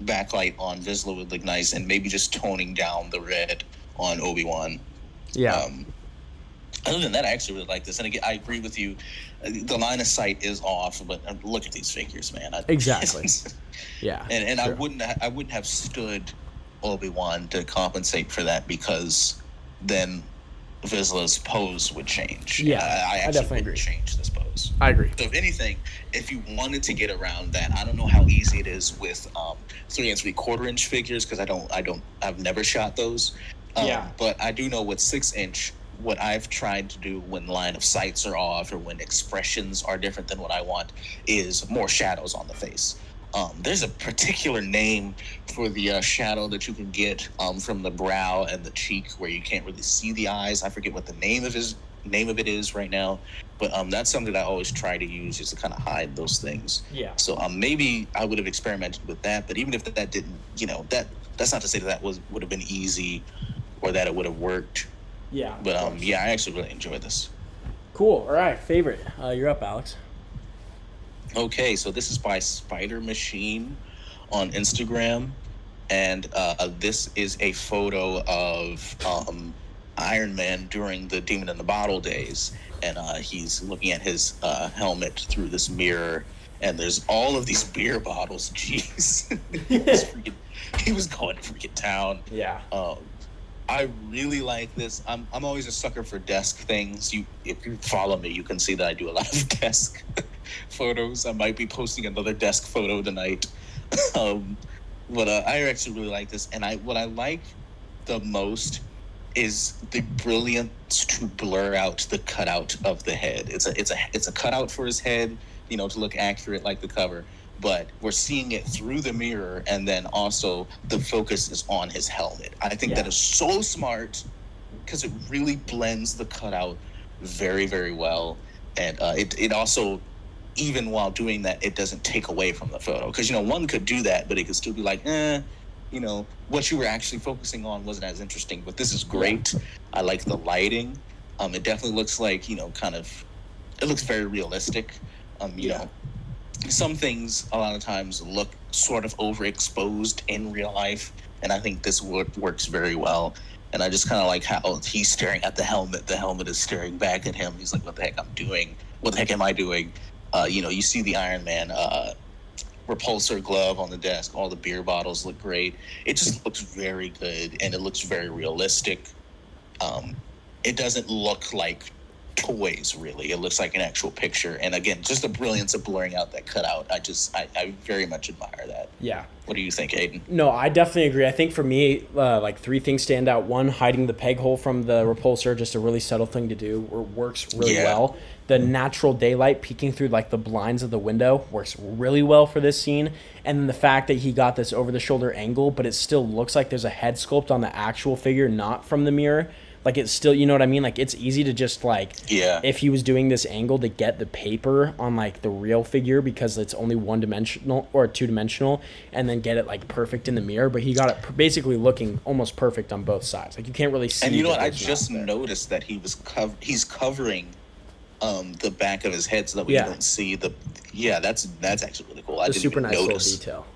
backlight on Vizsla would look nice, and maybe just toning down the red on Obi-Wan. Yeah. Other than that, I actually really like this. And again, I agree with you. The line of sight is off, but look at these figures, man. Exactly. Yeah. And sure. I wouldn't have stood Obi-Wan to compensate for that, because then Vizsla's pose would change. Yeah, I actually definitely would change this pose. I agree. So if anything, if you wanted to get around that, I don't know how easy it is with 3 3/4 inch figures, because I've never shot those. But I do know with 6 inch, what I've tried to do when line of sights are off or when expressions are different than what I want is more shadows on the face. There's a particular name for the shadow that you can get from the brow and the cheek where you can't really see the eyes. I forget what the name of it is right now, but that's something that I always try to use just to kind of hide those things. Yeah. So maybe I would have experimented with that, but even if that didn't, that's not to say that would have been easy or that it would have worked. Yeah. But I actually really enjoyed this. Cool. All right, favorite. You're up, Alex. Okay, so this is by Spider Machine on Instagram, and this is a photo of Iron Man during the Demon in the Bottle days, and he's looking at his helmet through this mirror, and there's all of these beer bottles. Jeez, he was going to freaking town. Yeah. I really like this. I'm always a sucker for desk things. If you follow me, you can see that I do a lot of desk photos. I might be posting another desk photo tonight. But I actually really like this. And what I like the most is the brilliance to blur out the cutout of the head. It's a cutout for his head, to look accurate like the cover. But we're seeing it through the mirror, and then also the focus is on his helmet. I think that is so smart, because it really blends the cutout very, very well. And it also, even while doing that, it doesn't take away from the photo. Because, one could do that, but it could still be like, what you were actually focusing on wasn't as interesting. But this is great. I like the lighting. It definitely looks like, it looks very realistic. Some things a lot of times look sort of overexposed in real life, and I think this works very well. And I just kind of like how he's staring at the helmet is staring back at him. He's like, what the heck am I doing? You see the Iron Man repulsor glove on the desk, all the beer bottles look great. It just looks very good, and it looks very realistic. It doesn't look like toys, really. It looks like an actual picture, and again, just the brilliance of blurring out that cutout. I very much admire that. Yeah. What do you think, Aiden? No, I definitely agree. I think for me, like 3 things stand out. 1, hiding the peg hole from the repulsor, just a really subtle thing to do, works really well. The natural daylight peeking through like the blinds of the window works really well for this scene. And then the fact that he got this over the shoulder angle, but it still looks like there's a head sculpt on the actual figure, not from the mirror. Like, it's still, you know what I mean? Like, it's easy to just, like, if he was doing this angle, to get the paper on, like, the real figure, because it's only 1-dimensional or 2-dimensional, and then get it, like, perfect in the mirror. But he got it basically looking almost perfect on both sides. Like, you can't really see. And you know what? I just noticed that he's covering the back of his head so that we don't see the. Yeah, that's actually really cool. I didn't super even nice notice. little detail.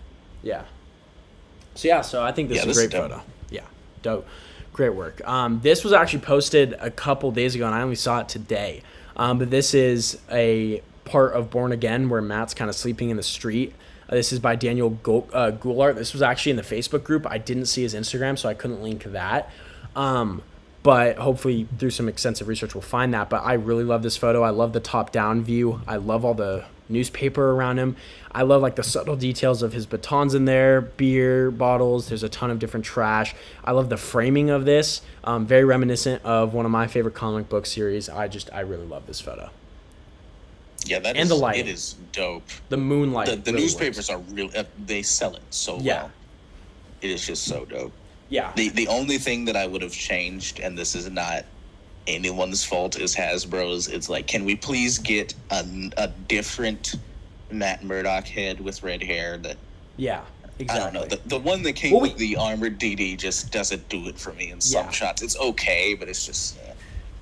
Yeah. So I think this is a great photo. Yeah, dope. Great work. This was actually posted a couple days ago, and I only saw it today. But this is a part of Born Again where Matt's kind of sleeping in the street. This is by Daniel Goulart. This was actually in the Facebook group. I didn't see his Instagram, so I couldn't link that. But hopefully through some extensive research we'll find that. But I really love this photo. I love the top-down view. I love all the newspaper around him. I love like the subtle details of his batons in there, beer bottles. There's a ton of different trash. I love the framing of this. Very reminiscent of one of my favorite comic book series. I really love this photo. Yeah, that and is, the lighting. it is dope. The moonlight. The really newspapers works. are real. They sell it so well. It is just so dope. Yeah. The only thing that I would have changed, and this is not anyone's fault, is Hasbro's. It's like, can we please get a different Matt Murdock head with red hair? That Yeah, exactly. I don't know. The one that came with the armored DD just doesn't do it for me in some shots. It's okay, but it's just.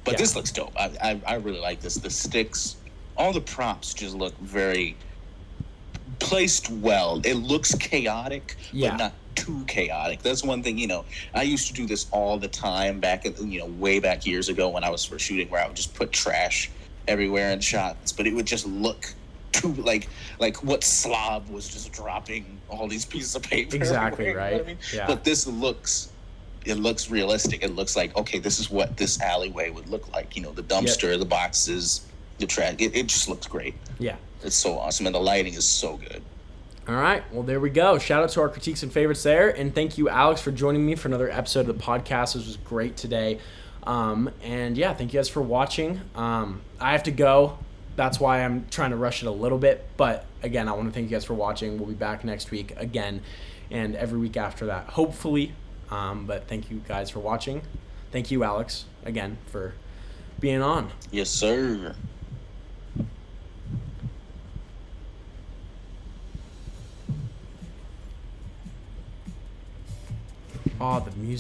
But this looks dope. I really like this. The sticks, all the props just look very placed well. It looks chaotic, but not too chaotic. That's one thing, I used to do this all the time back way back years ago when I was first shooting, where I would just put trash everywhere in shots, but it would just look too like what slob was just dropping all these pieces of paper. Exactly, everywhere, right? You know what I mean? Yeah. But this looks realistic. It looks like, okay, this is what this alleyway would look like. The dumpster, the boxes, the trash. It just looks great. Yeah. It's so awesome, and the lighting is so good. All right. Well, there we go. Shout out to our critiques and favorites there. And thank you, Alex, for joining me for another episode of the podcast. This was great today. And yeah, thank you guys for watching. I have to go. That's why I'm trying to rush it a little bit. But again, I want to thank you guys for watching. We'll be back next week again and every week after that, hopefully. But thank you guys for watching. Thank you, Alex, again, for being on. Yes, sir. Oh, the music.